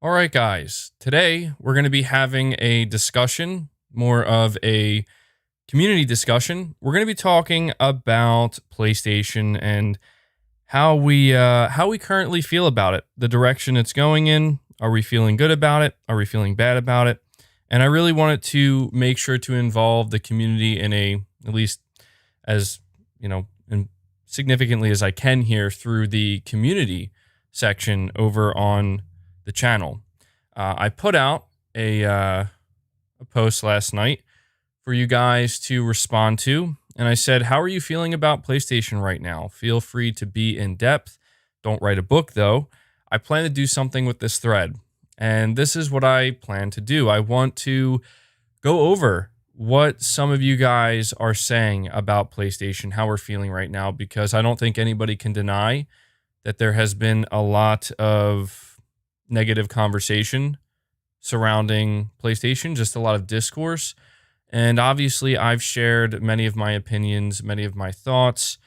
All right, guys. Today we're going to be having a discussion, more of a community discussion. We're going to be talking about PlayStation and how we currently feel about it, the direction it's going in. Are we feeling good about it? Are we feeling bad about it? And I really wanted to make sure to involve the community in at least as in significantly as I can here through the community section over on the channel. I put out a post last night for you guys to respond to, and I said, "How are you feeling about PlayStation right now? Feel free to be in depth. Don't write a book, though. I plan to do something with this thread, and this is what I plan to do. I want to go over what some of you guys are saying about PlayStation, how we're feeling right now, because I don't think anybody can deny that there has been a lot of negative conversation surrounding PlayStation, just a lot of discourse. And obviously, I've shared many of my opinions, many of my thoughts.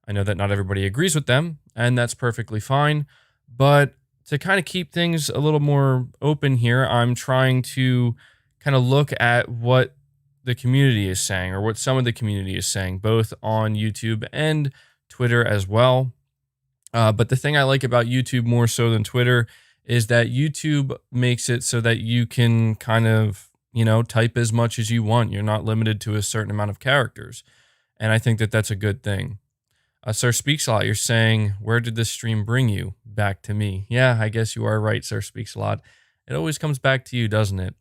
I know that not everybody agrees with them, and that's perfectly fine. But to kind of keep things a little more open here, I'm trying to kind of look at what the community is saying, or what some of the community is saying, both on YouTube and Twitter as well. But the thing I like about YouTube more so than Twitter is that YouTube makes it so that you can kind of, type as much as you want. You're not limited to a certain amount of characters. And I think that that's a good thing. Sir Speaks a Lot, you're saying, where did this stream bring you? Back to me. Yeah, I guess you are right, Sir Speaks a Lot. It always comes back to you, doesn't it?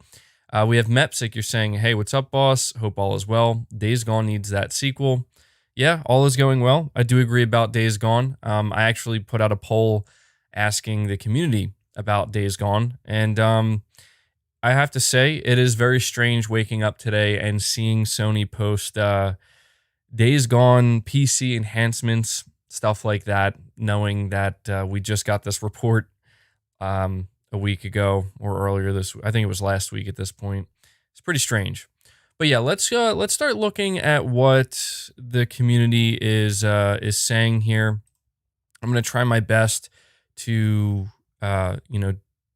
We have Mepsic, you're saying, hey, what's up, boss? Hope all is well. Days Gone needs that sequel. Yeah, all is going well. I do agree about Days Gone. I actually put out a poll asking the community about Days Gone, and I have to say it is very strange waking up today and seeing Sony post Days Gone PC enhancements, stuff like that, knowing that we just got this report a week ago or earlier this. I think it was last week at this point. It's pretty strange. But yeah, let's start looking at what the community is saying here. I'm going to try my best to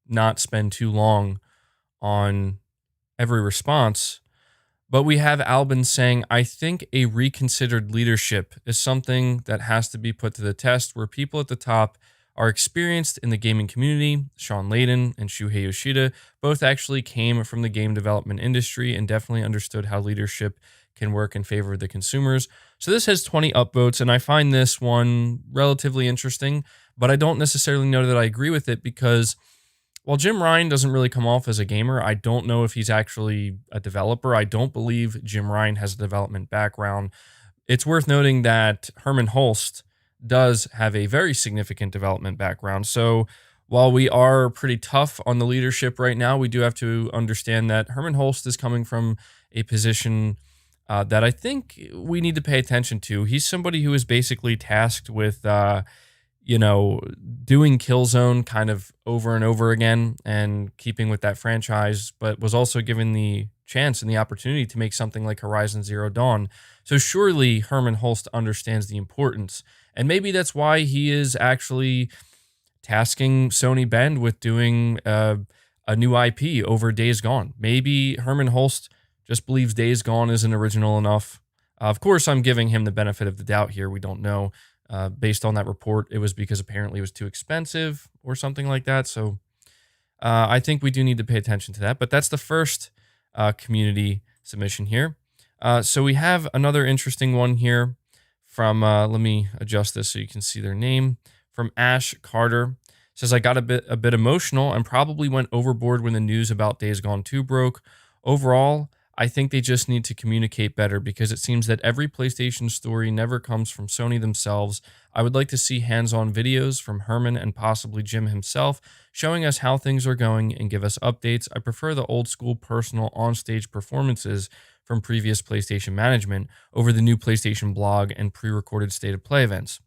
not spend too long on every response. But we have Albin saying, I think a reconsidered leadership is something that has to be put to the test, where people at the top are experienced in the gaming community. Sean Layden and Shuhei Yoshida both actually came from the game development industry and definitely understood how leadership can work in favor of the consumers. So this has 20 upvotes, and I find this one relatively interesting, but I don't necessarily know that I agree with it, because while Jim Ryan doesn't really come off as a gamer, I don't know if he's actually a developer. I don't believe Jim Ryan has a development background. It's worth noting that Herman Holst does have a very significant development background. So while we are pretty tough on the leadership right now, we do have to understand that Herman Holst is coming from a position that I think we need to pay attention to. He's somebody who is basically tasked with doing Killzone kind of over and over again and keeping with that franchise, but was also given the chance and the opportunity to make something like Horizon Zero Dawn. So surely Herman Holst understands the importance, and maybe that's why he is actually tasking Sony Bend with doing a new IP over Days Gone. Maybe Herman Holst just believes Days Gone isn't original enough. Of course, I'm giving him the benefit of the doubt here. We don't know. Based on that report, it was because apparently it was too expensive or something like that. So I think we do need to pay attention to that. But that's the first community submission here. So we have another interesting one here from, let me adjust this so you can see their name, from Ash Carter. Says, I got a bit emotional and probably went overboard when the news about Days Gone 2 broke. Overall, I think they just need to communicate better, because it seems that every PlayStation story never comes from Sony themselves. I would like to see hands-on videos from Herman and possibly Jim himself showing us how things are going and give us updates. I prefer the old-school personal on-stage performances from previous PlayStation management over the new PlayStation blog and pre-recorded State of Play events.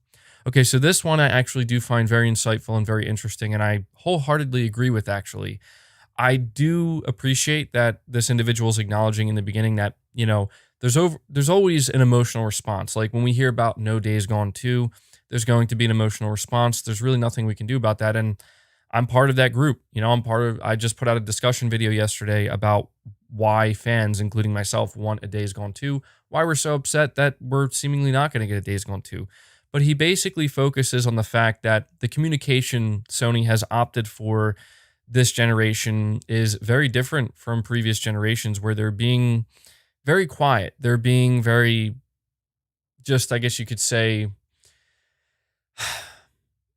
Okay, so this one I actually do find very insightful and very interesting, and I wholeheartedly agree with, actually. I do appreciate that this individual is acknowledging in the beginning that, there's always an emotional response. Like when we hear about No Days Gone 2, there's going to be an emotional response. There's really nothing we can do about that. And I'm part of that group. I just put out a discussion video yesterday about why fans, including myself, want a Days Gone 2, why we're so upset that we're seemingly not going to get a Days Gone 2. But he basically focuses on the fact that the communication Sony has opted for this generation is very different from previous generations, where they're being very quiet. They're being very, just, I guess you could say,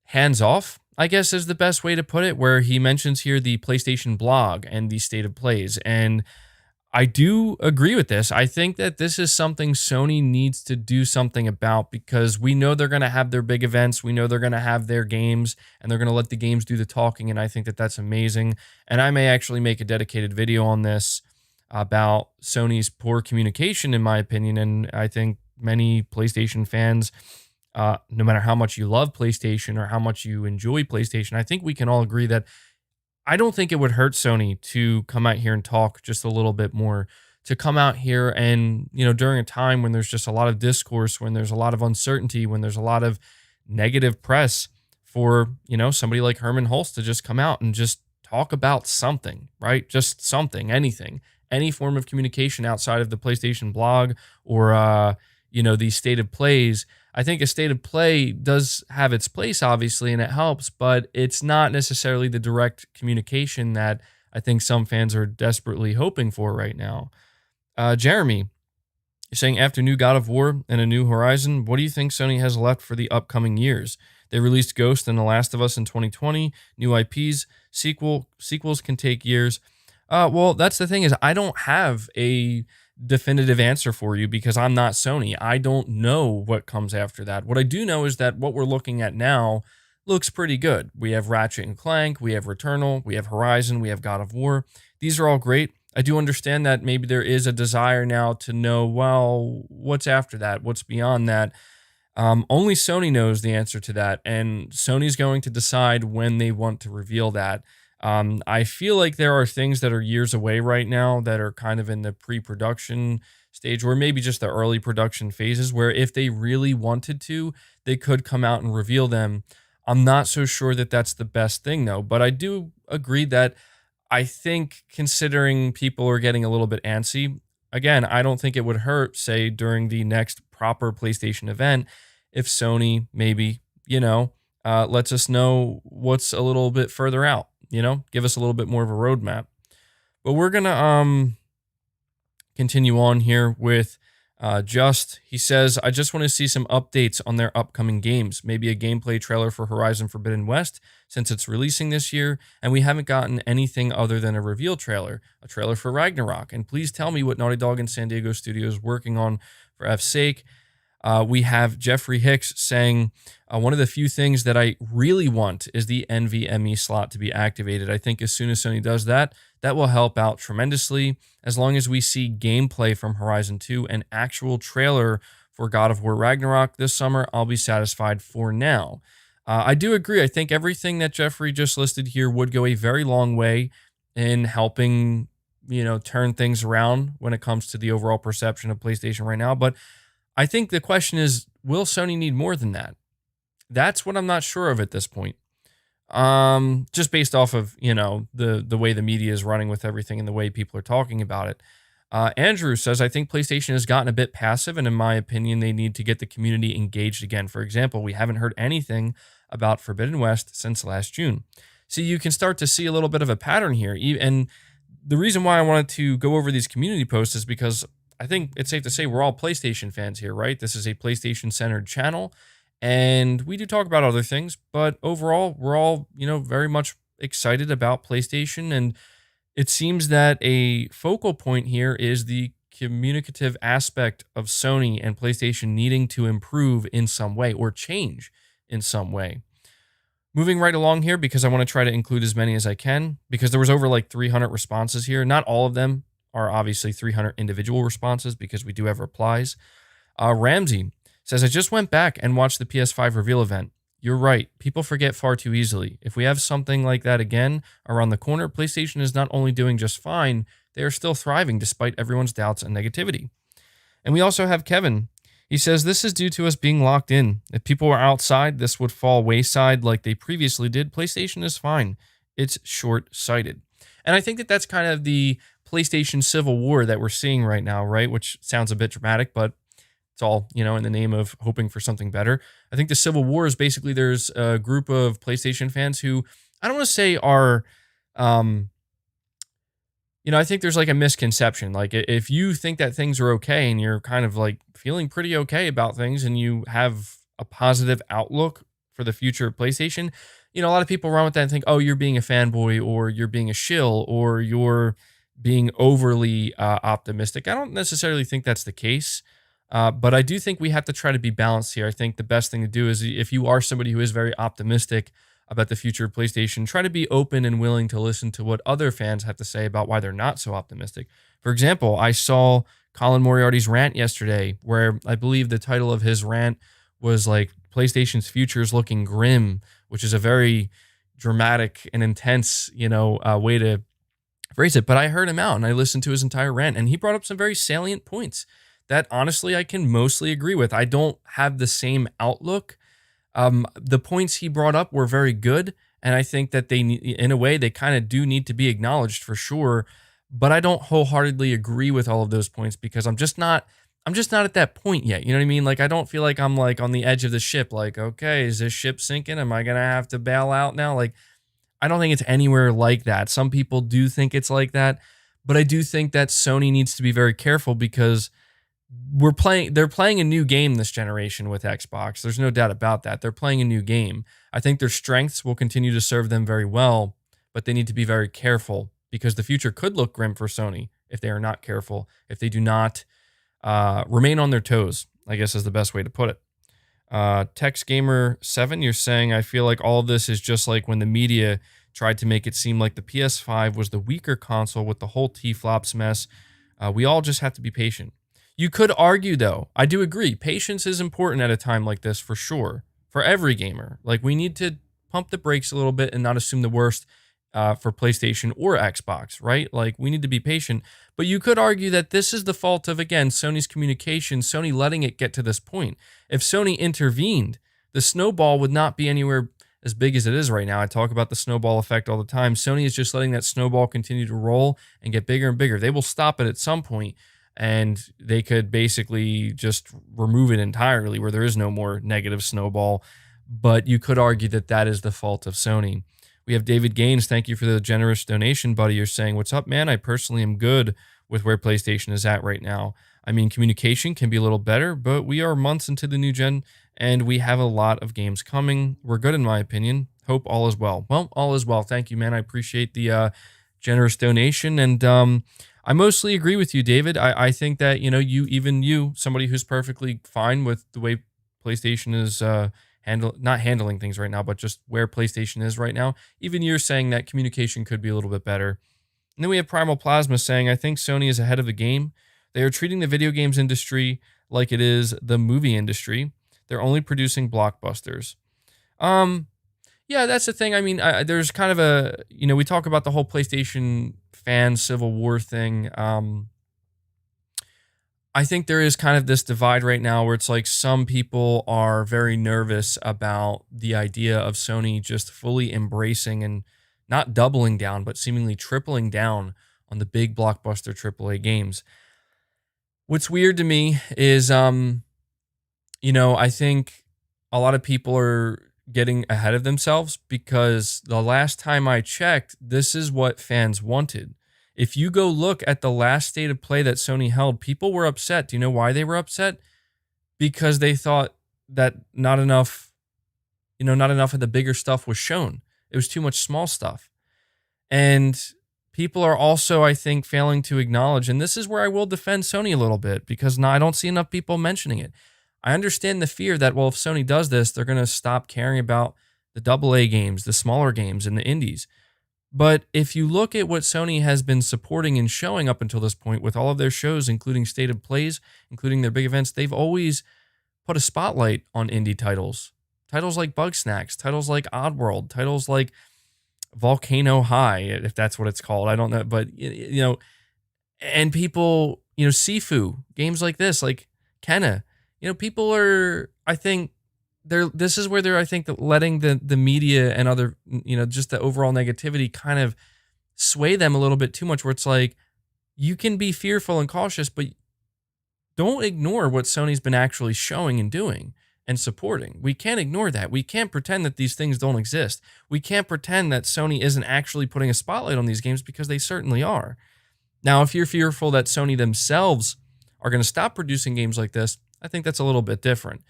hands off, I guess is the best way to put it, where he mentions here the PlayStation blog and the state of plays. And I do agree with this. I think that this is something Sony needs to do something about, because we know they're going to have their big events. We know they're going to have their games, and they're going to let the games do the talking. And I think that that's amazing. And I may actually make a dedicated video on this about Sony's poor communication, in my opinion. And I think many PlayStation fans, no matter how much you love PlayStation or how much you enjoy PlayStation, I think we can all agree that I don't think it would hurt Sony to come out here and talk just a little bit more, to come out here and, during a time when there's just a lot of discourse, when there's a lot of uncertainty, when there's a lot of negative press, for, somebody like Herman Hulst to just come out and just talk about something, right? Just something, anything, any form of communication outside of the PlayStation blog or, these state of plays. I think a state of play does have its place, obviously, and it helps, but it's not necessarily the direct communication that I think some fans are desperately hoping for right now. Jeremy, you're saying, after new God of War and a new Horizon, what do you think Sony has left for the upcoming years? They released Ghost and The Last of Us in 2020, new IPs, sequels can take years. Well, that's the thing, is I don't have a definitive answer for you, because I'm not Sony. I don't know what comes after that. What I do know is that what we're looking at now looks pretty good. We have Ratchet and Clank, we have Returnal, we have Horizon, we have God of War. These are all great. I do understand that maybe there is a desire now to know, well, what's after that? What's beyond that? Only Sony knows the answer to that, and Sony's going to decide when they want to reveal that. I feel like there are things that are years away right now that are kind of in the pre-production stage, or maybe just the early production phases, where if they really wanted to, they could come out and reveal them. I'm not so sure that that's the best thing, though. But I do agree that I think, considering people are getting a little bit antsy, again, I don't think it would hurt, say, during the next proper PlayStation event, if Sony maybe, lets us know what's a little bit further out. Give us a little bit more of a roadmap. But we're going to continue on here with he says, I just want to see some updates on their upcoming games. Maybe a gameplay trailer for Horizon Forbidden West, since it's releasing this year, and we haven't gotten anything other than a reveal trailer. A trailer for Ragnarok. And please tell me what Naughty Dog and San Diego Studios is working on, for F's sake. We have Jeffrey Hicks saying, one of the few things that I really want is the NVMe slot to be activated. I think as soon as Sony does that, that will help out tremendously. As long as we see gameplay from Horizon 2 and actual trailer for God of War Ragnarok this summer, I'll be satisfied for now. I do agree. I think everything that Jeffrey just listed here would go a very long way in helping, turn things around when it comes to the overall perception of PlayStation right now. But I think the question is, will Sony need more than that? That's what I'm not sure of at this point. Just based off of, the way the media is running with everything and the way people are talking about it. Andrew says, I think PlayStation has gotten a bit passive, and in my opinion, they need to get the community engaged again. For example, we haven't heard anything about Forbidden West since last June. So you can start to see a little bit of a pattern here. And the reason why I wanted to go over these community posts is because I think it's safe to say we're all PlayStation fans here, right? This is a PlayStation-centered channel, and we do talk about other things, but overall, we're all, very much excited about PlayStation, and it seems that a focal point here is the communicative aspect of Sony and PlayStation needing to improve in some way or change in some way. Moving right along here, because I want to try to include as many as I can, because there was over like 300 responses here. Not all of them are obviously 300 individual responses, because we do have replies. Ramsey says, I just went back and watched the PS5 reveal event. You're right. People forget far too easily. If we have something like that again around the corner, PlayStation is not only doing just fine, they are still thriving despite everyone's doubts and negativity. And we also have Kevin. He says this is due to us being locked in. If people were outside, this would fall wayside like they previously did. PlayStation is fine. It's short-sighted. And I think that that's kind of the PlayStation civil war that we're seeing right now, right? Which sounds a bit dramatic, but it's all, in the name of hoping for something better. I think the civil war is basically there's a group of PlayStation fans who I don't want to say are um, I think there's like a misconception. Like if you think that things are okay and you're kind of like feeling pretty okay about things and you have a positive outlook for the future of PlayStation, a lot of people run with that and think, oh, you're being a fanboy or you're being a shill or you're being overly optimistic. I don't necessarily think that's the case. But I do think we have to try to be balanced here. I think the best thing to do is if you are somebody who is very optimistic about the future of PlayStation, try to be open and willing to listen to what other fans have to say about why they're not so optimistic. For example, I saw Colin Moriarty's rant yesterday, where I believe the title of his rant was like PlayStation's future is looking grim, which is a very dramatic and intense, way to phrase it. But I heard him out and I listened to his entire rant, and he brought up some very salient points that honestly I can mostly agree with. I don't have the same outlook. The points he brought up were very good, and I think that in a way, they kind of do need to be acknowledged for sure. But I don't wholeheartedly agree with all of those points because I'm just not at that point yet. You know what I mean? Like I don't feel like I'm like on the edge of the ship. Like, okay, is this ship sinking? Am I gonna have to bail out now? Like, I don't think it's anywhere like that. Some people do think it's like that, but I do think that Sony needs to be very careful because they're playing a new game this generation with Xbox. There's no doubt about that. They're playing a new game. I think their strengths will continue to serve them very well, but they need to be very careful because the future could look grim for Sony if they are not careful, if they do not remain on their toes, I guess is the best way to put it. Tex Gamer 7, you're saying, I feel like all of this is just like when the media tried to make it seem like the PS5 was the weaker console with the whole T-flops mess. We all just have to be patient. You could argue, though, I do agree, patience is important at a time like this for sure, for every gamer. Like, we need to pump the brakes a little bit and not assume the worst for PlayStation or Xbox, right? Like, we need to be patient. But you could argue that this is the fault of, again, Sony's communication, Sony letting it get to this point. If Sony intervened, the snowball would not be anywhere as big as it is right now. I talk about the snowball effect all the time. Sony is just letting that snowball continue to roll and get bigger and bigger. They will stop it at some point, and they could basically just remove it entirely where there is no more negative snowball. But you could argue that that is the fault of Sony. We have David Gaines. Thank you for the generous donation, buddy. You're saying, what's up, man? I personally am good with where PlayStation is at right now. I mean, communication can be a little better, but we are months into the new gen, and we have a lot of games coming. We're good, in my opinion. Hope all is well. Well, all is well. Thank you, man. I appreciate the generous donation, and I mostly agree with you, David. I think that, you, somebody who's perfectly fine with the way PlayStation is not handling things right now, but just where PlayStation is right now, even you're saying that communication could be a little bit better. And then we have Primal Plasma saying, I think Sony is ahead of the game. They are treating the video games industry like it is the movie industry. They're only producing blockbusters. Yeah, that's the thing. I mean, there's kind of we talk about the whole PlayStation fan civil war thing. I think there is kind of this divide right now where it's like some people are very nervous about the idea of Sony just fully embracing and not doubling down, but seemingly tripling down on the big blockbuster AAA games. What's weird to me is, I think a lot of people are getting ahead of themselves because the last time I checked, this is what fans wanted. If you go look at the last state of play that Sony held, people were upset. Do you know why they were upset? Because they thought that not enough of the bigger stuff was shown. It was too much small stuff. And people are also, I think, failing to acknowledge, and this is where I will defend Sony a little bit, because I don't see enough people mentioning it. I understand the fear that, well, if Sony does this, they're going to stop caring about the AA games, the smaller games, and the indies. But if you look at what Sony has been supporting and showing up until this point with all of their shows, including State of Plays, including their big events, they've always put a spotlight on indie titles. Titles like Bugsnax, titles like Oddworld, titles like Volcano High, if that's what it's called. I don't know. But, and people, Sifu, games like this, like Kenna, people are, I think, this is where they're, I think, that letting the media and other, just the overall negativity kind of sway them a little bit too much, where it's like, you can be fearful and cautious, but don't ignore what Sony's been actually showing and doing and supporting. We can't ignore that. We can't pretend that these things don't exist. We can't pretend that Sony isn't actually putting a spotlight on these games, because they certainly are. Now, if you're fearful that Sony themselves are going to stop producing games like this, I think that's a little bit different.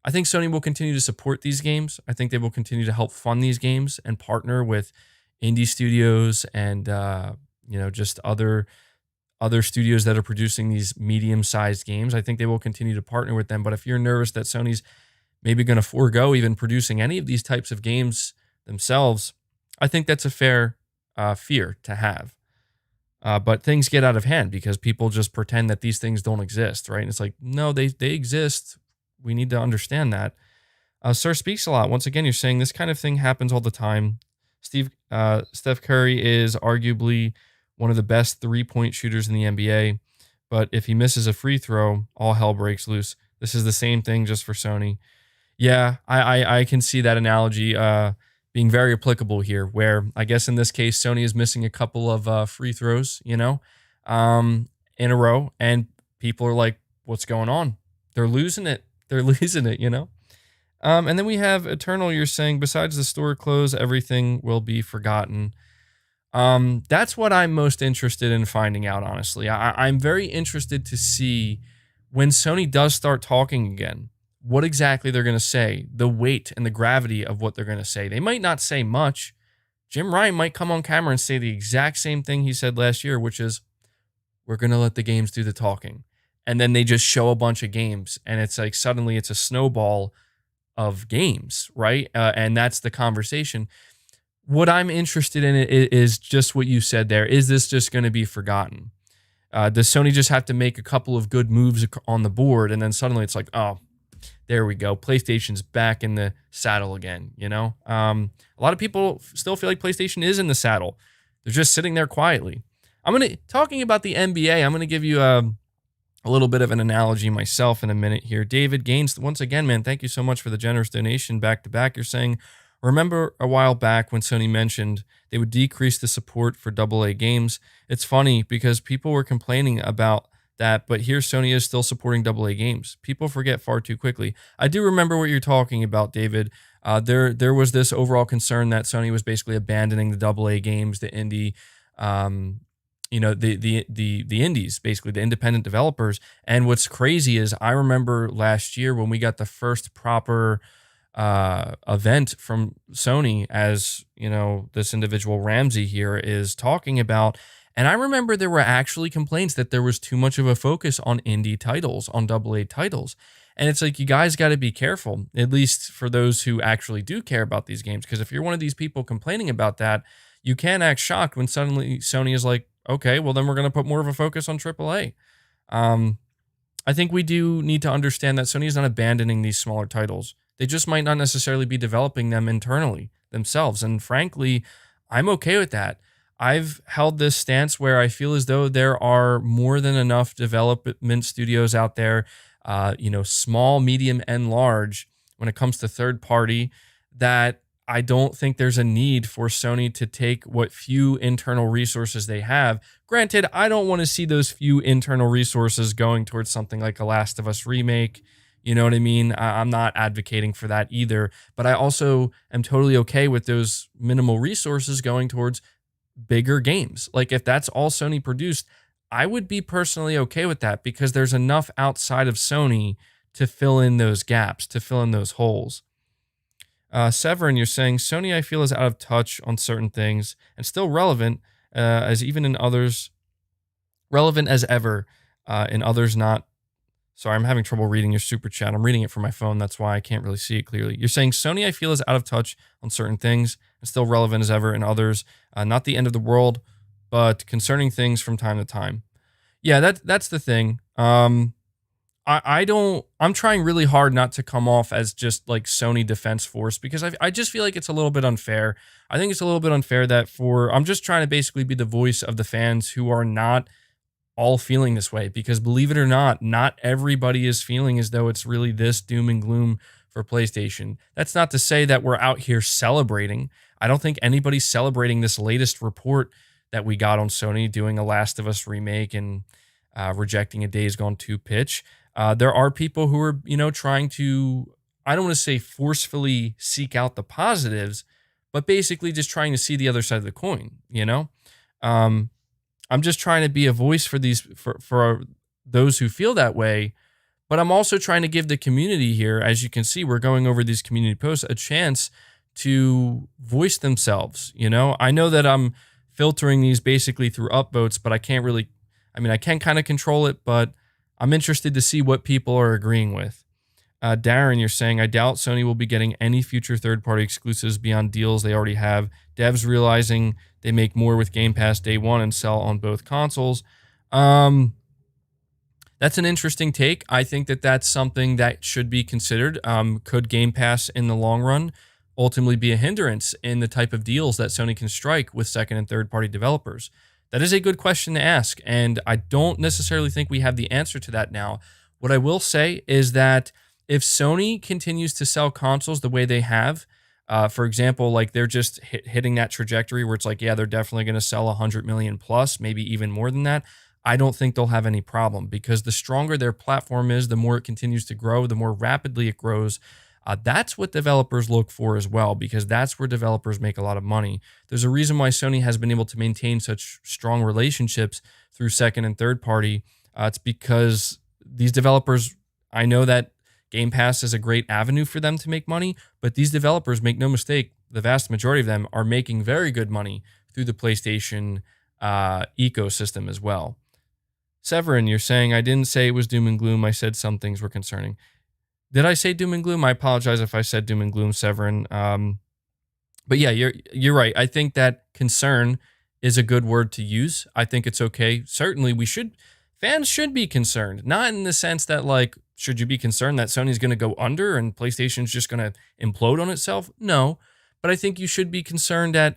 I think Sony will continue to support these games. I think they will continue to help fund these games and partner with indie studios and just other studios that are producing these medium-sized games. I think they will continue to partner with them. But if you're nervous that Sony's maybe going to forego even producing any of these types of games themselves, I think that's a fair fear to have. But things get out of hand because people just pretend that these things don't exist, right? And it's like, no, they exist. We need to understand that. Sir Speaks a Lot. Once again, you're saying this kind of thing happens all the time. Steph Curry is arguably one of the best three-point shooters in the NBA, but if he misses a free throw, all hell breaks loose. This is the same thing just for Sony. Yeah, I can see that analogy being very applicable here, where I guess in this case, Sony is missing a couple of free throws, in a row, and people are like, what's going on? They're losing it. They're losing it, And then we have Eternal. You're saying, besides the store close, everything will be forgotten. That's what I'm most interested in finding out, honestly. I'm very interested to see when Sony does start talking again, what exactly they're going to say, the weight and the gravity of what they're going to say. They might not say much. Jim Ryan might come on camera and say the exact same thing he said last year, which is, we're going to let the games do the talking. And then they just show a bunch of games, and it's like suddenly it's a snowball of games, right? And that's the conversation. What I'm interested in is just what you said there. Is this just going to be forgotten? Does Sony just have to make a couple of good moves on the board, and then suddenly it's like, oh, there we go. PlayStation's back in the saddle again, A lot of people still feel like PlayStation is in the saddle. They're just sitting there quietly. Talking about the NBA, I'm going to give you a little bit of an analogy myself in a minute here. David Gaines, once again, man, thank you so much for the generous donation back to back. You're saying, remember a while back when Sony mentioned they would decrease the support for AA games? It's funny because people were complaining about that, but here Sony is still supporting AA games. People forget far too quickly. I do remember what you're talking about, David. There was this overall concern that Sony was basically abandoning the AA games, the indie, the indies, basically the independent developers. And what's crazy is I remember last year when we got the first proper event from Sony, as this individual Ramsey here is talking about. And I remember there were actually complaints that there was too much of a focus on indie titles, on AA titles. And it's like, you guys got to be careful, at least for those who actually do care about these games. Because if you're one of these people complaining about that, you can act shocked when suddenly Sony is like, okay, well, then we're going to put more of a focus on AAA. I think we do need to understand that Sony is not abandoning these smaller titles. They just might not necessarily be developing them internally themselves. And frankly, I'm okay with that. I've held this stance where I feel as though there are more than enough development studios out there, small, medium, and large, when it comes to third party, that I don't think there's a need for Sony to take what few internal resources they have. Granted, I don't want to see those few internal resources going towards something like a Last of Us remake. You know what I mean? I'm not advocating for that either, but I also am totally okay with those minimal resources going towards bigger games. Like, if that's all Sony produced, I would be personally okay with that, because there's enough outside of Sony to fill in those gaps, to fill in those holes. Severin, you're saying, Sony, I feel, is out of touch on certain things and still relevant, as even in others, relevant as ever, in others not. Sorry, I'm having trouble reading your super chat. I'm reading it from my phone. That's why I can't really see it clearly. You're saying Sony, I feel, is out of touch on certain things and still relevant as ever in others. Not the end of the world, but concerning things from time to time. Yeah, that's the thing. I'm trying really hard not to come off as just like Sony Defense Force, because I just feel like it's a little bit unfair. I think it's a little bit unfair that I'm just trying to basically be the voice of the fans who are not all feeling this way, because believe it or not everybody is feeling as though it's really this doom and gloom for PlayStation. That's not to say that we're out here celebrating. I don't think anybody's celebrating this latest report that we got on Sony doing a Last of Us remake and rejecting a Days Gone 2 pitch. There are people who are, trying to, I don't want to say forcefully seek out the positives, but basically just trying to see the other side of the coin, I'm just trying to be a voice for for those who feel that way, but I'm also trying to give the community here, as you can see, we're going over these community posts, a chance to voice themselves. I know that I'm filtering these basically through upvotes, but I can't really, I can kind of control it, but I'm interested to see what people are agreeing with. Darren, you're saying, I doubt Sony will be getting any future third-party exclusives beyond deals they already have. Devs realizing they make more with Game Pass day one and sell on both consoles. That's an interesting take. I think that that's something that should be considered. Could Game Pass in the long run ultimately be a hindrance in the type of deals that Sony can strike with second and third-party developers? That is a good question to ask, and I don't necessarily think we have the answer to that now. What I will say is that if Sony continues to sell consoles the way they have, for example, like they're just hitting that trajectory where it's like, yeah, they're definitely going to sell 100 million plus, maybe even more than that, I don't think they'll have any problem, because the stronger their platform is, the more it continues to grow, the more rapidly it grows. That's what developers look for as well, because that's where developers make a lot of money. There's a reason why Sony has been able to maintain such strong relationships through second and third party. It's because these developers, I know that Game Pass is a great avenue for them to make money, but these developers, make no mistake, the vast majority of them are making very good money through the PlayStation ecosystem as well. Severin, you're saying, I didn't say it was doom and gloom. I said some things were concerning. Did I say doom and gloom? I apologize if I said doom and gloom, Severin. But yeah, you're right. I think that concern is a good word to use. I think it's okay. Certainly, fans should be concerned. Not in the sense that, like, should you be concerned that Sony's going to go under and PlayStation's just going to implode on itself? No. But I think you should be concerned at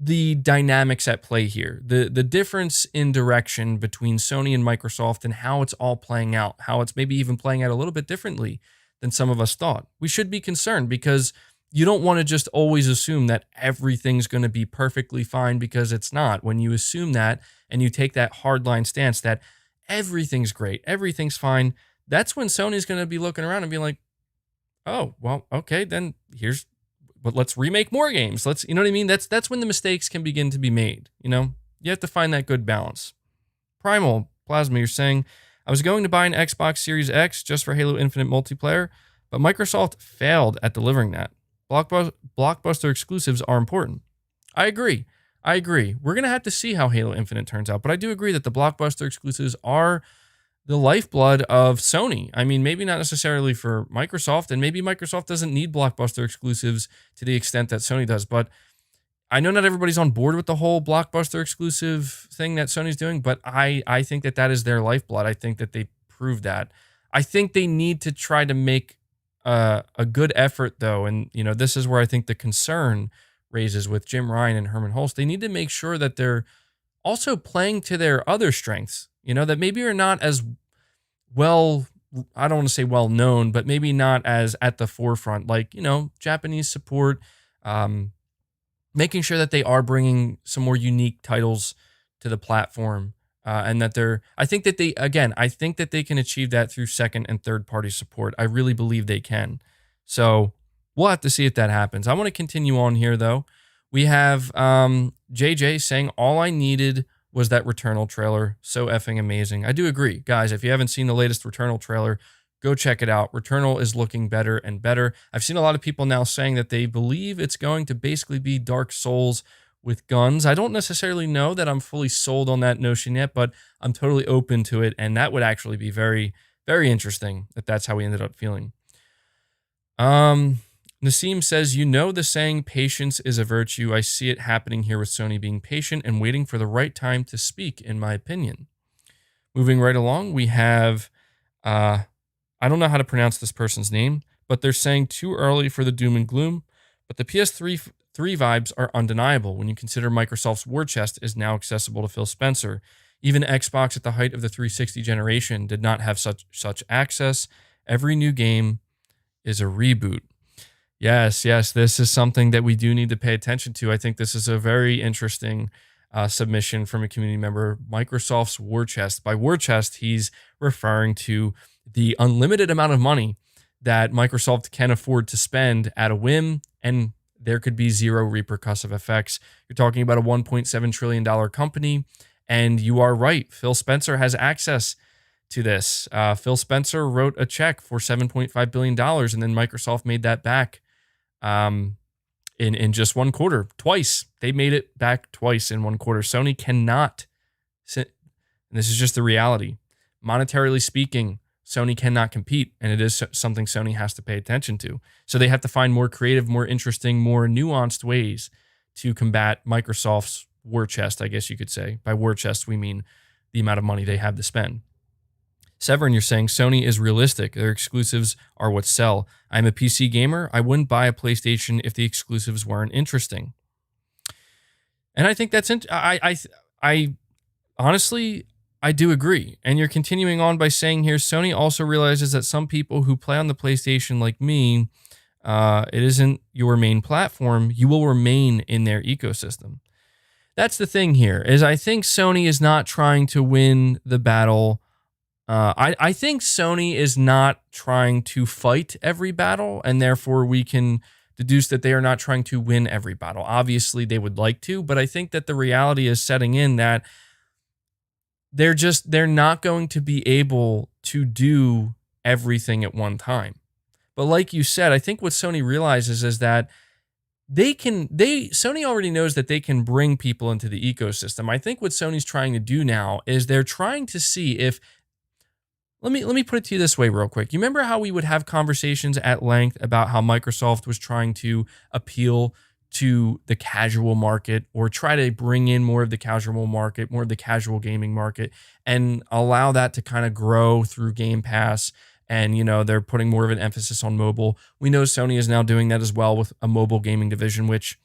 the dynamics at play here, the difference in direction between Sony and Microsoft, and how it's all playing out, how it's maybe even playing out a little bit differently than some of us thought. We should be concerned, because you don't want to just always assume that everything's going to be perfectly fine, because it's not. When you assume that and you take that hardline stance that everything's great, everything's fine, that's when Sony's going to be looking around and be like, oh, well, okay, then but let's remake more games. You know what I mean? That's when the mistakes can begin to be made. You have to find that good balance. Primal Plasma, you're saying, I was going to buy an Xbox Series X just for Halo Infinite multiplayer, but Microsoft failed at delivering that. Blockbuster exclusives are important. I agree. We're going to have to see how Halo Infinite turns out, but I do agree that the Blockbuster exclusives are the lifeblood of Sony. I mean, maybe not necessarily for Microsoft, and maybe Microsoft doesn't need Blockbuster exclusives to the extent that Sony does, but I know not everybody's on board with the whole Blockbuster exclusive thing that Sony's doing, but I think that is their lifeblood. I think that they proved that. I think they need to try to make a good effort, though, and this is where I think the concern raises with Jim Ryan and Herman Hulst. They need to make sure that they're also playing to their other strengths, that maybe are not as well, I don't want to say well known, but maybe not as at the forefront, like, Japanese support, making sure that they are bringing some more unique titles to the platform, and that I think that they can achieve that through second and third party support. I really believe they can. So we'll have to see if that happens. I want to continue on here, though. We have JJ saying, all I needed was that Returnal trailer. So effing amazing. I do agree. Guys, if you haven't seen the latest Returnal trailer, go check it out. Returnal is looking better and better. I've seen a lot of people now saying that they believe it's going to basically be Dark Souls with guns. I don't necessarily know that I'm fully sold on that notion yet, but I'm totally open to it, and that would actually be very, very interesting if that's how we ended up feeling. Nassim says, the saying, patience is a virtue. I see it happening here with Sony being patient and waiting for the right time to speak, in my opinion. Moving right along, we have, I don't know how to pronounce this person's name, but they're saying too early for the doom and gloom, but the PS3 vibes are undeniable when you consider Microsoft's war chest is now accessible to Phil Spencer. Even Xbox at the height of the 360 generation did not have such access. Every new game is a reboot. Yes, yes, this is something that we do need to pay attention to. I think this is a very interesting submission from a community member. Microsoft's war chest. By war chest, he's referring to the unlimited amount of money that Microsoft can afford to spend at a whim, and there could be zero repercussive effects. You're talking about a $1.7 trillion company, and you are right. Phil Spencer has access to this. Phil Spencer wrote a check for $7.5 billion, and then Microsoft made that back in just one quarter. Twice. They made it back twice in one quarter. Sony cannot, and this is just the reality. Monetarily speaking, Sony cannot compete, and it is something Sony has to pay attention to. So they have to find more creative, more interesting, more nuanced ways to combat Microsoft's war chest, I guess you could say. By war chest, we mean the amount of money they have to spend. Severin, you're saying Sony is realistic. Their exclusives are what sell. I'm a PC gamer. I wouldn't buy a PlayStation if the exclusives weren't interesting. And I think that's I honestly, I do agree. And you're continuing on by saying here, Sony also realizes that some people who play on the PlayStation like me, it isn't your main platform. You will remain in their ecosystem. That's the thing here, is I think Sony is not trying to win the battle. I think Sony is not trying to fight every battle, and therefore we can deduce that they are not trying to win every battle. Obviously, they would like to, but I think that the reality is setting in that they're not going to be able to do everything at one time. But like you said, I think what Sony realizes is that Sony already knows that they can bring people into the ecosystem. I think what Sony's trying to do now is they're trying to see if, let me put it to you this way real quick. You remember how we would have conversations at length about how Microsoft was trying to appeal to the casual market, or try to bring in more of the casual market, more of the casual gaming market, and allow that to kind of grow through Game Pass. And, they're putting more of an emphasis on mobile. We know Sony is now doing that as well with a mobile gaming division, which,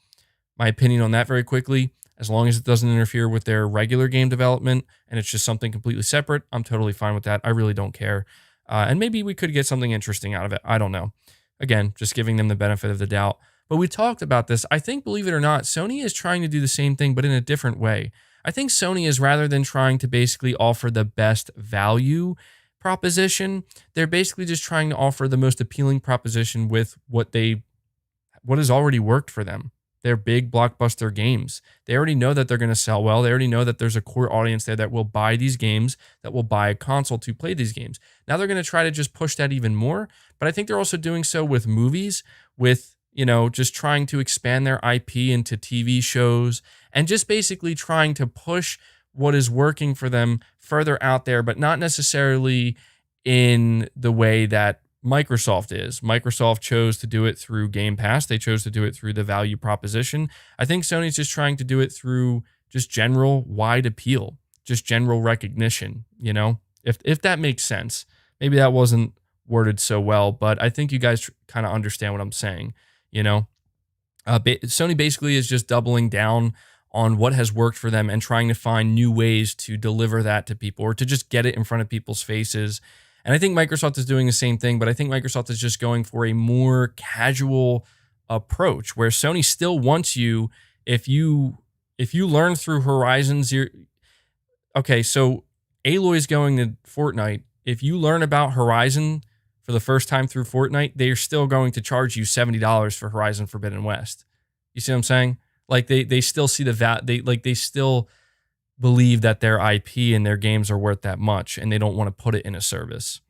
my opinion on that very quickly, as long as it doesn't interfere with their regular game development and it's just something completely separate, I'm totally fine with that. I really don't care. And maybe we could get something interesting out of it. I don't know. Again, just giving them the benefit of the doubt. But we talked about this. I think, believe it or not, Sony is trying to do the same thing, but in a different way. I think Sony is, rather than trying to basically offer the best value proposition, they're basically just trying to offer the most appealing proposition with what has already worked for them. They're big blockbuster games. They already know that they're going to sell well. They already know that there's a core audience there that will buy these games, that will buy a console to play these games. Now they're going to try to just push that even more, but I think they're also doing so with movies, with just trying to expand their IP into TV shows, and just basically trying to push what is working for them further out there, but not necessarily in the way that Microsoft is. Microsoft chose to do it through Game Pass. They chose to do it through the value proposition. I think Sony's just trying to do it through just general wide appeal, just general recognition, if that makes sense. Maybe that wasn't worded so well, but I think you guys kind of understand what I'm saying. Sony basically is just doubling down on what has worked for them and trying to find new ways to deliver that to people, or to just get it in front of people's faces. And I think Microsoft is doing the same thing, but I think Microsoft is just going for a more casual approach, where Sony still wants you, if you learn through Horizons, so Aloy's going to Fortnite. If you learn about Horizon for the first time through Fortnite, they're still going to charge you $70 for Horizon Forbidden West. You see what I'm saying? Like they still see they still believe that their IP and their games are worth that much, and they don't want to put it in a service.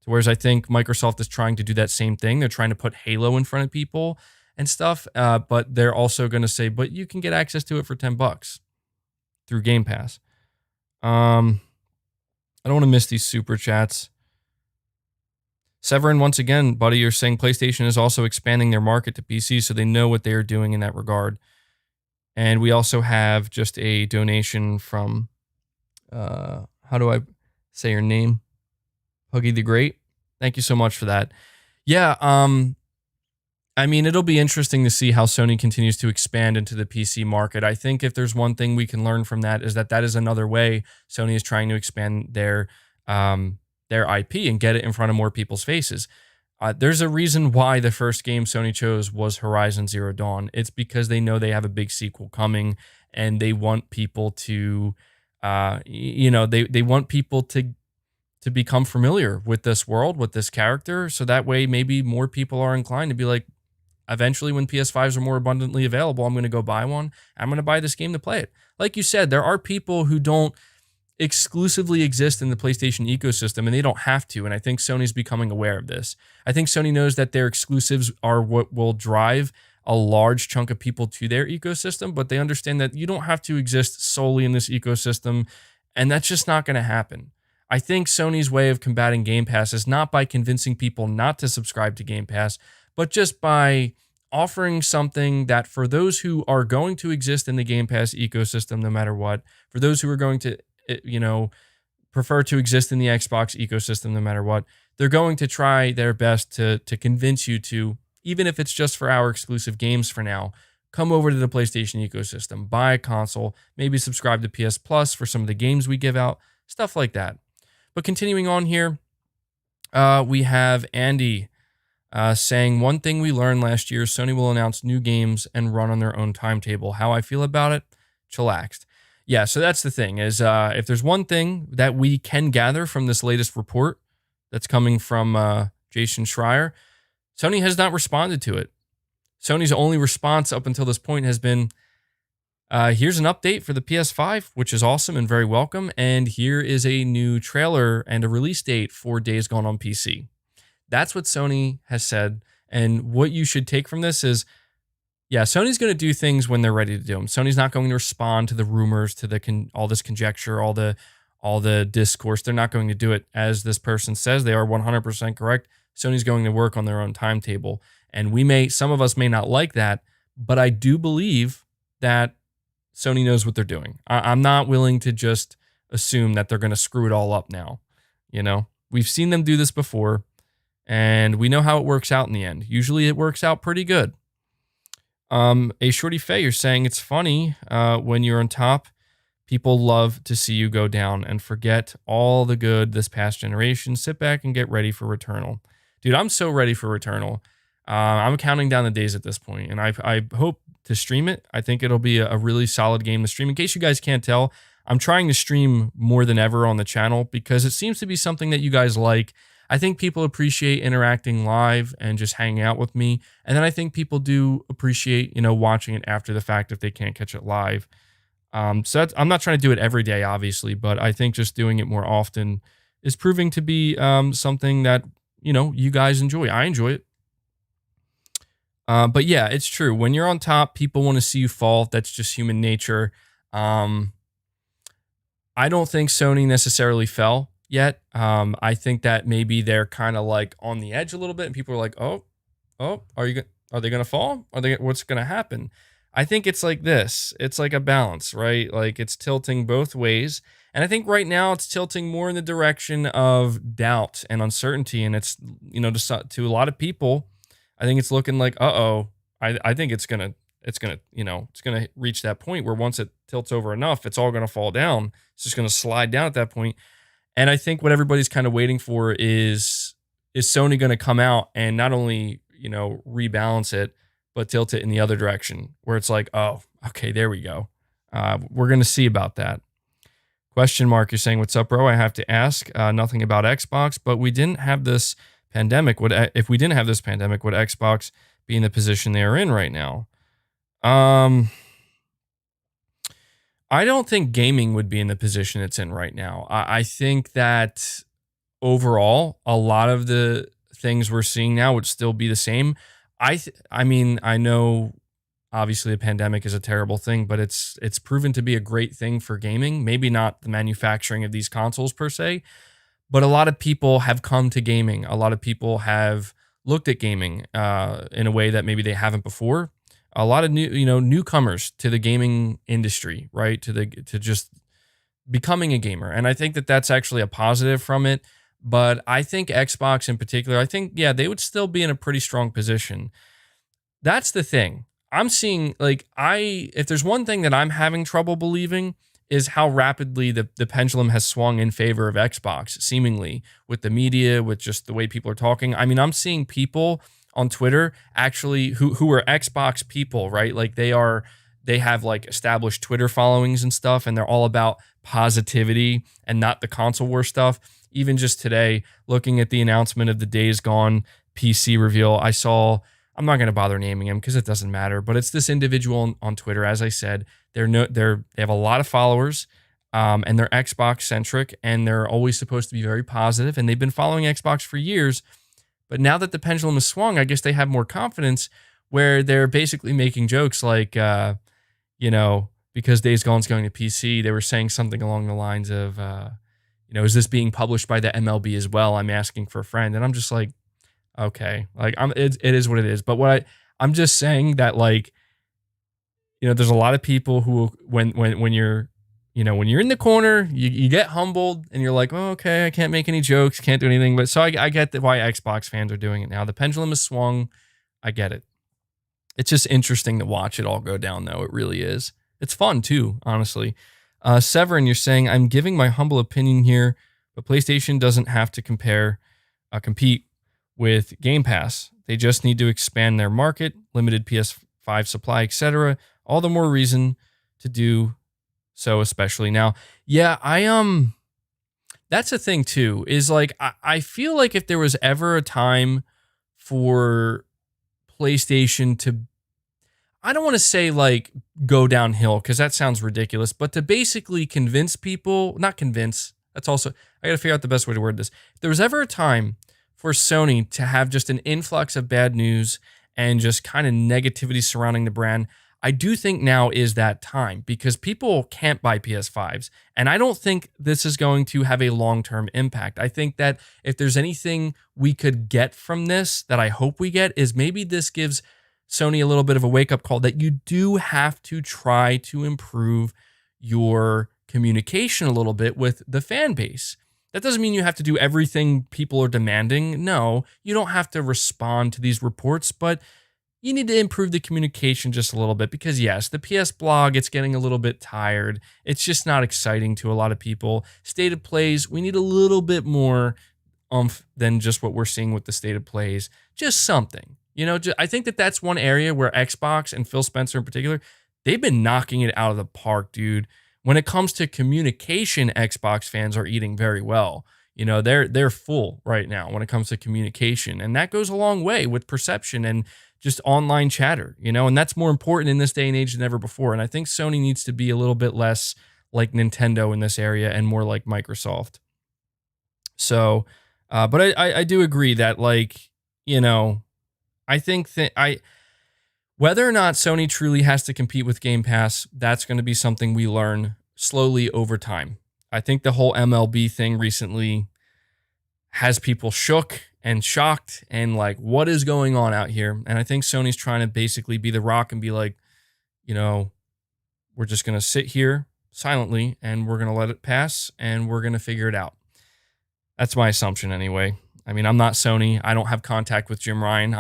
So whereas I think Microsoft is trying to do that same thing. They're trying to put Halo in front of people and stuff, but they're also going to say, but you can get access to it for $10 through Game Pass. I don't want to miss these super chats. Severin, once again, buddy, you're saying PlayStation is also expanding their market to PC, so they know what they are doing in that regard. And we also have just a donation from, how do I say your name? Huggy the Great. Thank you so much for that. Yeah, I mean, it'll be interesting to see how Sony continues to expand into the PC market. I think if there's one thing we can learn from that is that is another way Sony is trying to expand their IP and get it in front of more people's faces. There's a reason why the first game Sony chose was Horizon Zero Dawn. It's because they know they have a big sequel coming, and they want people to, they want people to become familiar with this world, with this character, so that way maybe more people are inclined to be like, eventually when PS5s are more abundantly available, I'm going to go buy one. I'm going to buy this game to play it. Like you said, there are people who don't exclusively exist in the PlayStation ecosystem, and they don't have to. And I think Sony's becoming aware of this. I think Sony knows that their exclusives are what will drive a large chunk of people to their ecosystem, but they understand that you don't have to exist solely in this ecosystem, and that's just not going to happen. I think Sony's way of combating Game Pass is not by convincing people not to subscribe to Game Pass, but just by offering something that for those who are going to exist in the Game Pass ecosystem no matter what, for those who are going to prefer to exist in the Xbox ecosystem no matter what, they're going to try their best to convince you to, even if it's just for our exclusive games for now, come over to the PlayStation ecosystem, buy a console, maybe subscribe to PS Plus for some of the games we give out, stuff like that. But continuing on here, we have Andy saying, one thing we learned last year, Sony will announce new games and run on their own timetable. How I feel about it? Chillaxed. Yeah, so that's the thing is if there's one thing that we can gather from this latest report that's coming from Jason Schreier, Sony has not responded to it. Sony's only response up until this point has been, here's an update for the PS5, which is awesome and very welcome, and here is a new trailer and a release date for Days Gone on PC. That's what Sony has said, and what you should take from this is, yeah, Sony's going to do things when they're ready to do them. Sony's not going to respond to the rumors, to the all this conjecture, all the discourse. They're not going to do it as this person says. They are 100% correct. Sony's going to work on their own timetable, and some of us may not like that, but I do believe that Sony knows what they're doing. I'm not willing to just assume that they're going to screw it all up now. We've seen them do this before, and we know how it works out in the end. Usually it works out pretty good. A Shorty Faye, you're saying it's funny when you're on top, people love to see you go down and forget all the good this past generation. Sit back and get ready for Returnal. Dude, I'm so ready for Returnal. I'm counting down the days at this point, and I hope to stream it. I think it'll be a really solid game to stream. In case you guys can't tell, I'm trying to stream more than ever on the channel because it seems to be something that you guys like. I think people appreciate interacting live and just hanging out with me. And then I think people do appreciate, watching it after the fact if they can't catch it live. So I'm not trying to do it every day, obviously, but I think just doing it more often is proving to be something that, you guys enjoy. I enjoy it. But yeah, it's true. When you're on top, people want to see you fall. That's just human nature. I don't think Sony necessarily fell yet. I think that maybe they're kind of like on the edge a little bit, and people are like, "Oh, are they gonna fall? What's gonna happen?" I think it's like this. It's like a balance, right? Like it's tilting both ways, and I think right now it's tilting more in the direction of doubt and uncertainty, and it's to a lot of people, I think it's looking like, I think it's gonna reach that point where once it tilts over enough, it's all gonna fall down. It's just gonna slide down at that point. And I think what everybody's kind of waiting for is Sony going to come out and not only, rebalance it, but tilt it in the other direction where it's like, oh, okay, there we go. We're going to see about that. Question mark, you're saying, what's up, bro? I have to ask, nothing about Xbox, but we didn't have this pandemic. If we didn't have this pandemic, would Xbox be in the position they are in right now? I don't think gaming would be in the position it's in right now. I think that overall, a lot of the things we're seeing now would still be the same. I mean, I know obviously the pandemic is a terrible thing, but it's proven to be a great thing for gaming. Maybe not the manufacturing of these consoles per se, but a lot of people have come to gaming. A lot of people have looked at gaming in a way that maybe they haven't before. A lot of newcomers to the gaming industry, right? To just becoming a gamer. And I think that that's actually a positive from it. But I think Xbox in particular, they would still be in a pretty strong position. That's the thing. I'm seeing like if there's one thing that I'm having trouble believing is how rapidly the pendulum has swung in favor of Xbox, seemingly with the media, with just the way people are talking. I mean, I'm seeing people on Twitter actually who are Xbox people, right? Like they have like established Twitter followings and stuff, and they're all about positivity and not the console war stuff. Even just today, looking at the announcement of the Days Gone PC reveal, I saw, I'm not going to bother naming him because it doesn't matter, but it's this individual on Twitter. As I said, they have a lot of followers, and they're Xbox centric, and they're always supposed to be very positive, and they've been following Xbox for years. But now that the pendulum has swung, I guess they have more confidence, where they're basically making jokes like, because Days Gone's going to PC, they were saying something along the lines of, is this being published by the MLB as well? I'm asking for a friend, and I'm just like, okay, like it is what it is. But I'm just saying that, like, there's a lot of people who when you're when you're in the corner, you get humbled and you're like, oh, okay, I can't make any jokes, can't do anything. But so I get why Xbox fans are doing it now. The pendulum has swung. I get it. It's just interesting to watch it all go down, though. It really is. It's fun too, honestly. Severin, you're saying, I'm giving my humble opinion here, but PlayStation doesn't have to compete with Game Pass. They just need to expand their market, limited PS5 supply, etc. All the more reason to do so, especially now. Yeah, that's a thing too, is like, I feel like if there was ever a time for PlayStation to, I don't want to say like go downhill because that sounds ridiculous, but to basically convince people, not convince, that's also, I got to figure out the best way to word this. If there was ever a time for Sony to have just an influx of bad news and just kind of negativity surrounding the brand, I do think now is that time, because people can't buy PS5s. And I don't think this is going to have a long-term impact. I think that if there's anything we could get from this, that I hope we get, is maybe this gives Sony a little bit of a wake-up call that you do have to try to improve your communication a little bit with the fan base. That doesn't mean you have to do everything people are demanding. No, you don't have to respond to these reports, but you need to improve the communication just a little bit, because yes, the PS blog, it's getting a little bit tired. It's just not exciting to a lot of people. State of plays, we need a little bit more oomph than just what we're seeing with the state of plays. Just something. I think that's one area where Xbox and Phil Spencer in particular, they've been knocking it out of the park, dude. When it comes to communication, Xbox fans are eating very well. They're full right now when it comes to communication, and that goes a long way with perception and just online chatter, and that's more important in this day and age than ever before. And I think Sony needs to be a little bit less like Nintendo in this area and more like Microsoft. So, but I do agree that, like, I think that whether or not Sony truly has to compete with Game Pass, that's going to be something we learn slowly over time. I think the whole MLB thing recently has people shook and shocked and like, what is going on out here? And I think Sony's trying to basically be the Rock and be like, we're just going to sit here silently and we're going to let it pass and we're going to figure it out. That's my assumption anyway. I mean, I'm not Sony. I don't have contact with Jim Ryan.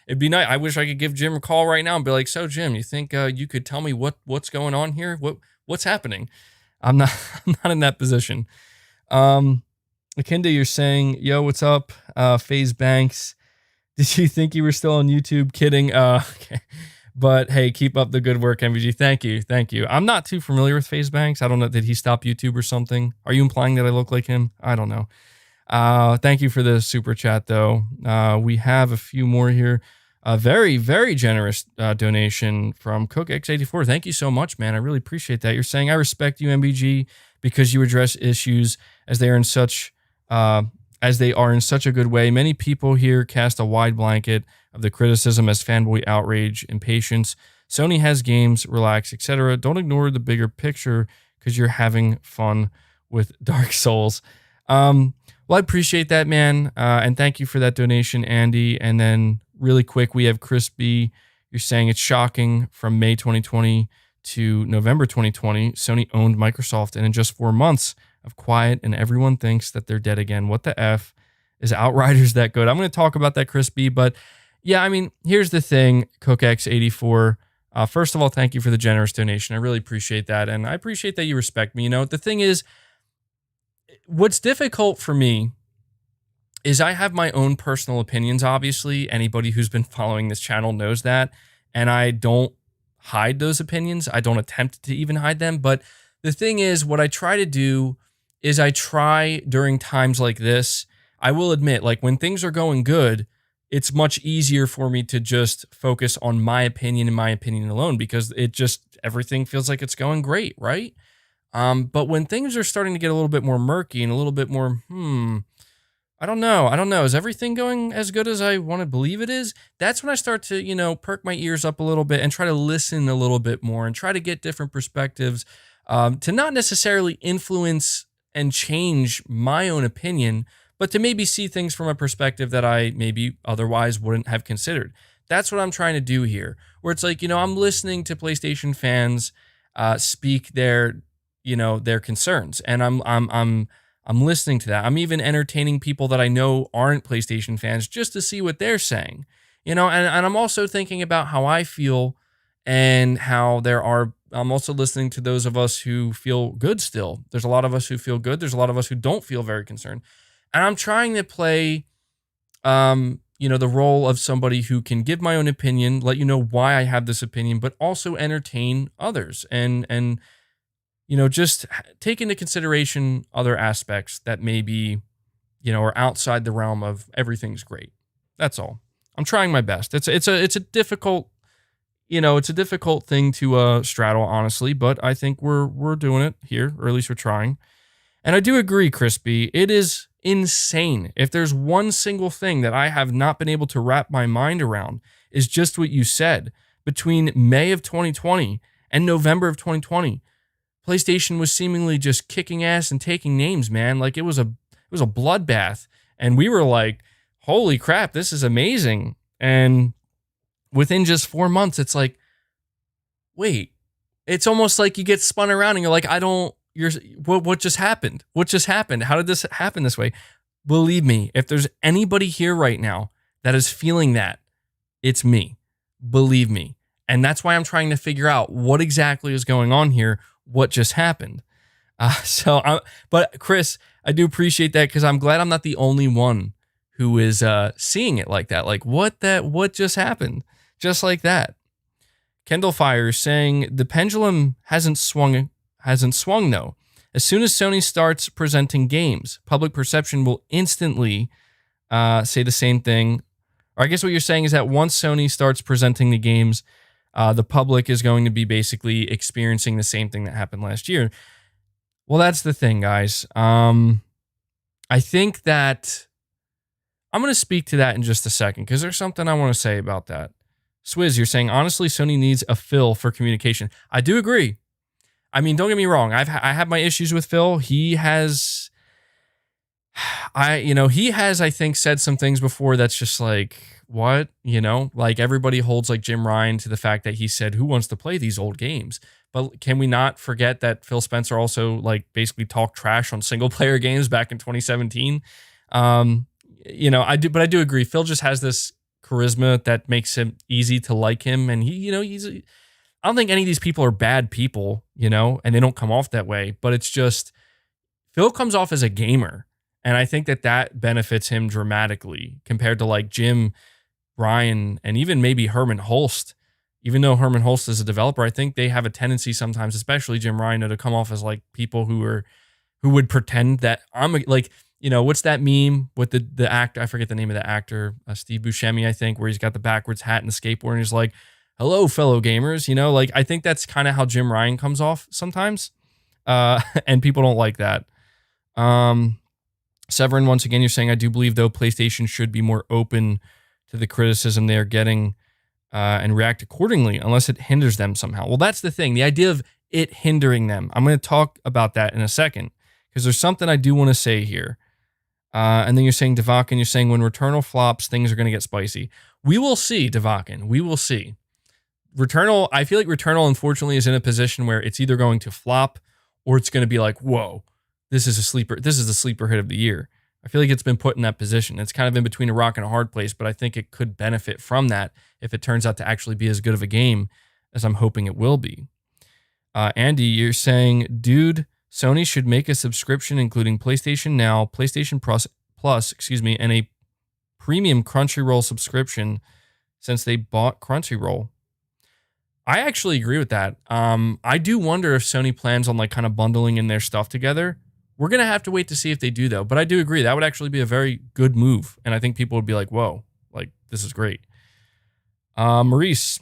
It'd be nice. I wish I could give Jim a call right now and be like, so Jim, you think you could tell me what's going on here? What's happening? I'm not in that position. Akinda, you're saying, yo, what's up? FaZe Banks. Did you think you were still on YouTube? Kidding. Okay. But hey, keep up the good work, MVG. Thank you. I'm not too familiar with FaZe Banks. I don't know. Did he stop YouTube or something? Are you implying that I look like him? I don't know. Thank you for the super chat, though. We have a few more here. A very, very generous donation from CookX84. Thank you so much, man. I really appreciate that. You're saying, I respect you, MBG, because you address issues as they are in such a good way. Many people here cast a wide blanket of the criticism as fanboy outrage, impatience. Sony has games, relax, etc. Don't ignore the bigger picture because you're having fun with Dark Souls. Well, I appreciate that, man. And thank you for that donation, Andy. And then really quick, we have Chris B. You're saying it's shocking from May 2020 to November 2020. Sony owned Microsoft, and in just 4 months of quiet, and everyone thinks that they're dead again. What the F? Is Outriders that good? I'm going to talk about that, Chris B. But, Yeah, I mean, here's the thing, CookX84. First of all, thank you for the generous donation. I really appreciate that. And I appreciate that you respect me. You know, the thing is, what's difficult for me is I have my own personal opinions, obviously. Anybody who's been following this channel knows that. And I don't hide those opinions. I don't attempt to even hide them. But the thing is, what I try to do is I try during times like this, I will admit, like when things are going good, it's much easier for me to just focus on my opinion and my opinion alone because it just, everything feels like it's going great, right? But when things are starting to get a little bit more murky and a little bit more, I don't know. I don't know. Is everything going as good as I want to believe it is? That's when I start to, perk my ears up a little bit and try to listen a little bit more and try to get different perspectives to not necessarily influence and change my own opinion, but to maybe see things from a perspective that I maybe otherwise wouldn't have considered. That's what I'm trying to do here, where it's like, I'm listening to PlayStation fans speak their concerns, and I'm listening to that. I'm even entertaining people that I know aren't PlayStation fans just to see what they're saying. And I'm also thinking about how I feel and how I'm also listening to those of us who feel good still. There's a lot of us who feel good. There's a lot of us who don't feel very concerned. And I'm trying to play, the role of somebody who can give my own opinion, let you know why I have this opinion, but also entertain others and just take into consideration other aspects that maybe, are outside the realm of everything's great. That's all. I'm trying my best. It's a difficult, it's a difficult thing to straddle, honestly, but I think we're doing it here, or at least we're trying. And I do agree, Crispy. It is insane. If there's one single thing that I have not been able to wrap my mind around, is just what you said. Between May of 2020 and November of 2020, PlayStation was seemingly just kicking ass and taking names, man. Like it was a bloodbath. And we were like, holy crap, this is amazing. And within just 4 months, it's like, wait, it's almost like you get spun around and you're like, what just happened? What just happened? How did this happen this way? Believe me, if there's anybody here right now that is feeling that, it's me. Believe me. And that's why I'm trying to figure out what exactly is going on here, what just happened. But Chris, I do appreciate that because I'm glad I'm not the only one who is seeing it like that. Like what just happened? Just like that. Kendall Fire saying the pendulum hasn't swung though. As soon as Sony starts presenting games, public perception will instantly say the same thing. Or I guess what you're saying is that once Sony starts presenting the games, the public is going to be basically experiencing the same thing that happened last year. Well, that's the thing, guys. I think that I'm going to speak to that in just a second because there's something I want to say about that. Swizz, you're saying, honestly, Sony needs a Phil for communication. I do agree. I mean, don't get me wrong. I have my issues with Phil. He has, I think, said some things before that's just like, what? Like everybody holds like Jim Ryan to the fact that he said, who wants to play these old games? But can we not forget that Phil Spencer also like basically talked trash on single player games back in 2017? I do agree. Phil just has this charisma that makes him easy to like him. And I don't think any of these people are bad people, and they don't come off that way, but it's just Phil comes off as a gamer. And I think that benefits him dramatically compared to like Jim Ryan and even maybe Herman Hulst. Even though Herman Hulst is a developer, I think they have a tendency sometimes, especially Jim Ryan, to come off as like people who would pretend that what's that meme with the actor? I forget the name of the actor, Steve Buscemi, I think, where he's got the backwards hat and the skateboard and he's like, hello, fellow gamers. I think that's kind of how Jim Ryan comes off sometimes. And people don't like that. Severin, once again, you're saying, I do believe, though, PlayStation should be more open to the criticism they are getting and react accordingly, unless it hinders them somehow. Well, that's the thing. The idea of it hindering them. I'm going to talk about that in a second, because there's something I do want to say here. And then you're saying, Devakin, you're saying when Returnal flops, things are going to get spicy. We will see, Devakin. We will see. Returnal, I feel like Returnal, unfortunately, is in a position where it's either going to flop or it's going to be like, whoa, this is a sleeper. This is the sleeper hit of the year. I feel like it's been put in that position. It's kind of in between a rock and a hard place, but I think it could benefit from that if it turns out to actually be as good of a game as I'm hoping it will be. Andy, you're saying, dude, Sony should make a subscription including PlayStation Now, PlayStation Plus, and a premium Crunchyroll subscription since they bought Crunchyroll. I actually agree with that. I do wonder if Sony plans on like kind of bundling in their stuff together. We're going to have to wait to see if they do, though. But I do agree. That would actually be a very good move. And I think people would be like, whoa, like, this is great. Maurice,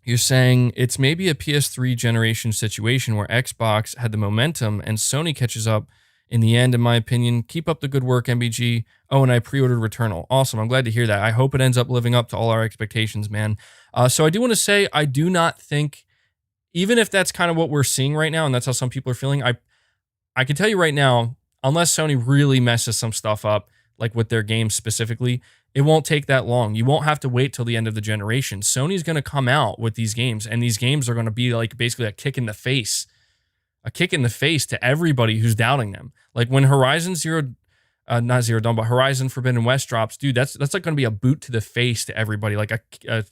you're saying it's maybe a PS3 generation situation where Xbox had the momentum and Sony catches up in the end, in my opinion. Keep up the good work, MBG. Oh, and I pre-ordered Returnal. Awesome. I'm glad to hear that. I hope it ends up living up to all our expectations, man. So I do want to say, I do not think, even if that's kind of what we're seeing right now, and that's how some people are feeling, I can tell you right now, unless Sony really messes some stuff up, like with their games specifically, it won't take that long. You won't have to wait till the end of the generation. Sony's going to come out with these games, and these games are going to be like basically a kick in the face to everybody who's doubting them. Like when Horizon Forbidden West drops, dude, that's like going to be a boot to the face to everybody, like a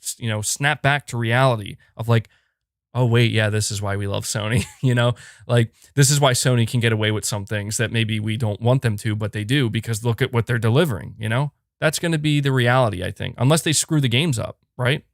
snap back to reality of like, oh, wait, yeah, this is why we love Sony, like this is why Sony can get away with some things that maybe we don't want them to, but they do because look at what they're delivering, That's going to be the reality, I think, unless they screw the games up, right?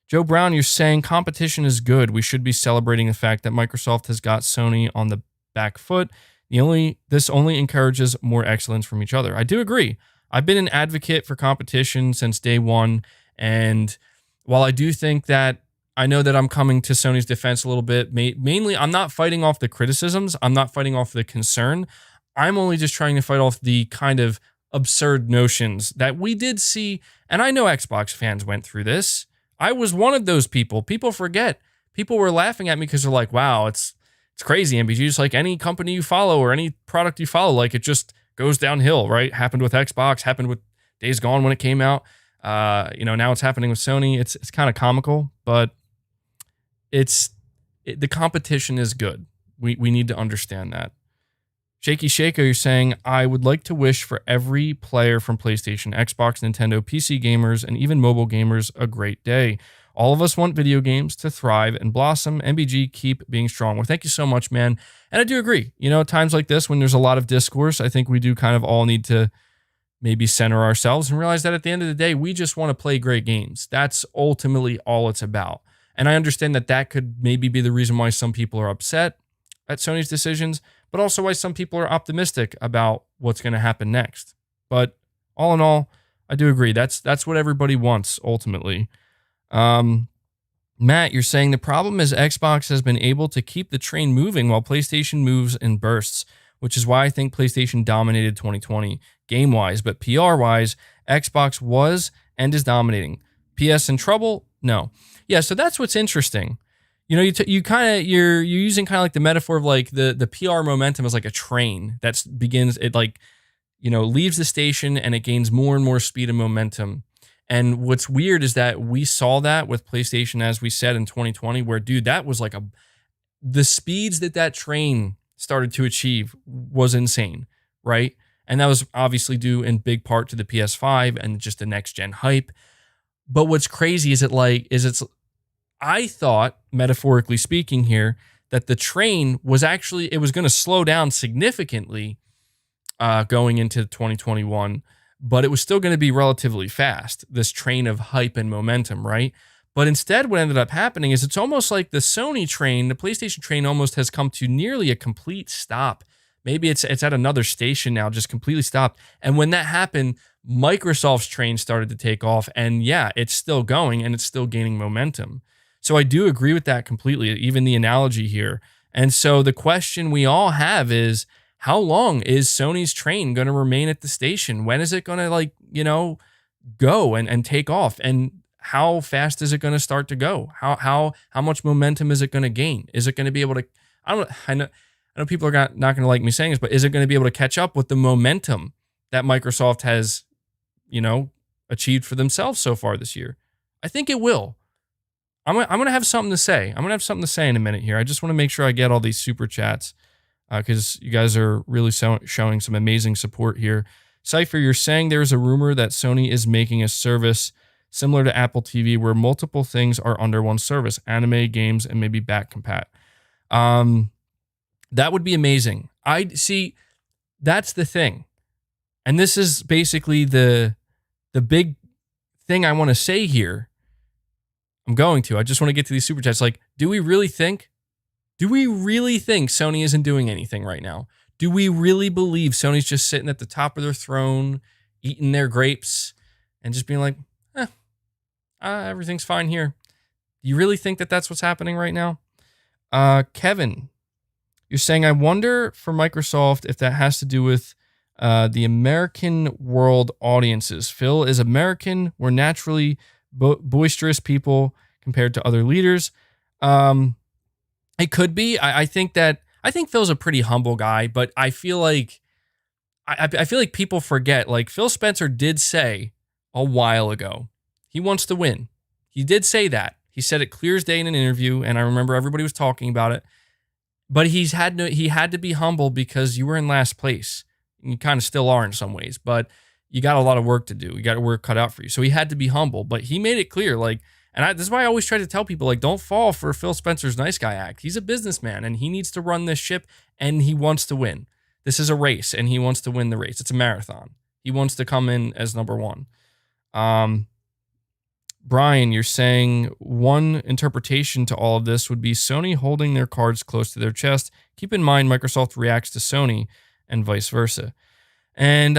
Joe Brown, you're saying competition is good. We should be celebrating the fact that Microsoft has got Sony on the back foot. This only encourages more excellence from each other. I do agree. I've been an advocate for competition since day one, and while I do think that I know that I'm coming to Sony's defense a little bit. Mainly, I'm not fighting off the criticisms. I'm not fighting off the concern. I'm only just trying to fight off the kind of absurd notions that we did see. And I know Xbox fans went through this. I was one of those people. People forget. People were laughing at me because they're like, wow, it's crazy, MBG. Just like any company you follow or any product you follow, like it just goes downhill, right? Happened with Xbox, happened with Days Gone when it came out. Now it's happening with Sony. It's kind of comical, but the competition is good. We need to understand that. Shaky Shaker, you're saying, I would like to wish for every player from PlayStation, Xbox, Nintendo, PC gamers, and even mobile gamers a great day. All of us want video games to thrive and blossom. MBG, keep being strong. Well, thank you so much, man. And I do agree. Times like this, when there's a lot of discourse, I think we do kind of all need to maybe center ourselves and realize that at the end of the day, we just want to play great games. That's ultimately all it's about. And I understand that could maybe be the reason why some people are upset at Sony's decisions, but also why some people are optimistic about what's going to happen next. But all in all, I do agree. That's what everybody wants, ultimately. Matt, you're saying the problem is Xbox has been able to keep the train moving while PlayStation moves in bursts, which is why I think PlayStation dominated 2020 game-wise, but PR-wise, Xbox was and is dominating. PS in trouble? No. Yeah, so that's what's interesting. You're using kind of like the metaphor of like the PR momentum is like a train that begins, it leaves the station and it gains more and more speed and momentum. And what's weird is that we saw that with PlayStation, as we said in 2020, where dude, that was like the speeds that train started to achieve was insane, right? And that was obviously due in big part to the PS5 and just the next gen hype. But what's crazy is I thought, metaphorically speaking here, that the train was it was going to slow down significantly going into 2021, but it was still going to be relatively fast, this train of hype and momentum, right? But instead, what ended up happening is it's almost like the Sony train, the PlayStation train almost has come to nearly a complete stop. Maybe it's at another station now, just completely stopped. And when that happened, Microsoft's train started to take off. And yeah, it's still going and it's still gaining momentum. So I do agree with that completely, even the analogy here. And so the question we all have is, how long is Sony's train going to remain at the station? When is it going to go and take off? And how fast is it going to start to go? How much momentum is it going to gain? Is it going to be able to, I know people are not going to like me saying this, but is it going to be able to catch up with the momentum that Microsoft has, achieved for themselves so far this year? I think it will. I'm going to have something to say. I'm going to have something to say in a minute here. I just want to make sure I get all these super chats because you guys are really showing some amazing support here. Cypher, you're saying there's a rumor that Sony is making a service similar to Apple TV where multiple things are under one service, anime, games, and maybe back compat. That would be amazing. I see. That's the thing. And this is basically the big thing I want to say here. I just want to get to these super chats. Like, do we really think Sony isn't doing anything right now? Do we really believe Sony's just sitting at the top of their throne, eating their grapes, and just being like, everything's fine here? Do you really think that that's what's happening right now? Kevin, you're saying, I wonder for Microsoft if that has to do with the American world audiences. Phil is American. We're naturally boisterous people compared to other leaders. It could be. I think Phil's a pretty humble guy, but I feel like I feel like people forget. Like, Phil Spencer did say a while ago he wants to win. He did say that. He said it clear as day in an interview, and I remember everybody was talking about it. But he had to be humble because you were in last place. You kind of still are in some ways, but you got a lot of work to do. You got work cut out for you. So he had to be humble, but he made it clear. Like, this is why I always try to tell people, like, don't fall for Phil Spencer's nice guy act. He's a businessman, and he needs to run this ship, and he wants to win. This is a race, and he wants to win the race. It's a marathon. He wants to come in as number one. Brian, you're saying one interpretation to all of this would be Sony holding their cards close to their chest. Keep in mind, Microsoft reacts to Sony and vice versa. And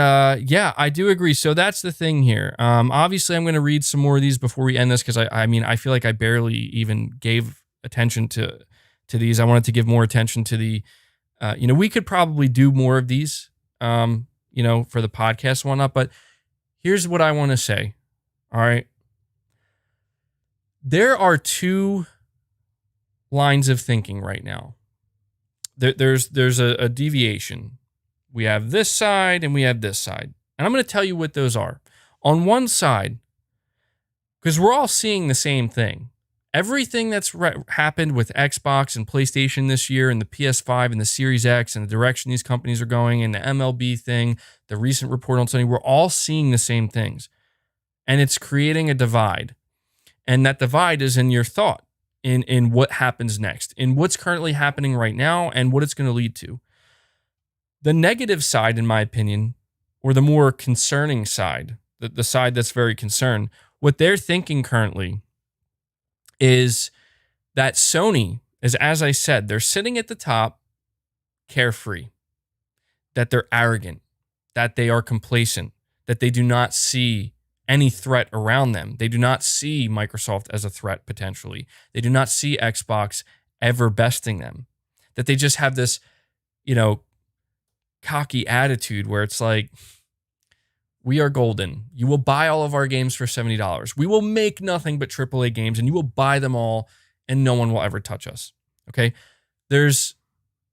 yeah, I do agree. So that's the thing here. Obviously, I'm going to read some more of these before we end this because I feel like I barely even gave attention to these. I wanted to give more attention to the, we could probably do more of these, for the podcast and whatnot. But here's what I want to say. All right. There are two lines of thinking right now. There's a deviation. We have this side and we have this side. And I'm going to tell you what those are. On one side, because we're all seeing the same thing. Everything that's happened with Xbox and PlayStation this year and the PS5 and the Series X and the direction these companies are going and the MLB thing, the recent report on Sony, we're all seeing the same things. And it's creating a divide. And that divide is in your thought, in what happens next, in what's currently happening right now and what it's going to lead to. The negative side, in my opinion, or the more concerning side, the side that's very concerned, what they're thinking currently is that Sony is, as I said, they're sitting at the top, carefree, that they're arrogant, that they are complacent, that they do not see any threat around them. They do not see Microsoft as a threat potentially. They do not see Xbox ever besting them. That they just have this, cocky attitude where it's like, we are golden. You will buy all of our games for $70. We will make nothing but AAA games and you will buy them all and no one will ever touch us. Okay? There's,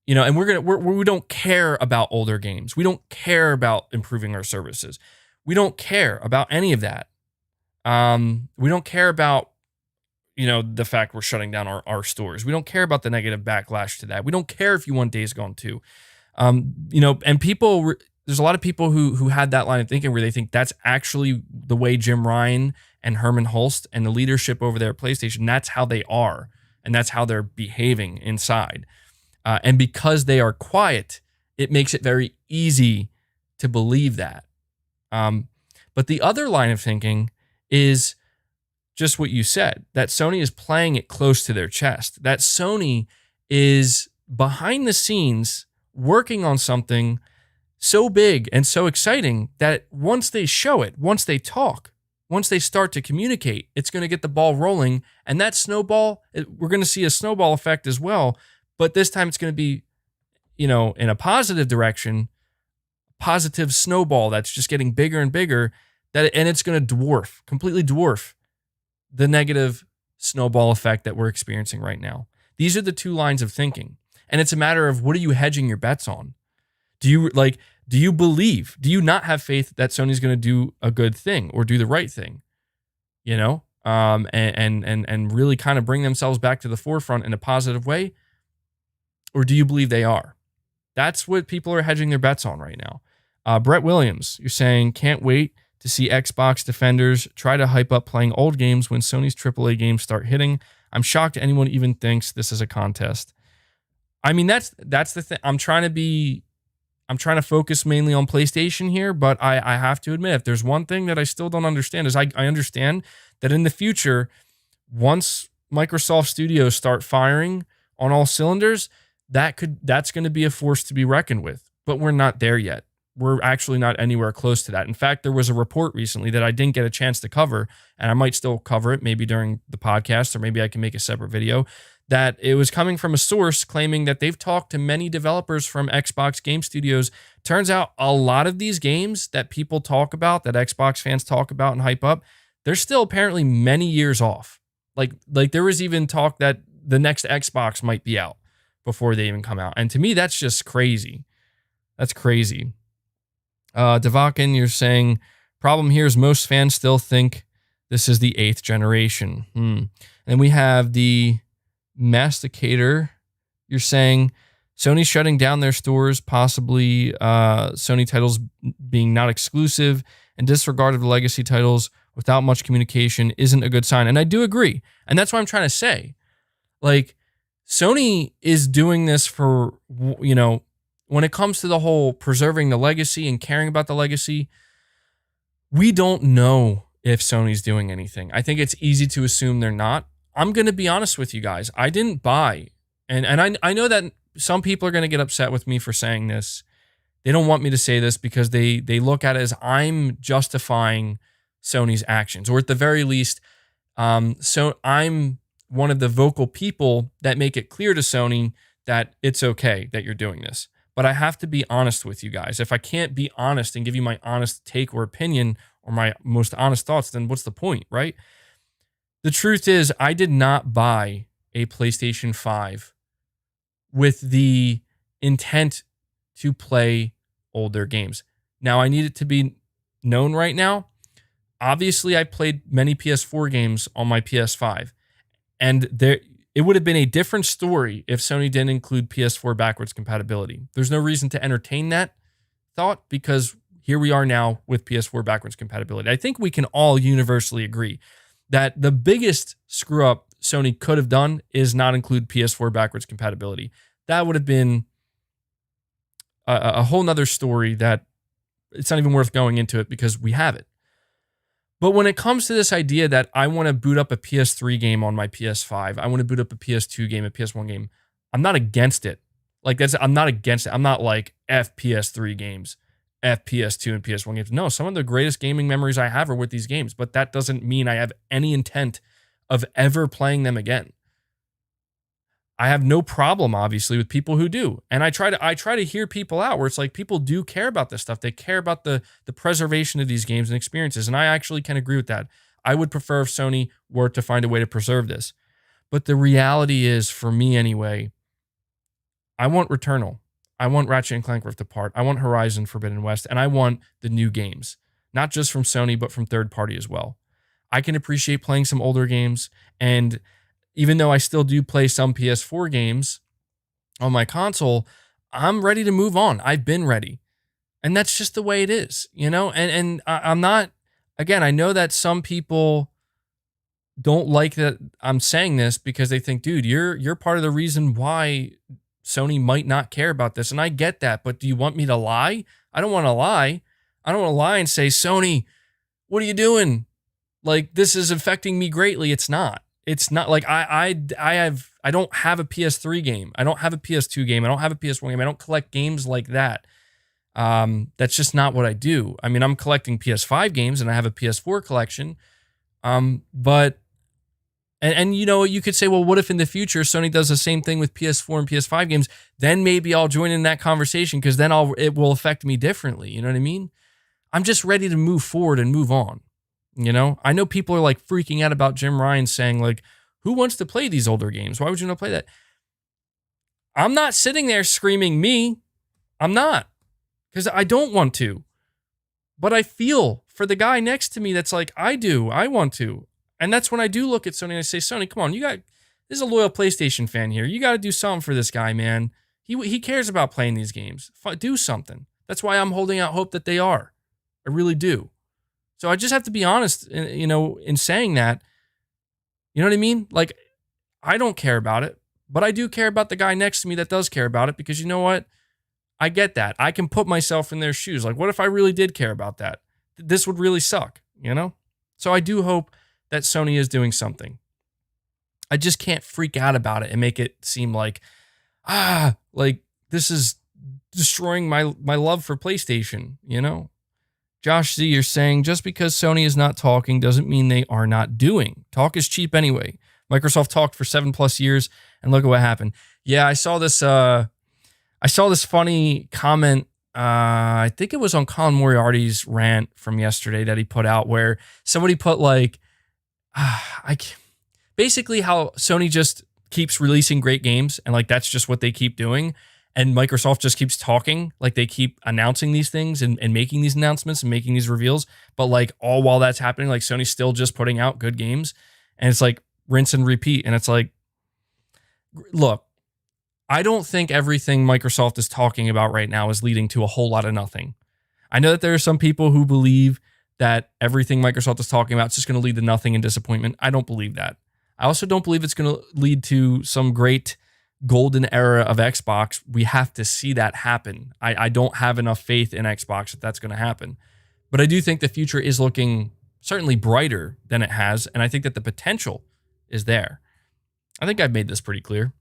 and we don't care about older games. We don't care about improving our services. We don't care about any of that. We don't care about, the fact we're shutting down our stores. We don't care about the negative backlash to that. We don't care if you want Days Gone 2. And people, there's a lot of people who had that line of thinking where they think that's actually the way Jim Ryan and Herman Hulst and the leadership over there at PlayStation, that's how they are. And that's how they're behaving inside. And because they are quiet, it makes it very easy to believe that. But the other line of thinking is just what you said, that Sony is playing it close to their chest, that Sony is behind the scenes working on something so big and so exciting that once they show it, once they talk, once they start to communicate, it's going to get the ball rolling. And that snowball, we're going to see a snowball effect as well. But this time it's going to be, in a positive direction, positive snowball that's just getting bigger and bigger, and it's going to completely dwarf the negative snowball effect that we're experiencing right now. These are the two lines of thinking. And it's a matter of, what are you hedging your bets on? Do you not have faith that Sony's going to do a good thing or do the right thing? And really kind of bring themselves back to the forefront in a positive way? Or do you believe they are? That's what people are hedging their bets on right now. Brett Williams, you're saying, can't wait to see Xbox defenders try to hype up playing old games when Sony's AAA games start hitting. I'm shocked anyone even thinks this is a contest. I mean, that's the thing. I'm trying to focus mainly on PlayStation here, but I have to admit, if there's one thing that I still don't understand is I understand that in the future, once Microsoft Studios start firing on all cylinders, that's going to be a force to be reckoned with. But we're not there yet. We're actually not anywhere close to that. In fact, there was a report recently that I didn't get a chance to cover, and I might still cover it maybe during the podcast, or maybe I can make a separate video, that it was coming from a source claiming that they've talked to many developers from Xbox Game Studios. Turns out a lot of these games that people talk about, that Xbox fans talk about and hype up, they're still apparently many years off. Like there was even talk that the next Xbox might be out before they even come out. And to me, that's just crazy. That's crazy. Devakin, you're saying, problem here is most fans still think this is the 8th generation. And we have the Masticator. You're saying Sony's shutting down their stores, possibly Sony titles being not exclusive and disregard of the legacy titles without much communication isn't a good sign. And I do agree. And that's what I'm trying to say. Like, Sony is doing this for, when it comes to the whole preserving the legacy and caring about the legacy, we don't know if Sony's doing anything. I think it's easy to assume they're not. I'm going to be honest with you guys. I didn't buy, and I know that some people are going to get upset with me for saying this. They don't want me to say this because they look at it as I'm justifying Sony's actions, or at the very least, so I'm one of the vocal people that make it clear to Sony that it's okay that you're doing this. But I have to be honest with you guys. If I can't be honest and give you my honest take or opinion or my most honest thoughts, then what's the point, right? The truth is, I did not buy a PlayStation 5 with the intent to play older games. Now, I need it to be known right now. Obviously, I played many PS4 games on my PS5, and it would have been a different story if Sony didn't include PS4 backwards compatibility. There's no reason to entertain that thought because here we are now with PS4 backwards compatibility. I think we can all universally agree that the biggest screw up Sony could have done is not include PS4 backwards compatibility. That would have been a whole nother story that it's not even worth going into it because we have it. But when it comes to this idea that I want to boot up a PS3 game on my PS5, I want to boot up a PS2 game, a PS1 game, I'm not against it. I'm not against it. I'm not like FPS3 games, FPS2 and PS1 games. No, some of the greatest gaming memories I have are with these games, but that doesn't mean I have any intent of ever playing them again. I have no problem, obviously, with people who do. And I try to hear people out where it's like people do care about this stuff. They care about the preservation of these games and experiences. And I actually can agree with that. I would prefer if Sony were to find a way to preserve this. But the reality is, for me anyway, I want Returnal. I want Ratchet & Clank Rift Apart. I want Horizon Forbidden West. And I want the new games. Not just from Sony, but from third party as well. I can appreciate playing some older games, and even though I still do play some PS4 games on my console, I'm ready to move on. I've been ready. And that's just the way it is, And I'm not, again, I know that some people don't like that I'm saying this because they think, dude, you're part of the reason why Sony might not care about this. And I get that, but do you want me to lie? I don't want to lie. I don't want to lie and say, Sony, what are you doing? Like, this is affecting me greatly. It's not. It's not like I don't have a PS3 game. I don't have a PS2 game. I don't have a PS1 game. I don't collect games like that. That's just not what I do. I mean, I'm collecting PS5 games and I have a PS4 collection. But you could say, well, what if in the future Sony does the same thing with PS4 and PS5 games? Then maybe I'll join in that conversation because then it will affect me differently. You know what I mean? I'm just ready to move forward and move on. I know people are like freaking out about Jim Ryan saying like, who wants to play these older games? Why would you not play that? I'm not sitting there screaming me. I'm not, because I don't want to, but I feel for the guy next to me that's like, I want to. And that's when I do look at Sony and I say, Sony, come on, this is a loyal PlayStation fan here. You got to do something for this guy, man. He cares about playing these games. Do something. That's why I'm holding out hope that they are. I really do. So I just have to be honest, in saying that. You know what I mean? Like, I don't care about it, but I do care about the guy next to me that does care about it, because you know what? I get that. I can put myself in their shoes. Like, what if I really did care about that? This would really suck, So I do hope that Sony is doing something. I just can't freak out about it and make it seem like, like this is destroying my love for PlayStation, Josh Z, you're saying just because Sony is not talking doesn't mean they are not doing. Talk is cheap anyway. Microsoft talked for 7+ years, and look at what happened. Yeah, I saw this funny comment. I think it was on Colin Moriarty's rant from yesterday that he put out, where somebody put like, basically how Sony just keeps releasing great games, and like that's just what they keep doing. And Microsoft just keeps talking, like they keep announcing these things and making these announcements and making these reveals. But like all while that's happening, like Sony's still just putting out good games. And it's like rinse and repeat. And it's like, look, I don't think everything Microsoft is talking about right now is leading to a whole lot of nothing. I know that there are some people who believe that everything Microsoft is talking about is just going to lead to nothing and disappointment. I don't believe that. I also don't believe it's going to lead to some great golden era of Xbox. We have to see that happen. I don't have enough faith in Xbox that that's going to happen. But I do think the future is looking certainly brighter than it has, and I think that the potential is there. I think I've made this pretty clear.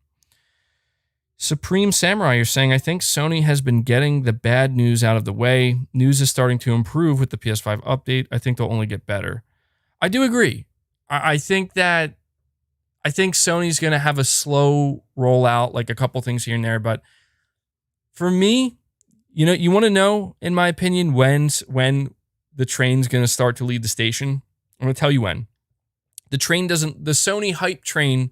Supreme Samurai, you're saying, I think Sony has been getting the bad news out of the way. News is starting to improve with the PS5 update. I think they'll only get better. I do agree. I think Sony's going to have a slow rollout, like a couple things here and there. But for me, you want to know, in my opinion, when the train's going to start to leave the station? I'm going to tell you when. The Sony hype train,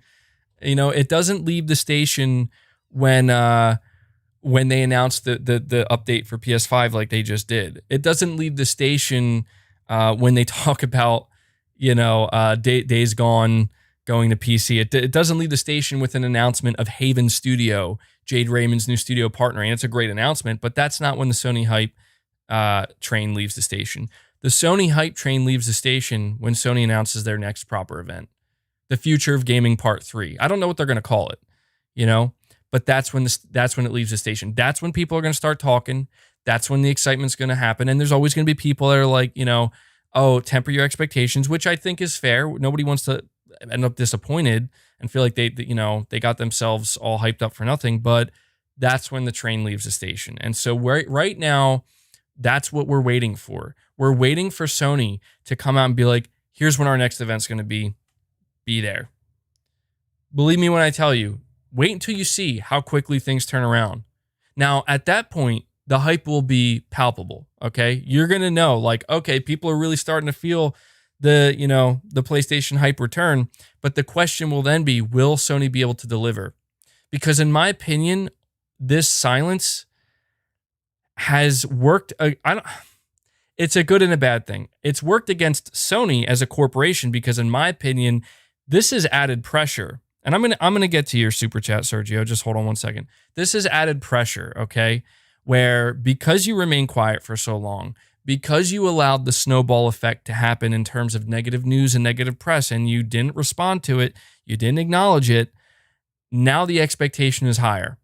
it doesn't leave the station when they announced the update for PS5 like they just did. It doesn't leave the station when they talk about, Days Gone going to PC. It doesn't leave the station with an announcement of Haven Studio, Jade Raymond's new studio partner. And it's a great announcement, but that's not when the Sony hype train leaves the station. The Sony hype train leaves the station when Sony announces their next proper event, the Future of Gaming Part 3. I don't know what they're going to call it, but that's when it leaves the station. That's when people are going to start talking. That's when the excitement's going to happen. And there's always going to be people that are like, temper your expectations, which I think is fair. Nobody wants to end up disappointed and feel like they got themselves all hyped up for nothing. But that's when the train leaves the station. And so right now, that's what we're waiting for. We're waiting for Sony to come out and be like, here's when our next event's going to be. Be there. Believe me when I tell you, wait until you see how quickly things turn around. Now, at that point, the hype will be palpable, okay? You're going to know, like, okay, people are really starting to feel the PlayStation hype return, but the question will then be, will Sony be able to deliver? Because in my opinion, this silence has worked. It's a good and a bad thing. It's worked against Sony as a corporation because, in my opinion, this is added pressure. And I'm gonna get to your super chat, Sergio. Just hold on one second. This is added pressure, okay? Where because you remain quiet for so long, because you allowed the snowball effect to happen in terms of negative news and negative press, and you didn't respond to it, you didn't acknowledge it, now the expectation is higher.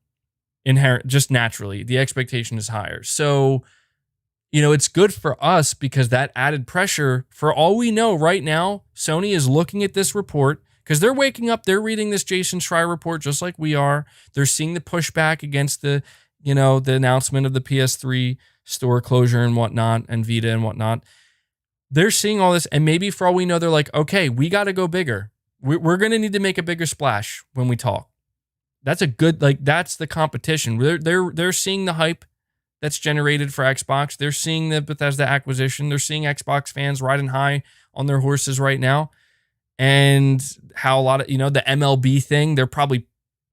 Just naturally, the expectation is higher. So, it's good for us because that added pressure, for all we know right now, Sony is looking at this report because they're waking up, they're reading this Jason Schreier report just like we are. They're seeing the pushback against the announcement of the PS3 store closure and whatnot, and Vita and whatnot. They're seeing all this, and maybe for all we know, they're like, okay, we got to go bigger. We're going to need to make a bigger splash when we talk. That's a good, that's the competition. They're seeing the hype that's generated for Xbox. They're seeing the Bethesda acquisition. They're seeing Xbox fans riding high on their horses right now. And how a lot of, the MLB thing, they're probably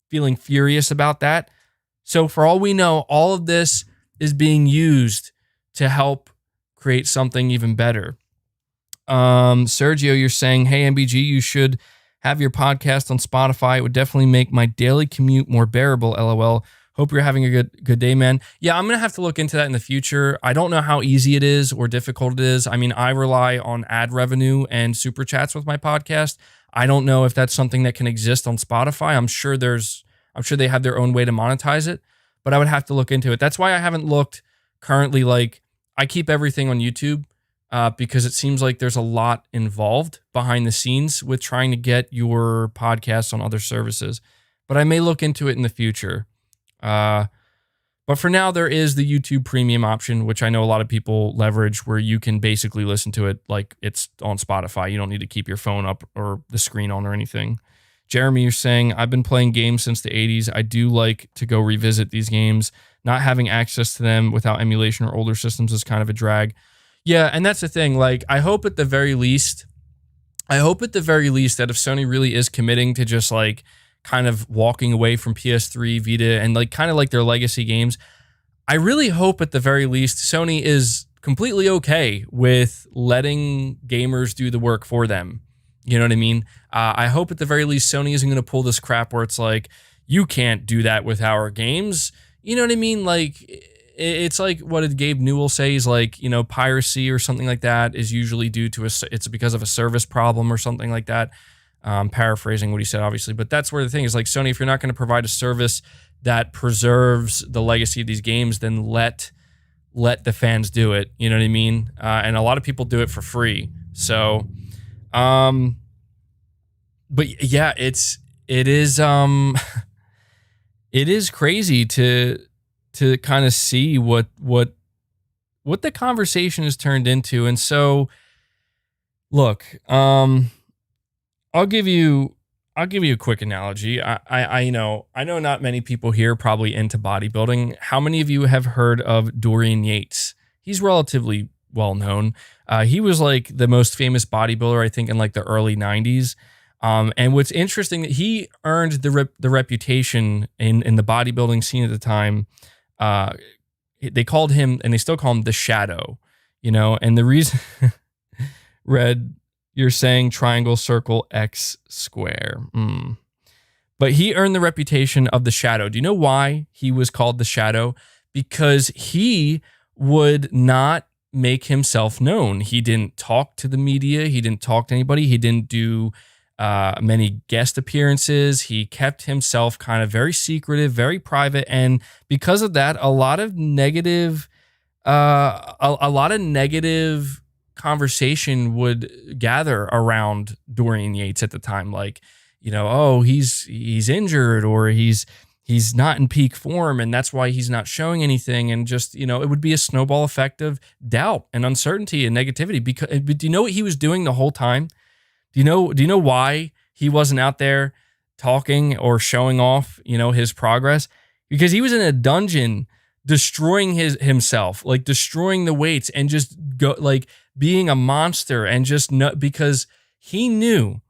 feeling furious about that. So for all we know, all of this is being used to help create something even better. Sergio, you're saying, hey, MBG, you should have your podcast on Spotify. It would definitely make my daily commute more bearable, LOL. Hope you're having a good day, man. Yeah, I'm gonna have to look into that in the future. I don't know how easy it is or difficult it is. I mean, I rely on ad revenue and super chats with my podcast. I don't know if that's something that can exist on Spotify. I'm sure they have their own way to monetize it, but I would have to look into it. That's why I haven't looked currently. Like, I keep everything on YouTube because it seems like there's a lot involved behind the scenes with trying to get your podcasts on other services. But I may look into it in the future. But for now, there is the YouTube Premium option, which I know a lot of people leverage, where you can basically listen to it like it's on Spotify. You don't need to keep your phone up or the screen on or anything. Jeremy, you're saying, I've been playing games since the 80s. I do like to go revisit these games. Not having access to them without emulation or older systems is kind of a drag. Yeah, and that's the thing. Like, I hope at the very least that if Sony really is committing to just like kind of walking away from PS3, Vita, and like kind of like their legacy games, I really hope at the very least Sony is completely okay with letting gamers do the work for them. You know what I mean? I hope at the very least Sony isn't going to pull this crap where it's like, you can't do that with our games. You know what I mean? Like, it's like, what did Gabe Newell say? He's like, you know, piracy or something like that is usually due to it's because of a service problem or something like that. Paraphrasing what he said, obviously. But that's where the thing is, like, Sony, if you're not going to provide a service that preserves the legacy of these games, then let the fans do it. You know what I mean? And a lot of people do it for free. So, but yeah, it is it is crazy to kind of see what the conversation has turned into. And so, look, I'll give you a quick analogy. I know not many people here are probably into bodybuilding. How many of you have heard of Dorian Yates? He's relatively well known. He was like the most famous bodybuilder, I think, in like the early 90s. And what's interesting, that he earned the reputation in the bodybuilding scene at the time. They called him, and they still call him, the Shadow. You know, and the reason Red, you're saying triangle, circle, X, square. But he earned the reputation of the Shadow. Do you know why he was called the Shadow? Because he would not make himself known. He didn't talk to the media. He didn't talk to anybody. He didn't do many guest appearances. He kept himself kind of very secretive, very private. And because of that, a lot of negative conversation would gather around Dorian Yates at the time, like, you know, oh, he's injured, or he's not in peak form, and that's why he's not showing anything. And just, you know, it would be a snowball effect of doubt and uncertainty and negativity. Because, but do you know what he was doing the whole time? Do you know why he wasn't out there talking or showing off, you know, his progress? Because he was in a dungeon destroying himself, like destroying the weights and just go like being a monster, and just because he knew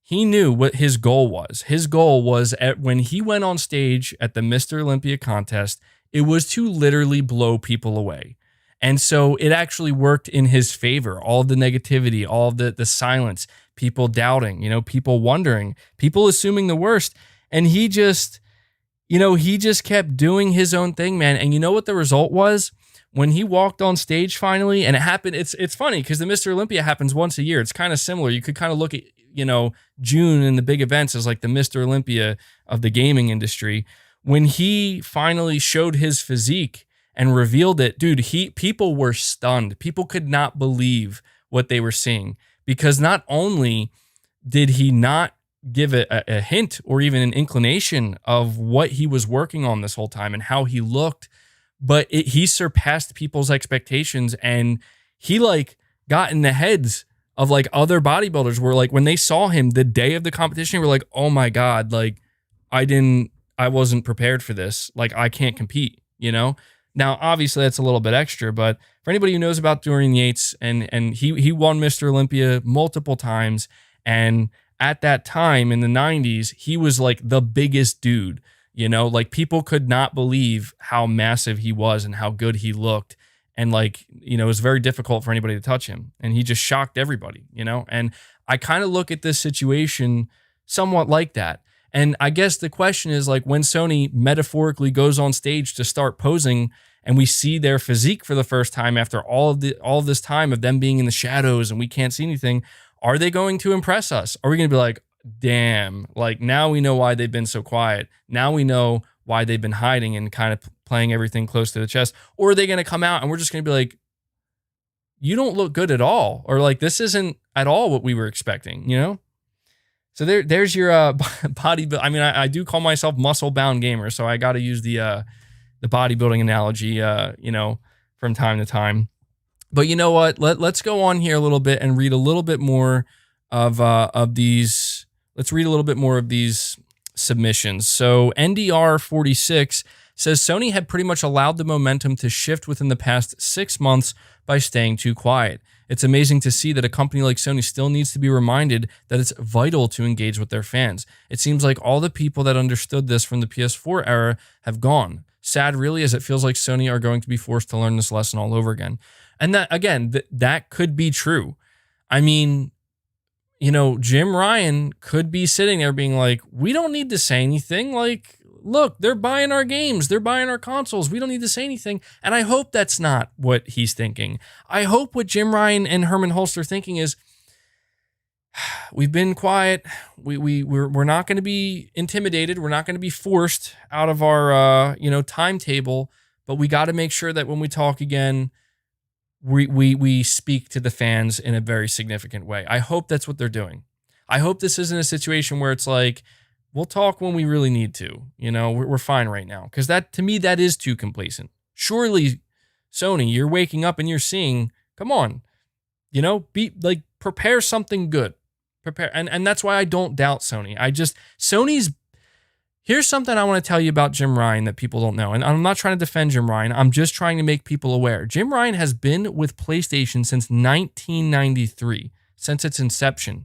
what his goal was. His goal was, when he went on stage at the Mr. Olympia contest, it was to literally blow people away. And so it actually worked in his favor. All of the negativity, all of the silence, people doubting, you know, people wondering, people assuming the worst. And he just kept doing his own thing, man. And you know what the result was? When he walked on stage finally, and it happened, it's funny because the Mr. Olympia happens once a year. It's kind of similar. You could kind of look at, you know, June and the big events as like the Mr. Olympia of the gaming industry. When he finally showed his physique and revealed it, dude, people were stunned. People could not believe what they were seeing, because not only did he not give a hint or even an inclination of what he was working on this whole time and how he looked, but he surpassed people's expectations, and he like got in the heads of like other bodybuilders, where like when they saw him the day of the competition, they were like, oh my God, like I wasn't prepared for this. Like, I can't compete, you know? Now, obviously that's a little bit extra, but for anybody who knows about Dorian Yates, and he won Mr. Olympia multiple times, and at that time in the 90s, he was like the biggest dude, you know, like people could not believe how massive he was and how good he looked. And like, you know, it was very difficult for anybody to touch him, and he just shocked everybody, you know? And I kind of look at this situation somewhat like that. And I guess the question is like when Sony metaphorically goes on stage to start posing and we see their physique for the first time after all of this time of them being in the shadows and we can't see anything, are they going to impress us? Are we going to be like, damn, like now we know why they've been so quiet. Now we know why they've been hiding and kind of playing everything close to the chest. Or are they going to come out and we're just going to be like, you don't look good at all. Or like, this isn't at all what we were expecting, you know? So there's your body. I mean, I do call myself muscle bound gamer. So I got to use the bodybuilding analogy, you know, from time to time. But you know what? Let's go on here a little bit and read a little bit more of these. Let's read a little bit more of these submissions. So NDR 46 says Sony had pretty much allowed the momentum to shift within the past 6 months by staying too quiet. It's amazing to see that a company like Sony still needs to be reminded that it's vital to engage with their fans. It seems like all the people that understood this from the PS4 era have gone. Sad really, as it feels like Sony are going to be forced to learn this lesson all over again. And that, again, that could be true. I mean, you know, Jim Ryan could be sitting there being like, we don't need to say anything. Like, look, they're buying our games. They're buying our consoles. We don't need to say anything. And I hope that's not what he's thinking. I hope what Jim Ryan and Herman Hulst are thinking is, we've been quiet. We're not going to be intimidated. We're not going to be forced out of our, you know, timetable, but we got to make sure that when we talk again, we speak to the fans in a very significant way. I hope that's what they're doing. I hope this isn't a situation where it's like, we'll talk when we really need to. You know, we're fine right now. Because that, to me, that is too complacent. Surely, Sony, you're waking up and you're seeing, come on, you know, be like, prepare something good. Prepare. And that's why I don't doubt Sony. Here's something I want to tell you about Jim Ryan that people don't know. And I'm not trying to defend Jim Ryan. I'm just trying to make people aware. Jim Ryan has been with PlayStation since 1993, since its inception.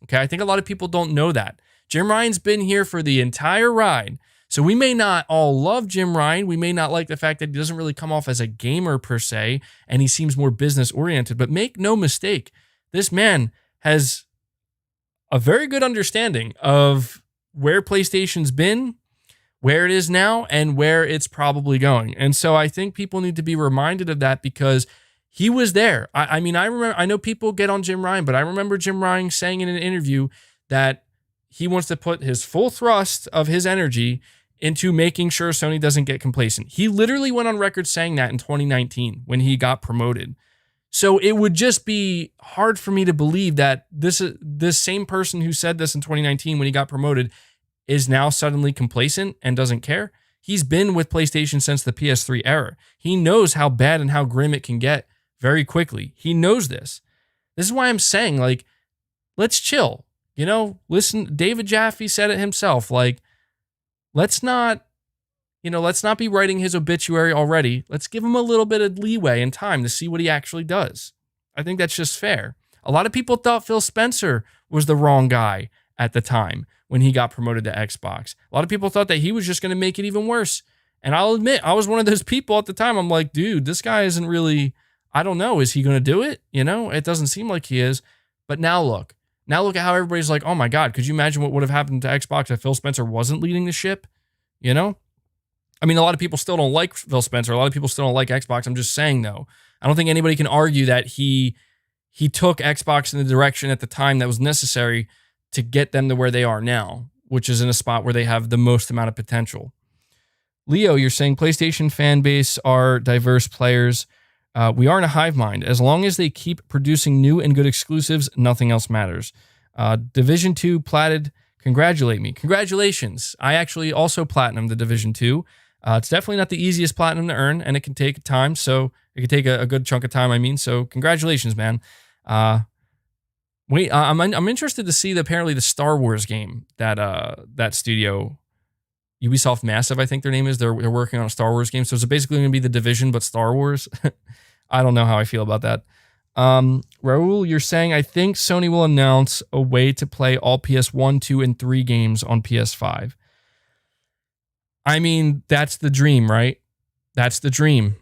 Okay, I think a lot of people don't know that. Jim Ryan's been here for the entire ride. So we may not all love Jim Ryan. We may not like the fact that he doesn't really come off as a gamer per se, and he seems more business oriented. But make no mistake, this man has a very good understanding of where PlayStation's been, where it is now, and where it's probably going. And so I think people need to be reminded of that because he was there. I mean, I know people get on Jim Ryan, but I remember Jim Ryan saying in an interview that he wants to put his full thrust of his energy into making sure Sony doesn't get complacent. He literally went on record saying that in 2019 when he got promoted. So it would just be hard for me to believe that this same person who said this in 2019 when he got promoted is now suddenly complacent and doesn't care. He's been with PlayStation since the PS3 era. He knows how bad and how grim it can get very quickly. He knows this. This is why I'm saying, like, let's chill. You know, listen, David Jaffe said it himself. Like, let's not be writing his obituary already. Let's give him a little bit of leeway and time to see what he actually does. I think that's just fair. A lot of people thought Phil Spencer was the wrong guy at the time when he got promoted to Xbox. A lot of people thought that he was just going to make it even worse. And I'll admit, I was one of those people at the time. I'm like, dude, this guy isn't really, I don't know. Is he going to do it? You know, it doesn't seem like he is. But now look at how everybody's like, oh my God, could you imagine what would have happened to Xbox if Phil Spencer wasn't leading the ship? You know? I mean, a lot of people still don't like Phil Spencer. A lot of people still don't like Xbox. I'm just saying, though, I don't think anybody can argue that he took Xbox in the direction at the time that was necessary to get them to where they are now, which is in a spot where they have the most amount of potential. Leo, you're saying PlayStation fan base are diverse players. We are in a hive mind. As long as they keep producing new and good exclusives, nothing else matters. Division 2 platted. Congratulate me. Congratulations. I actually also platinumed the Division 2. It's definitely not the easiest platinum to earn, and it can take time. So it can take a good chunk of time, I mean. So congratulations, man. I'm interested to see apparently the Star Wars game that studio, Ubisoft Massive, I think their name is. They're working on a Star Wars game. So it's basically going to be the Division, but Star Wars. I don't know how I feel about that. Raul, you're saying, I think Sony will announce a way to play all PS1, 2, and 3 games on PS5. I mean, that's the dream, right? That's the dream.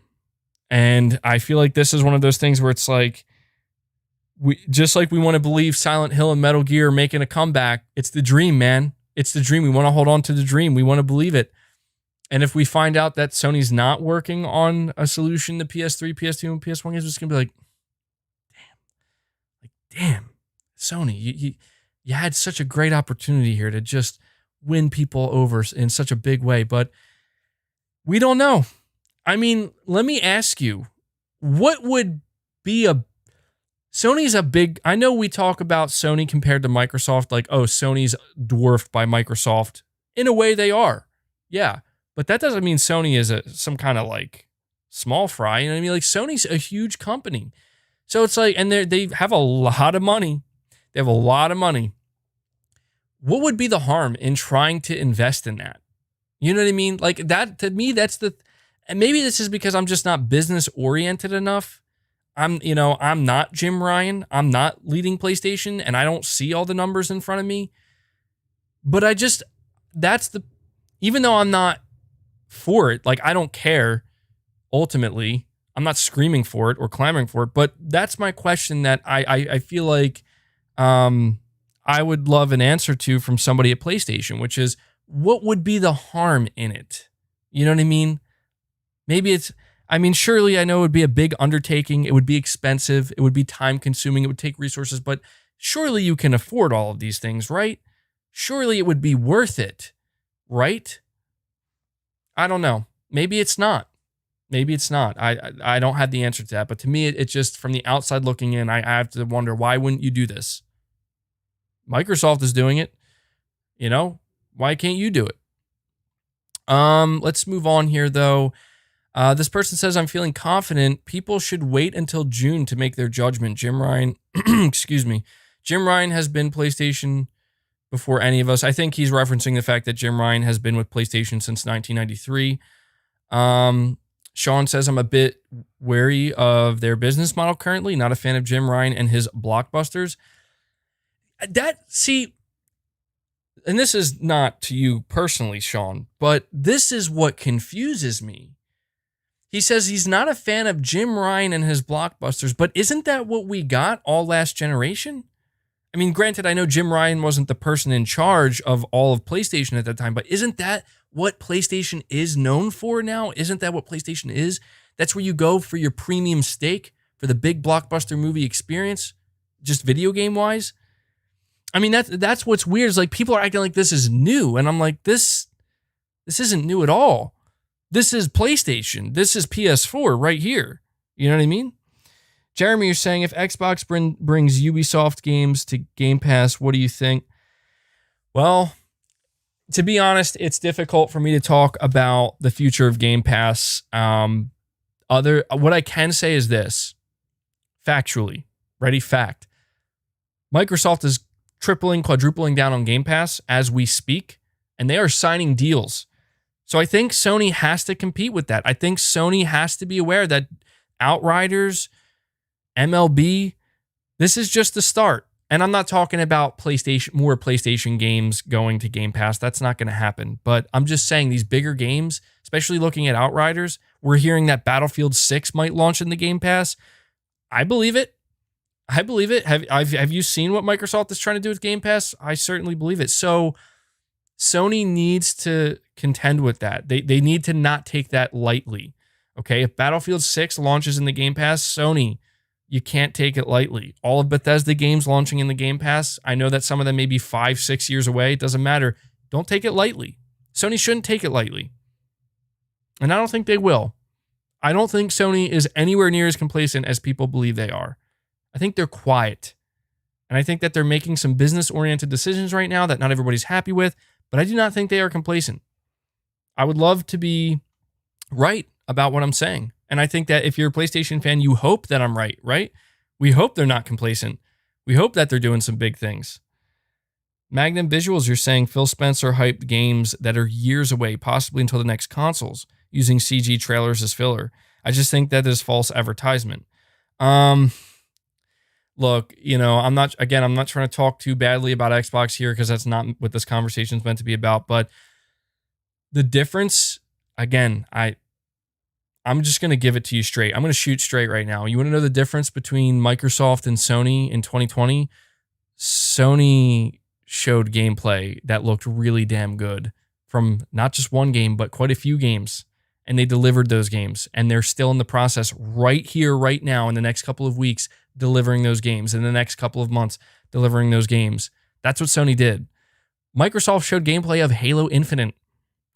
And I feel like this is one of those things where it's like, we want to believe Silent Hill and Metal Gear are making a comeback. It's the dream, man. It's the dream. We want to hold on to the dream. We want to believe it. And if we find out that Sony's not working on a solution to PS3, PS2, and PS1 games, it's going to be damn, Sony, you had such a great opportunity here to just win people over in such a big way, but we don't know. I mean, let me ask you, what would be Sony's a big, I know we talk about Sony compared to Microsoft, like, oh, Sony's dwarfed by Microsoft. In a way, they are. Yeah. But that doesn't mean Sony is some kind of like small fry. You know what I mean? Like, Sony's a huge company. So it's like, and they have a lot of money. They have a lot of money. What would be the harm in trying to invest in that? You know what I mean? Like, that, to me, and maybe this is because I'm just not business oriented enough. I'm not Jim Ryan. I'm not leading PlayStation, and I don't see all the numbers in front of me. But even though I'm not for it, like, I don't care ultimately. I'm not screaming for it or clamoring for it, but that's my question that I feel like I would love an answer to from somebody at PlayStation, which is, what would be the harm in it? You know what I mean? Maybe surely I know it would be a big undertaking. It would be expensive. It would be time consuming. It would take resources, but surely you can afford all of these things, right? Surely it would be worth it, right? I don't know. Maybe it's not. Maybe it's not. I don't have the answer to that. But to me, it just, from the outside looking in, I have to wonder, why wouldn't you do this? Microsoft is doing it. Why can't you do it? Let's move on here, though. This person says, I'm feeling confident. People should wait until June to make their judgment. Jim Ryan, excuse me. Jim Ryan has been PlayStation before any of us. I think he's referencing the fact that Jim Ryan has been with PlayStation since 1993. Sean says, I'm a bit wary of their business model currently. Not a fan of Jim Ryan and his blockbusters. And this is not to you personally, Sean, but this is what confuses me. He says he's not a fan of Jim Ryan and his blockbusters, but isn't that what we got all last generation? I mean, granted, I know Jim Ryan wasn't the person in charge of all of PlayStation at that time, but isn't that what PlayStation is known for now? Isn't that what PlayStation is? That's where you go for your premium steak, for the big blockbuster movie experience, just video game wise. I mean, that's what's weird, is like, people are acting like this is new, and I'm like, this isn't new at all. This is PlayStation. This is PS4 right here. You know what I mean? Jeremy, you're saying, if Xbox brings Ubisoft games to Game Pass, what do you think? Well, to be honest, it's difficult for me to talk about the future of Game Pass. What I can say is this, factually, ready, fact. Microsoft is tripling, quadrupling down on Game Pass as we speak, and they are signing deals. So I think Sony has to compete with that. I think Sony has to be aware that Outriders, MLB, this is just the start. And I'm not talking about more PlayStation games going to Game Pass. That's not going to happen. But I'm just saying, these bigger games, especially looking at Outriders, we're hearing that Battlefield 6 might launch in the Game Pass. I believe it. I believe it. Have you seen what Microsoft is trying to do with Game Pass? I certainly believe it. So Sony needs to contend with that. They need to not take that lightly. Okay, if Battlefield 6 launches in the Game Pass, Sony, you can't take it lightly. All of Bethesda games launching in the Game Pass, I know that some of them may be 5-6 years away. It doesn't matter. Don't take it lightly. Sony shouldn't take it lightly. And I don't think they will. I don't think Sony is anywhere near as complacent as people believe they are. I think they're quiet. And I think that they're making some business-oriented decisions right now that not everybody's happy with, but I do not think they are complacent. I would love to be right about what I'm saying. And I think that if you're a PlayStation fan, you hope that I'm right, right? We hope they're not complacent. We hope that they're doing some big things. Magnum Visuals, you're saying Phil Spencer hyped games that are years away, possibly until the next consoles, using CG trailers as filler. I just think that is false advertisement. Look, I'm not trying to talk too badly about Xbox here, because that's not what this conversation is meant to be about. But the difference, again, I'm just going to give it to you straight. I'm going to shoot straight right now. You want to know the difference between Microsoft and Sony in 2020? Sony showed gameplay that looked really damn good from not just one game, but quite a few games. And they delivered those games. And they're still in the process right here, right now, in the next couple of weeks, delivering those games. In the next couple of months, delivering those games. That's what Sony did. Microsoft showed gameplay of Halo Infinite,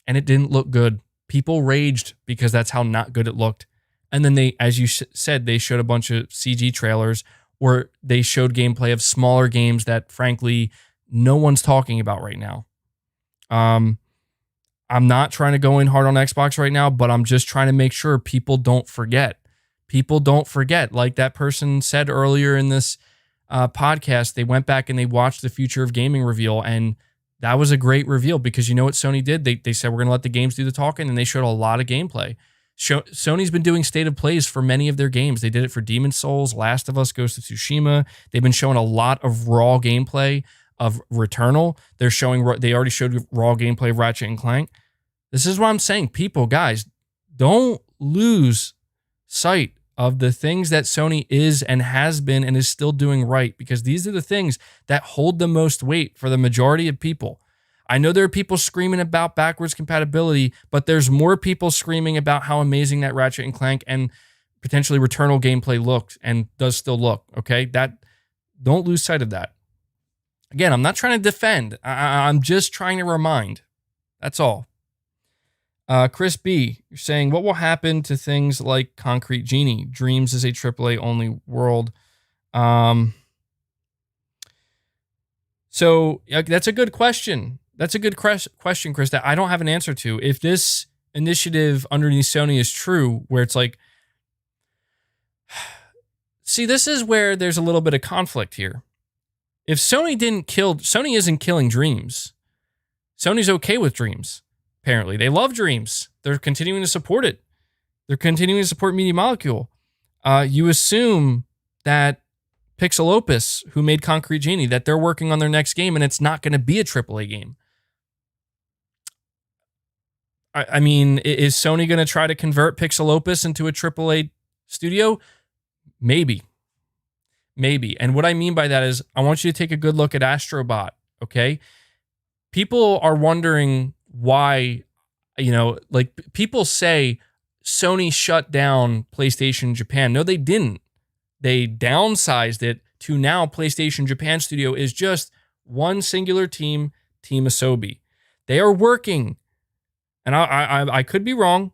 and it didn't look good. People raged because that's how not good it looked. And then they, as you said, they showed a bunch of CG trailers, or they showed gameplay of smaller games that, frankly, no one's talking about right now. I'm not trying to go in hard on Xbox right now, but I'm just trying to make sure people don't forget. People don't forget. Like that person said earlier in this podcast, they went back and they watched the Future of Gaming reveal, and that was a great reveal because you know what Sony did? They said, we're going to let the games do the talking, and they showed a lot of gameplay. Sony's been doing state of plays for many of their games. They did it for Demon's Souls, Last of Us, Ghost of Tsushima. They've been showing a lot of raw gameplay of Returnal. They already showed raw gameplay of Ratchet and Clank. This is what I'm saying. People, guys, don't lose sight of the things that Sony is and has been and is still doing right, because these are the things that hold the most weight for the majority of people. I know there are people screaming about backwards compatibility, but there's more people screaming about how amazing that Ratchet and Clank and potentially Returnal gameplay looked and does still look, okay? Don't lose sight of that. Again, I'm not trying to defend. I'm just trying to remind. That's all. Chris B, you're saying, what will happen to things like Concrete Genie? Dreams is a AAA only world. So that's a good question. That's a good question, Chris, that I don't have an answer to. If this initiative underneath Sony is true, where it's like, see, this is where there's a little bit of conflict here. If Sony isn't killing Dreams. Sony's okay with Dreams. Apparently, they love Dreams. They're continuing to support it. They're continuing to support Media Molecule. You assume that Pixel Opus, who made Concrete Genie, that they're working on their next game and it's not going to be a AAA game. I mean, is Sony going to try to convert Pixel Opus into a AAA studio? Maybe. And what I mean by that is I want you to take a good look at Astrobot, okay? People are wondering why, like people say Sony shut down PlayStation Japan. No, they didn't. They downsized it to now PlayStation Japan Studio is just one singular team, Team Asobi. They are working, and I could be wrong,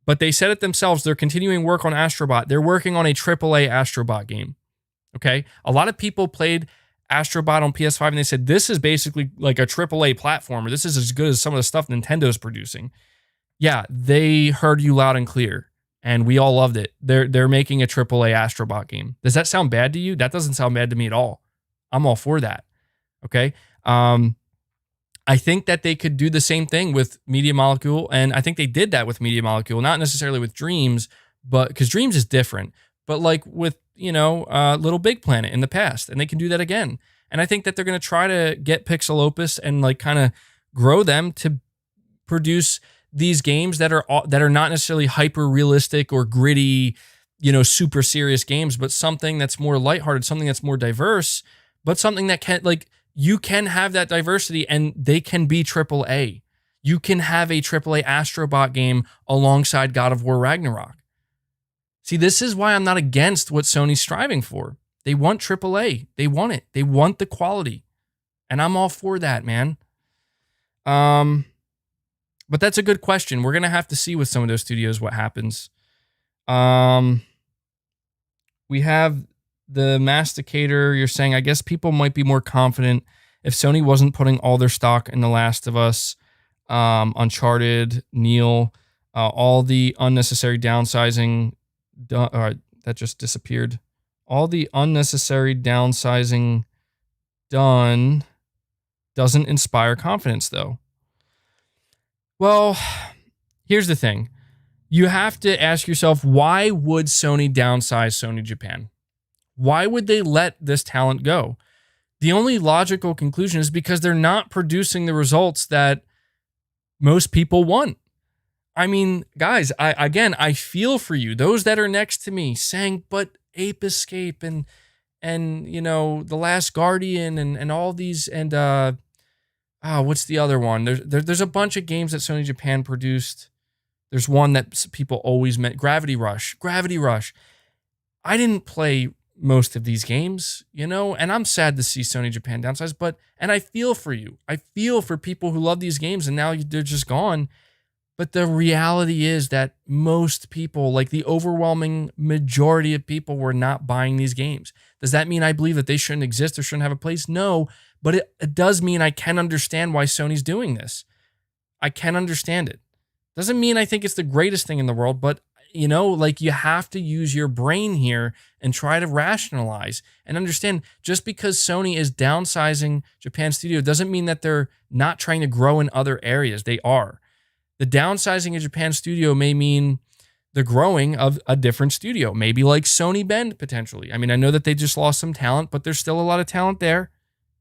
but they said it themselves. They're continuing work on Astrobot. They're working on a AAA Astrobot game. Okay? A lot of people played Astrobot on PS5 and they said, this is basically like a AAA platformer. This is as good as some of the stuff Nintendo's producing. Yeah, they heard you loud and clear, and we all loved it. They're making a AAA Astrobot game. Does that sound bad to you? That doesn't sound bad to me at all. I'm all for that. Okay? I think that they could do the same thing with Media Molecule, and I think they did that with Media Molecule, not necessarily with Dreams, but because Dreams is different, but like with Little Big Planet in the past, and they can do that again. And I think that they're going to try to get Pixel Opus and like kind of grow them to produce these games that are not necessarily hyper realistic or gritty, super serious games, but something that's more lighthearted, something that's more diverse, but something that you can have that diversity and they can be AAA. You can have a AAA Astrobot game alongside God of War Ragnarok. See, this is why I'm not against what Sony's striving for. They want AAA. They want it. They want the quality. And I'm all for that, man. But that's a good question. We're going to have to see with some of those studios what happens. We have the Masticator. You're saying, I guess people might be more confident if Sony wasn't putting all their stock in The Last of Us, Uncharted, Neil, all the unnecessary downsizing that just disappeared. All the unnecessary downsizing done doesn't inspire confidence, though. Well, here's the thing. You have to ask yourself, why would Sony downsize Sony Japan? Why would they let this talent go? The only logical conclusion is because they're not producing the results that most people want. I mean, guys, I feel for you. Those that are next to me saying, but Ape Escape and and The Last Guardian and all these and what's the other one? There's a bunch of games that Sony Japan produced. There's one that people always meant, Gravity Rush. Gravity Rush. I didn't play most of these games, and I'm sad to see Sony Japan downsize, and I feel for you. I feel for people who love these games and now they're just gone. But the reality is that most people, like the overwhelming majority of people, were not buying these games. Does that mean I believe that they shouldn't exist or shouldn't have a place? No, but it does mean I can understand why Sony's doing this. I can understand it. Doesn't mean I think it's the greatest thing in the world, but you have to use your brain here and try to rationalize and understand just because Sony is downsizing Japan Studio doesn't mean that they're not trying to grow in other areas. They are. The downsizing of Japan Studio may mean the growing of a different studio, maybe like Sony Bend potentially. I mean, I know that they just lost some talent, but there's still a lot of talent there.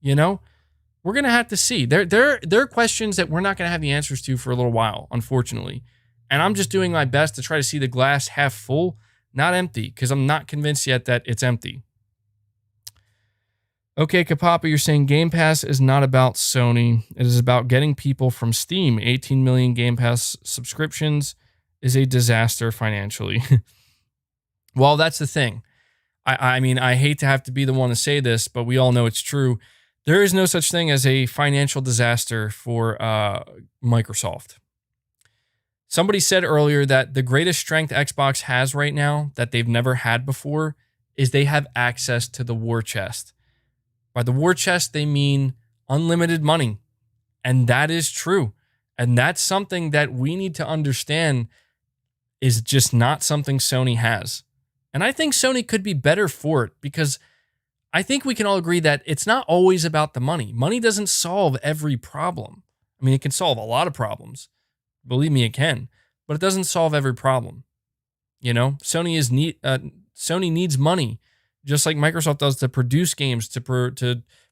We're going to have to see. There are questions that we're not going to have the answers to for a little while, unfortunately. And I'm just doing my best to try to see the glass half full, not empty, because I'm not convinced yet that it's empty. Okay, Kapapa, you're saying Game Pass is not about Sony. It is about getting people from Steam. 18 million Game Pass subscriptions is a disaster financially. Well, that's the thing. I mean, I hate to have to be the one to say this, but we all know it's true. There is no such thing as a financial disaster for Microsoft. Somebody said earlier that the greatest strength Xbox has right now that they've never had before is they have access to the war chest. By the war chest, they mean unlimited money. And that is true. And that's something that we need to understand is just not something Sony has. And I think Sony could be better for it because I think we can all agree that it's not always about the money. Money doesn't solve every problem. I mean, it can solve a lot of problems. Believe me, it can. But it doesn't solve every problem. Sony needs money, just like Microsoft does to produce games, to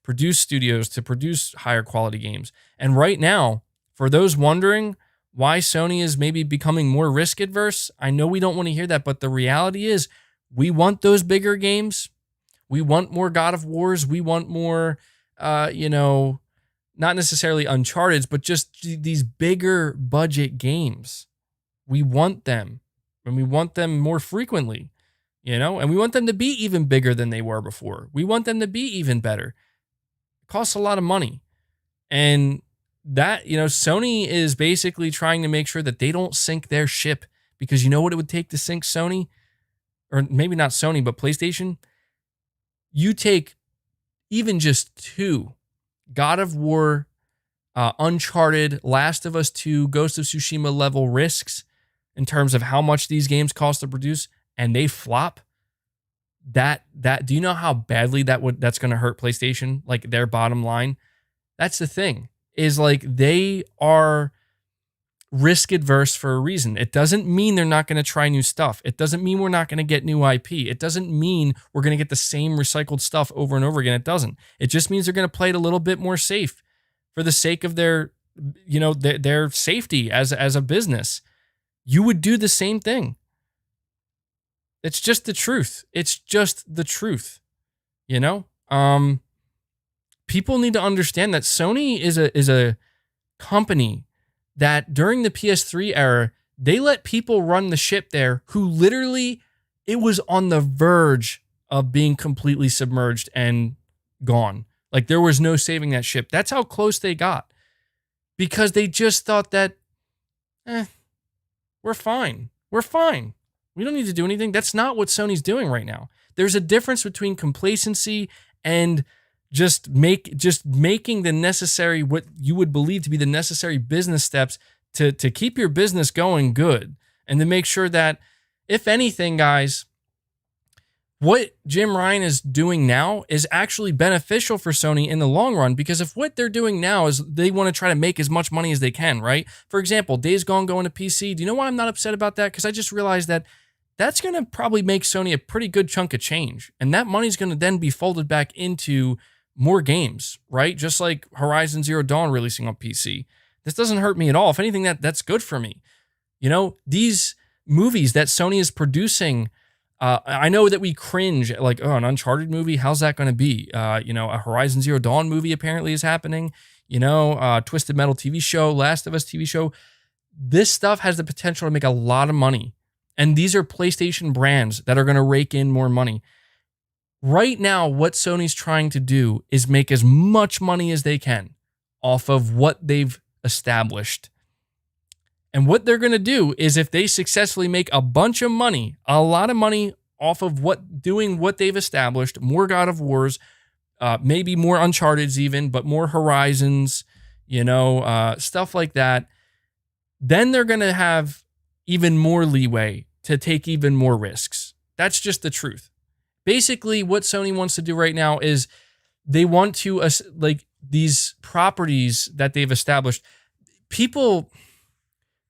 produce studios, to produce higher quality games. And right now, for those wondering why Sony is maybe becoming more risk adverse, I know we don't want to hear that, but the reality is we want those bigger games. We want more God of Wars. We want more, not necessarily Uncharted, but just these bigger budget games. We want them, and we want them more frequently, and we want them to be even bigger than they were before. We want them to be even better. It costs a lot of money. And that, Sony is basically trying to make sure that they don't sink their ship, because you know what it would take to sink Sony? Or maybe not Sony, but PlayStation? You take even just 2 God of War, Uncharted, Last of Us 2, Ghost of Tsushima level risks in terms of how much these games cost to produce, and they flop. Do you know how badly that's going to hurt PlayStation, like their bottom line? That's the thing, is like they are risk adverse for a reason. It doesn't mean they're not going to try new stuff. It doesn't mean we're not going to get new IP. It doesn't mean we're going to get the same recycled stuff over and over again. It doesn't. It just means they're going to play it a little bit more safe for the sake of their safety as a business. You would do the same thing. It's just the truth. It's just the truth. People need to understand that Sony is a company that during the PS3 era, they let people run the ship there who literally, it was on the verge of being completely submerged and gone. Like there was no saving that ship. That's how close they got, because they just thought that, we're fine. We're fine. We don't need to do anything. That's not what Sony's doing right now. There's a difference between complacency and just making the necessary, what you would believe to be the necessary business steps to keep your business going good, and to make sure that, if anything, guys, what Jim Ryan is doing now is actually beneficial for Sony in the long run, because if what they're doing now is they want to try to make as much money as they can, right? For example, Days Gone going to PC. Do you know why I'm not upset about that? Because I just realized that that's going to probably make Sony a pretty good chunk of change, and that money's going to then be folded back into more games, right? Just like Horizon Zero Dawn releasing on PC. This doesn't hurt me at all. If anything, that's good for me. These movies that Sony is producing I know that we cringe at like, oh, an Uncharted movie, how's that going to be? A Horizon Zero Dawn movie apparently is happening. Twisted Metal TV show, Last of Us TV show. This stuff has the potential to make a lot of money. And these are PlayStation brands that are going to rake in more money. Right now, what Sony's trying to do is make as much money as they can off of what they've established. And what they're going to do is, if they successfully make a bunch of money, a lot of money off of doing what they've established, more God of Wars, maybe more Uncharted's even, but more Horizons, stuff like that, then they're going to have even more leeway to take even more risks. That's just the truth. Basically, what Sony wants to do right now is they want to, these properties that they've established, people,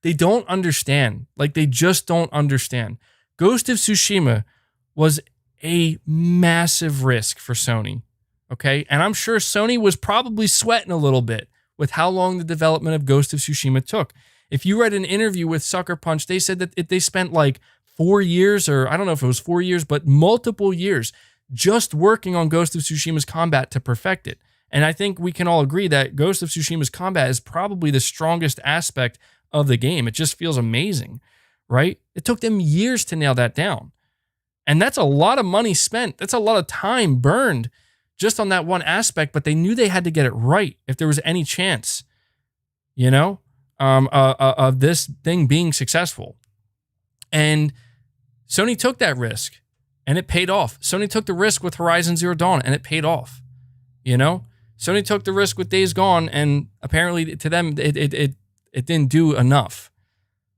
they don't understand. They just don't understand. Ghost of Tsushima was a massive risk for Sony, okay? And I'm sure Sony was probably sweating a little bit with how long the development of Ghost of Tsushima took. If you read an interview with Sucker Punch, they said that they spent 4 years, or I don't know if it was 4 years, but multiple years just working on Ghost of Tsushima's combat to perfect it. And I think we can all agree that Ghost of Tsushima's combat is probably the strongest aspect of the game. It just feels amazing, right? It took them years to nail that down. And that's a lot of money spent. That's a lot of time burned just on that one aspect, but they knew they had to get it right if there was any chance, of this thing being successful. And Sony took that risk and it paid off. Sony took the risk with Horizon Zero Dawn and it paid off. Sony took the risk with Days Gone, and apparently to them, it didn't do enough.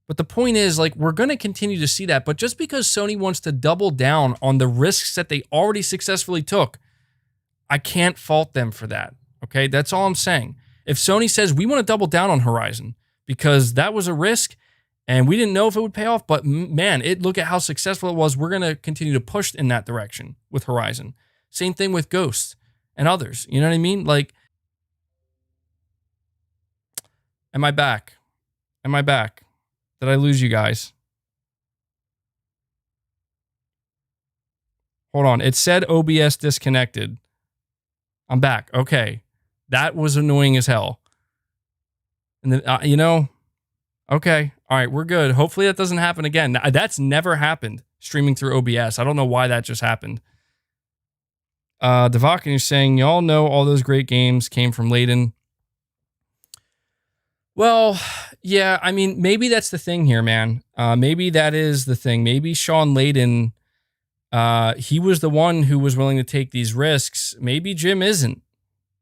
But the point is, we're going to continue to see that. But just because Sony wants to double down on the risks that they already successfully took, I can't fault them for that. Okay, that's all I'm saying. If Sony says, we want to double down on Horizon because that was a risk and we didn't know if it would pay off, but man, look at how successful it was. We're going to continue to push in that direction with Horizon. Same thing with Ghost and others. You know what I mean? Am I back? Am I back? Did I lose you guys? Hold on. It said OBS disconnected. I'm back. Okay. That was annoying as hell. And then, okay. All right. We're good. Hopefully that doesn't happen again. That's never happened streaming through OBS. I don't know why that just happened. Devakin, you're saying, y'all know all those great games came from Layden. Well, yeah, I mean, maybe that's the thing here, man. Maybe that is the thing. Maybe Sean Layden, he was the one who was willing to take these risks. Maybe Jim isn't.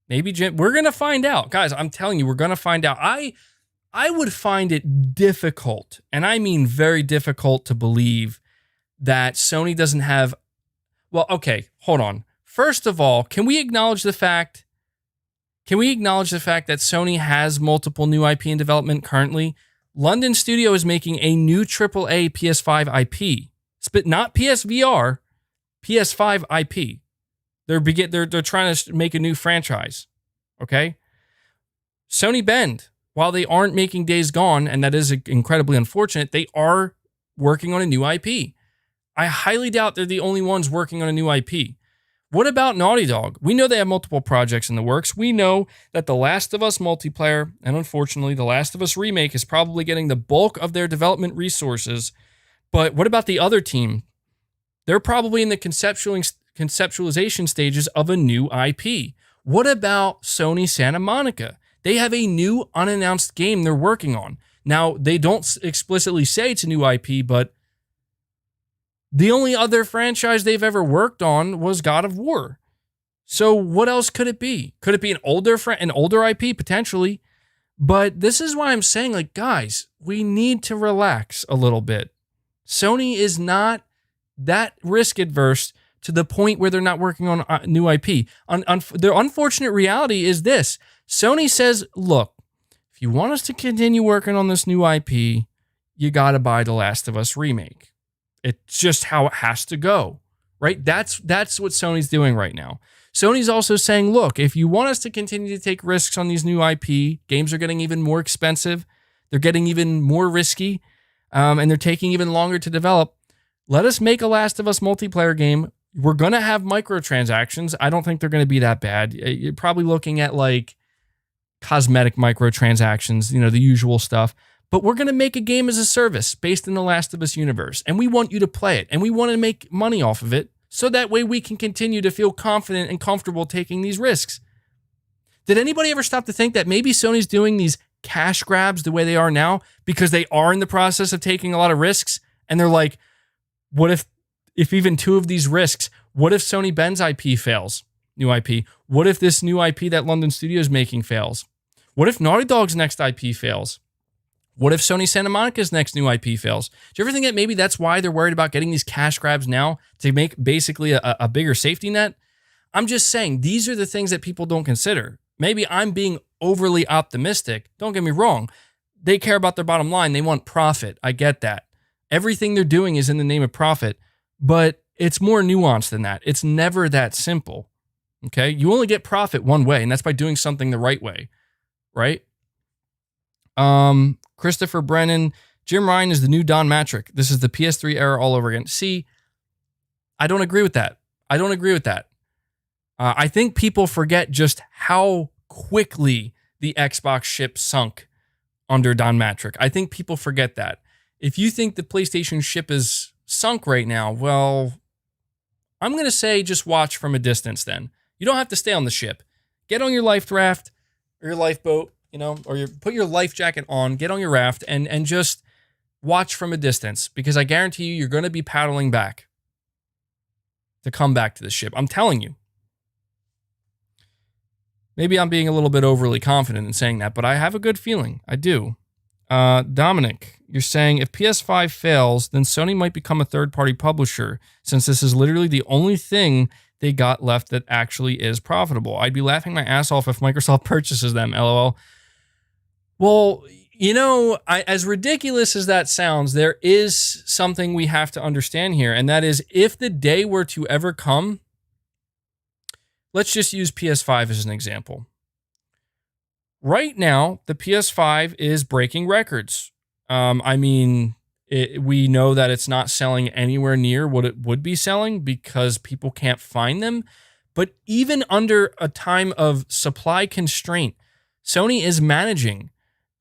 Maybe Jim, we're going to find out. Guys, I'm telling you, we're going to find out. I would find it difficult, and I mean very difficult, to believe that Sony doesn't have, well, okay, hold on. First of all, can we acknowledge the fact that Sony has multiple new IP in development currently? London Studio is making a new AAA PS5 IP. But not PSVR, PS5 IP. They're trying to make a new franchise. Okay? Sony Bend, while they aren't making Days Gone, and that is incredibly unfortunate, they are working on a new IP. I highly doubt they're the only ones working on a new IP. What about Naughty Dog? We know they have multiple projects in the works. We know that The Last of Us multiplayer, and unfortunately, The Last of Us remake is probably getting the bulk of their development resources. But what about the other team? They're probably in the conceptualization stages of a new IP. What about Sony Santa Monica? They have a new unannounced game they're working on. Now, they don't explicitly say it's a new IP, but the only other franchise they've ever worked on was God of War. So what else could it be? Could it be an older IP potentially? But this is why I'm saying, guys, we need to relax a little bit. Sony is not that risk adverse to the point where they're not working on a new IP. The unfortunate reality is this. Sony says, look, if you want us to continue working on this new IP, you got to buy The Last of Us remake. It's just how it has to go, right? That's what Sony's doing right now. Sony's also saying, look, if you want us to continue to take risks on these new IP, games are getting even more expensive, they're getting even more risky, and they're taking even longer to develop, Let us make a Last of Us multiplayer game. We're going to have microtransactions. I don't think they're going to be that bad. You're probably looking at like cosmetic microtransactions, the usual stuff. But we're going to make a game as a service based in the Last of Us universe. And we want you to play it. And we want to make money off of it. So that way we can continue to feel confident and comfortable taking these risks. Did anybody ever stop to think that maybe Sony's doing these cash grabs the way they are now because they are in the process of taking a lot of risks? And they're like, what if even 2 of these risks, what if Sony Ben's IP fails? New IP. What if this new IP that London Studio is making fails? What if Naughty Dog's next IP fails? What if Sony Santa Monica's next new IP fails? Do you ever think that maybe that's why they're worried about getting these cash grabs now to make basically a bigger safety net? I'm just saying, these are the things that people don't consider. Maybe I'm being overly optimistic. Don't get me wrong. They care about their bottom line. They want profit. I get that. Everything they're doing is in the name of profit, but it's more nuanced than that. It's never that simple. Okay? You only get profit one way, and that's by doing something the right way, right? Christopher Brennan, Jim Ryan is the new Don Matrick. This is the PS3 era all over again. See, I don't agree with that. I think people forget just how quickly the Xbox ship sunk under Don Matrick. I think people forget that. If you think the PlayStation ship is sunk right now, well, I'm going to say just watch from a distance then. You don't have to stay on the ship. Get on your life raft or your lifeboat, or put your life jacket on, get on your raft, and just watch from a distance, because I guarantee you're going to be paddling back to come back to the ship. I'm telling you. Maybe I'm being a little bit overly confident in saying that, but I have a good feeling. I do. Dominic, you're saying if PS5 fails, then Sony might become a third-party publisher, since this is literally the only thing they got left that actually is profitable. I'd be laughing my ass off if Microsoft purchases them, LOL. Well, as ridiculous as that sounds, there is something we have to understand here, and that is if the day were to ever come, let's just use PS5 as an example. Right now, the PS5 is breaking records. We know that it's not selling anywhere near what it would be selling because people can't find them. But even under a time of supply constraint, Sony is managing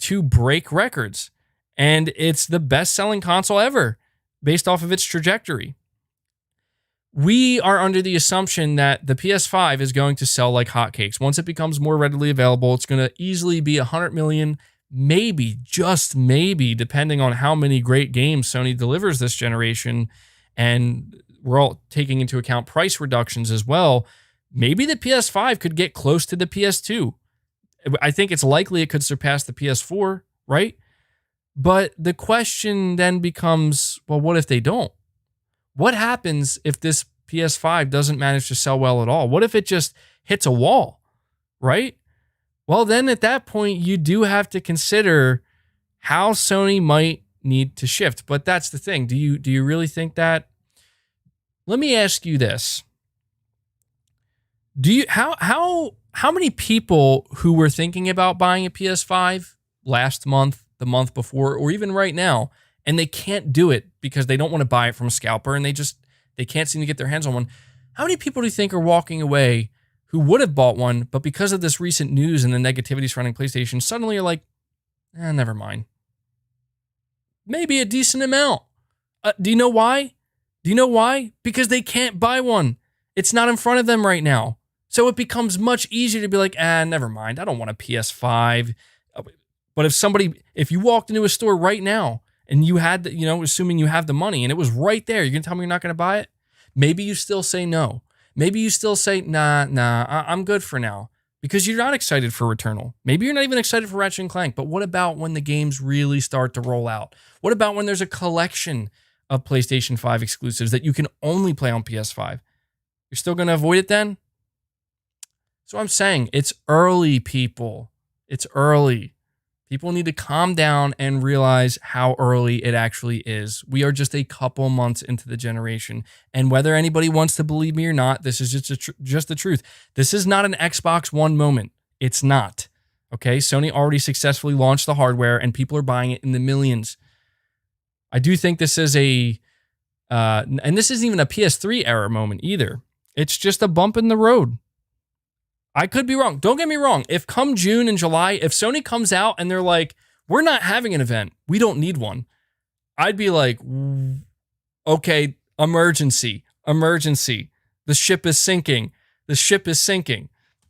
to break records. And it's the best-selling console ever based off of its trajectory. We are under the assumption that the PS5 is going to sell like hotcakes. Once it becomes more readily available, it's going to easily be 100 million, maybe, just maybe, depending on how many great games Sony delivers this generation. And we're all taking into account price reductions as well. Maybe the PS5 could get close to the PS2. I think it's likely it could surpass the PS4, right? But the question then becomes, well, what if they don't? What happens if this PS5 doesn't manage to sell well at all? What if it just hits a wall, right? Well, then at that point, you do have to consider how Sony might need to shift. But that's the thing. Do you really think that? Let me ask you this. How many people who were thinking about buying a PS5 last month, the month before, or even right now, and they can't do it because they don't want to buy it from a scalper and they can't seem to get their hands on one. How many people do you think are walking away who would have bought one, but because of this recent news and the negativity surrounding PlayStation, suddenly are like, never mind. Maybe a decent amount. Do you know why? Because they can't buy one. It's not in front of them right now. So it becomes much easier to be like, never mind. I don't want a PS5. But if you walked into a store right now and you had assuming you have the money and it was right there, you're going to tell me you're not going to buy it? Maybe you still say no. Maybe you still say, nah, I'm good for now because you're not excited for Returnal. Maybe you're not even excited for Ratchet & Clank, but what about when the games really start to roll out? What about when there's a collection of PlayStation 5 exclusives that you can only play on PS5? You're still going to avoid it then? So I'm saying it's early, people. It's early. People need to calm down and realize how early it actually is. We are just a couple months into the generation. And whether anybody wants to believe me or not, this is just the truth. This is not an Xbox One moment. It's not. Okay? Sony already successfully launched the hardware and people are buying it in the millions. I do think this is a And this isn't even a PS3 era moment either. It's just a bump in the road. I could be wrong. Don't get me wrong. If come June and July, if Sony comes out and they're like, we're not having an event, we don't need one, I'd be like, okay, emergency. The ship is sinking.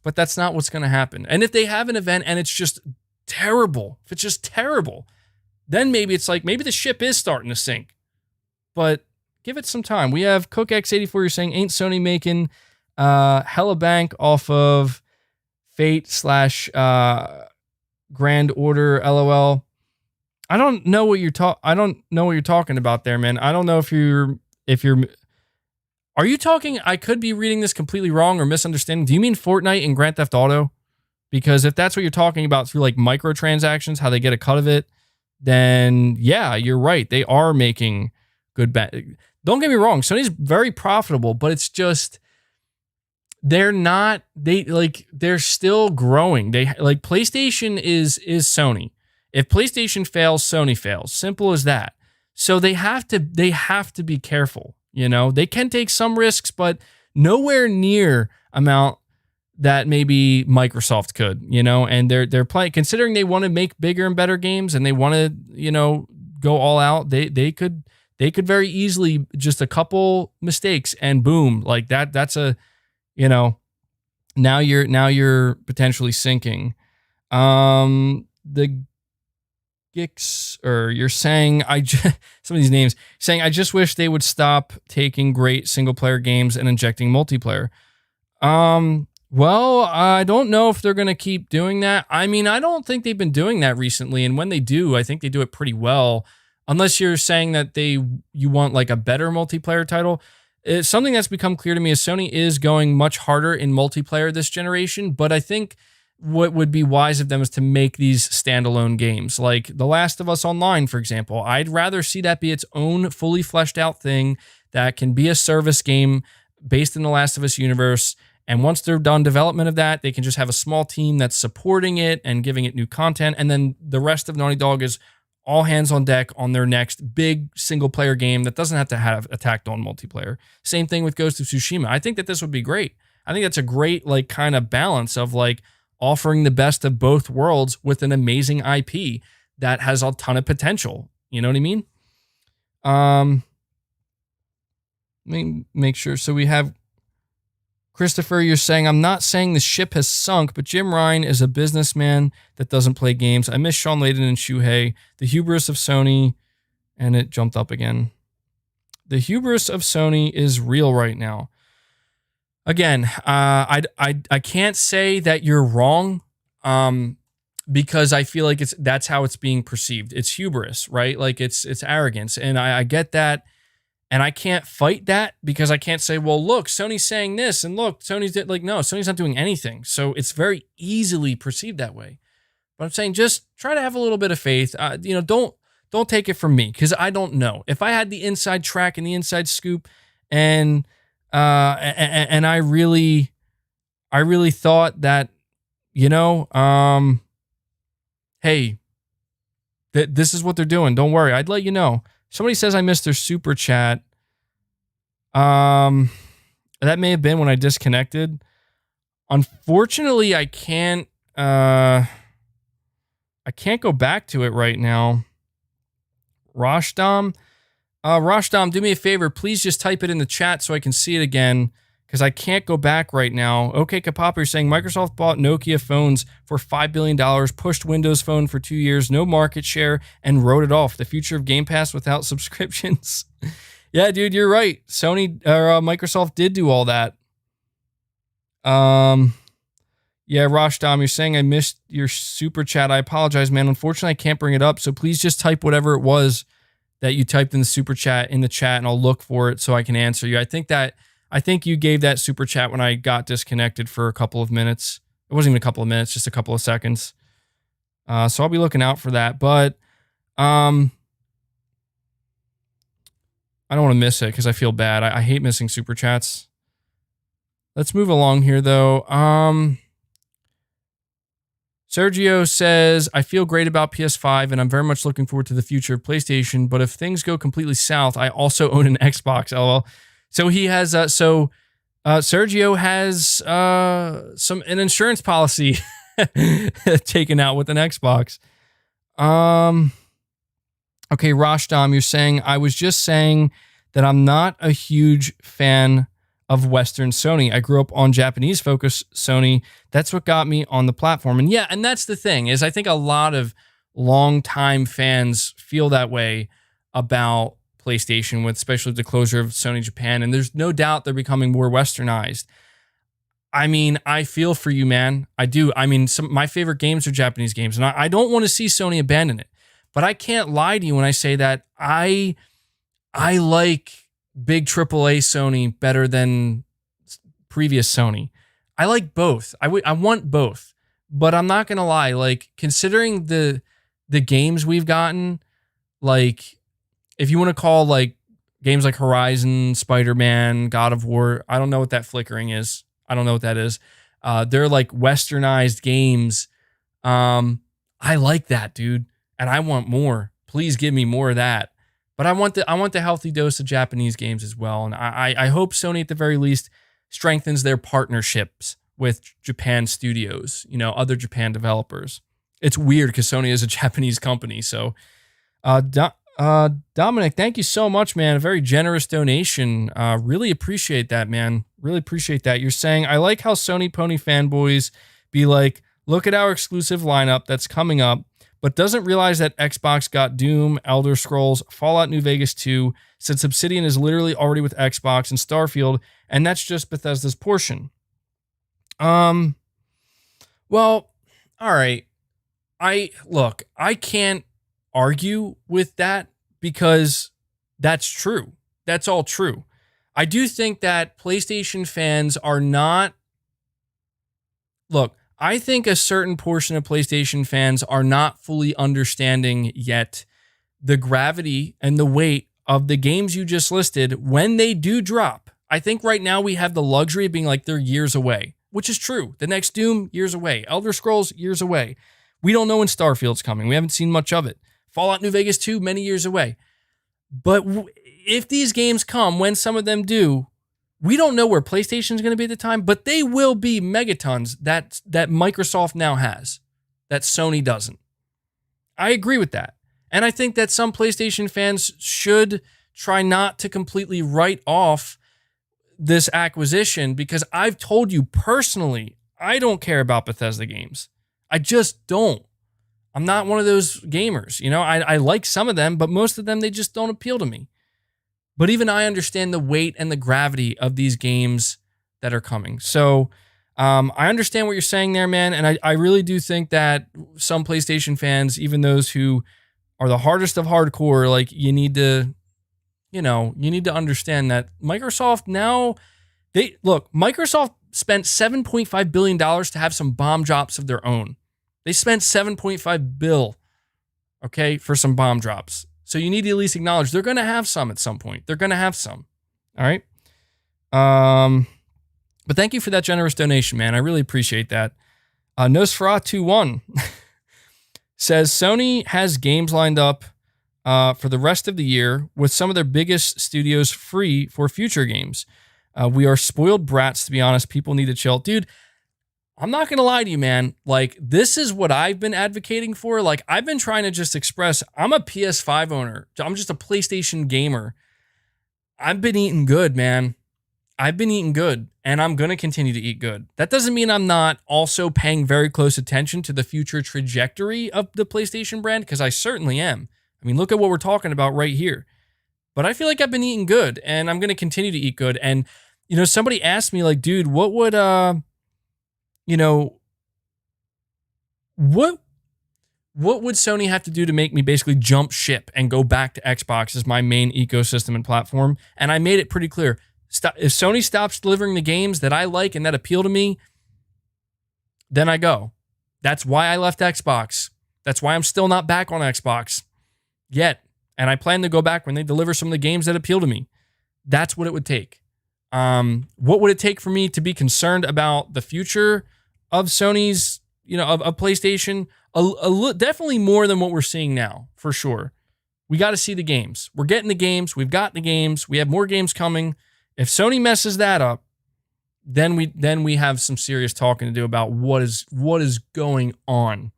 But that's not what's going to happen. And if they have an event and it's just terrible, then maybe it's like, maybe the ship is starting to sink. But give it some time. We have Cook X84, you're saying, ain't Sony making hella bank off of Fate / Grand Order, LOL. I don't know what you're talking about there, man. I don't know if you're are you talking, I could be reading this completely wrong or misunderstanding. Do you mean Fortnite and Grand Theft Auto? Because if that's what you're talking about through like microtransactions, how they get a cut of it, then yeah, you're right. They are making good Don't get me wrong, Sony's very profitable, but it's just they're still growing. They like PlayStation is Sony. If PlayStation fails, Sony fails. Simple as that. So they have to be careful. You know, they can take some risks, but nowhere near amount that maybe Microsoft could, you know, and they're playing, considering they want to make bigger and better games and they want to, you know, go all out. They could very easily just a couple mistakes and boom, like that's a, you know, now you're potentially sinking. The Gix, or you're saying some of these names saying, I just wish they would stop taking great single player games and injecting multiplayer. Well, I don't know if they're going to keep doing that. I mean, I don't think they've been doing that recently. And when they do, I think they do it pretty well. Unless you're saying that you want like a better multiplayer title. It's something that's become clear to me is Sony is going much harder in multiplayer this generation. But I think what would be wise of them is to make these standalone games. Like The Last of Us Online, for example. I'd rather see that be its own fully fleshed out thing that can be a service game based in the Last of Us universe. And once they're done development of that, they can just have a small team that's supporting it and giving it new content. And then the rest of Naughty Dog is all hands on deck on their next big single player game that doesn't have to have a tacked on multiplayer. Same thing with Ghost of Tsushima. I think that this would be great. I think that's a great like kind of balance of like offering the best of both worlds with an amazing IP that has a ton of potential. You know what I mean? Let me make sure. So we have Christopher, you're saying, I'm not saying the ship has sunk, but Jim Ryan is a businessman that doesn't play games. I miss Sean Layden and Shuhei. The hubris of Sony, and it jumped up again. The hubris of Sony is real right now. Again, I can't say that you're wrong, because I feel like that's how it's being perceived. It's hubris, right? Like it's arrogance, and I get that. And I can't fight that because I can't say, well, look, Sony's saying this and look, Sony's no, Sony's not doing anything. So it's very easily perceived that way. But I'm saying just try to have a little bit of faith. Don't take it from me because I don't know. If I had the inside track and the inside scoop and I really thought that, hey, this is what they're doing. Don't worry. I'd let you know. Somebody says I missed their super chat. That may have been when I disconnected. Unfortunately, I can't go back to it right now. Rashdam, do me a favor. Please just type it in the chat so I can see it again because I can't go back right now. Okay, Kapapa, you're saying Microsoft bought Nokia phones for $5 billion, pushed Windows Phone for 2 years, no market share, and wrote it off. The future of Game Pass without subscriptions. Yeah, dude, you're right. Microsoft did do all that. Yeah, Rashdam, you're saying I missed your super chat. I apologize, man. Unfortunately, I can't bring it up, so please just type whatever it was that you typed in the super chat in the chat, and I'll look for it so I can answer you. I think you gave that super chat when I got disconnected for a couple of minutes. It wasn't even a couple of minutes, just a couple of seconds. So I'll be looking out for that. But I don't want to miss it because I feel bad. I hate missing super chats. Let's move along here, though. Sergio says, I feel great about PS5 and I'm very much looking forward to the future of PlayStation. But if things go completely south, I also own an Xbox. LOL. So he has, Sergio has an insurance policy taken out with an Xbox. Okay, Rashdam, you're saying, I was just saying that I'm not a huge fan of Western Sony. I grew up on Japanese focused Sony. That's what got me on the platform. And yeah, and that's the thing is I think a lot of longtime fans feel that way about PlayStation, with especially the closure of Sony Japan. And there's no doubt they're becoming more westernized. I mean, I feel for you, man. I do. I mean, my favorite games are Japanese games, and I don't want to see Sony abandon it. But I can't lie to you when I say that I like big AAA Sony better than previous Sony. I like both. I want both. But I'm not going to lie, like considering the games we've gotten, like if you want to call like games like Horizon, Spider-Man, God of War, I don't know what that flickering is. I don't know what that is. They're like westernized games. I like that, dude. And I want more. Please give me more of that. But I want the healthy dose of Japanese games as well. And I hope Sony at the very least strengthens their partnerships with Japan studios, other Japan developers. It's weird because Sony is a Japanese company. So Dominic, thank you so much, man. A very generous donation. Really appreciate that, man. Really appreciate that. You're saying, I like how Sony Pony fanboys be like, look at our exclusive lineup that's coming up, but doesn't realize that Xbox got Doom, Elder Scrolls, Fallout New Vegas 2, since Obsidian is literally already with Xbox, and Starfield, and that's just Bethesda's portion. Well, all right. I can't argue with that because that's true. That's all true. I do think that PlayStation fans are not... Look, I think a certain portion of PlayStation fans are not fully understanding yet the gravity and the weight of the games you just listed when they do drop. I think right now we have the luxury of being like they're years away, which is true. The next Doom, years away. Elder Scrolls, years away. We don't know when Starfield's coming. We haven't seen much of it. Fallout New Vegas 2, many years away. But if these games come, when some of them do, we don't know where PlayStation's going to be at the time, but they will be megatons that Microsoft now has, that Sony doesn't. I agree with that. And I think that some PlayStation fans should try not to completely write off this acquisition, because I've told you personally, I don't care about Bethesda games. I just don't. I'm not one of those gamers. I like some of them, but most of them, they just don't appeal to me. But even I understand the weight and the gravity of these games that are coming. So I understand what you're saying there, man. And I really do think that some PlayStation fans, even those who are the hardest of hardcore, like you need to understand that Microsoft now, Microsoft spent $7.5 billion to have some bomb drops of their own. They spent $7.5 billion, okay, for some bomb drops. So you need to at least acknowledge they're going to have some at some point. They're going to have some. All right. But thank you for that generous donation, man. I really appreciate that. Nosferatu21 says Sony has games lined up for the rest of the year with some of their biggest studios free for future games. We are spoiled brats, to be honest. People need to chill. Dude, I'm not going to lie to you, man. Like, this is what I've been advocating for. Like, I've been trying to just express, I'm a PS5 owner. I'm just a PlayStation gamer. I've been eating good, man. I've been eating good, and I'm going to continue to eat good. That doesn't mean I'm not also paying very close attention to the future trajectory of the PlayStation brand, because I certainly am. I mean, look at what we're talking about right here. But I feel like I've been eating good, and I'm going to continue to eat good. And, somebody asked me, like, dude, what would... what would Sony have to do to make me basically jump ship and go back to Xbox as my main ecosystem and platform? And I made it pretty clear. If Sony stops delivering the games that I like and that appeal to me, then I go. That's why I left Xbox. That's why I'm still not back on Xbox yet. And I plan to go back when they deliver some of the games that appeal to me. That's what it would take. What would it take for me to be concerned about the future of Sony's of PlayStation, definitely more than what we're seeing now, for sure. We got to see the games. We're getting the games. We've got the games. We have more games coming. If Sony messes that up, then we have some serious talking to do about what is going on.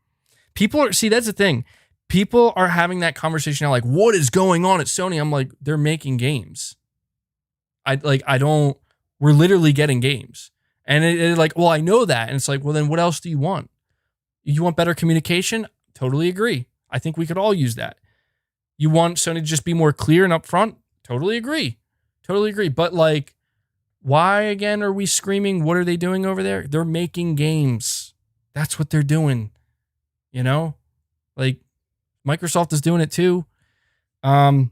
That's the thing. People are having that conversation now, like, what is going on at Sony? I'm like, they're making games. We're literally getting games. And it's like, well, I know that. And it's like, well, then what else do you want? You want better communication? Totally agree. I think we could all use that. You want Sony to just be more clear and upfront? Totally agree. But like, why again are we screaming? What are they doing over there? They're making games. That's what they're doing. Like Microsoft is doing it too. Drive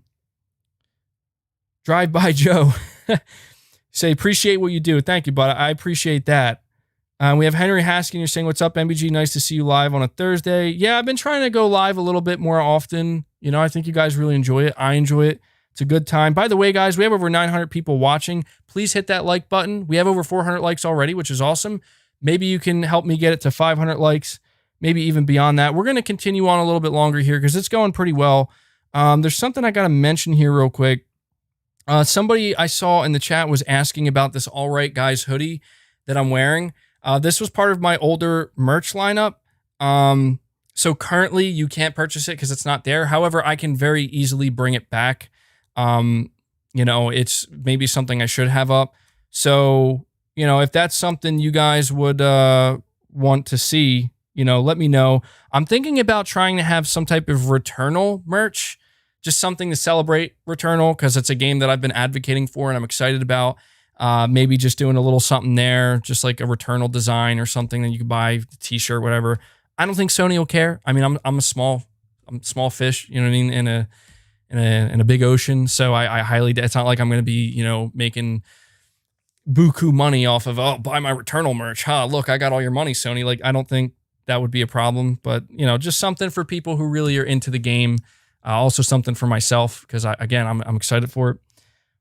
by Joe. Say, appreciate what you do. Thank you, bud. I appreciate that. We have Henry Haskin. You're saying, what's up, MBG? Nice to see you live on a Thursday. Yeah, I've been trying to go live a little bit more often. I think you guys really enjoy it. I enjoy it. It's a good time. By the way, guys, we have over 900 people watching. Please hit that like button. We have over 400 likes already, which is awesome. Maybe you can help me get it to 500 likes, maybe even beyond that. We're going to continue on a little bit longer here because it's going pretty well. There's something I got to mention here real quick. Somebody I saw in the chat was asking about this All Right Guys hoodie that I'm wearing. This was part of my older merch lineup. So currently you can't purchase it because it's not there. However, I can very easily bring it back. It's maybe something I should have up. So, if that's something you guys would want to see, let me know. I'm thinking about trying to have some type of Returnal merch. Just something to celebrate Returnal because it's a game that I've been advocating for and I'm excited about. Maybe just doing a little something there, just like a Returnal design or something that you could buy, t-shirt, whatever. I don't think Sony will care. I mean, I'm a small fish, you know what I mean, in a big ocean. So I highly, it's not like I'm going to be, making buku money off of, buy my Returnal merch. Look, I got all your money, Sony. Like, I don't think that would be a problem, but just something for people who really are into the game. Also something for myself because I'm excited for it.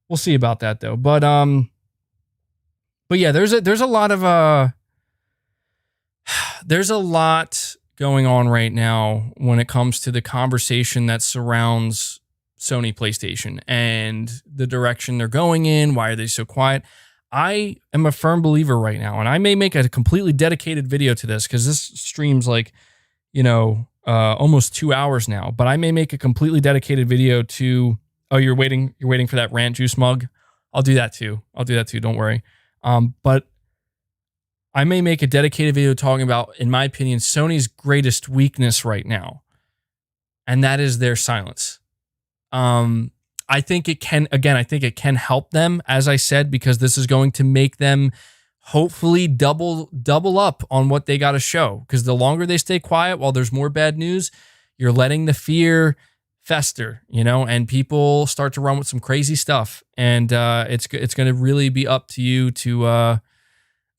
We'll see about that though. But yeah, there's a lot of there's a lot going on right now when it comes to the conversation that surrounds Sony PlayStation and the direction they're going in. Why are they so quiet? I am a firm believer right now, and I may make a completely dedicated video to this because this stream's like, almost 2 hours now, but I may make a completely dedicated video to, you're waiting for that rant juice mug. I'll do that too. Don't worry. But I may make a dedicated video talking about, in my opinion, Sony's greatest weakness right now. And that is their silence. I think it can help them, as I said, because this is going to make them hopefully double up on what they got to show. Because the longer they stay quiet while there's more bad news, you're letting the fear fester, and people start to run with some crazy stuff. And it's going to really be up to you to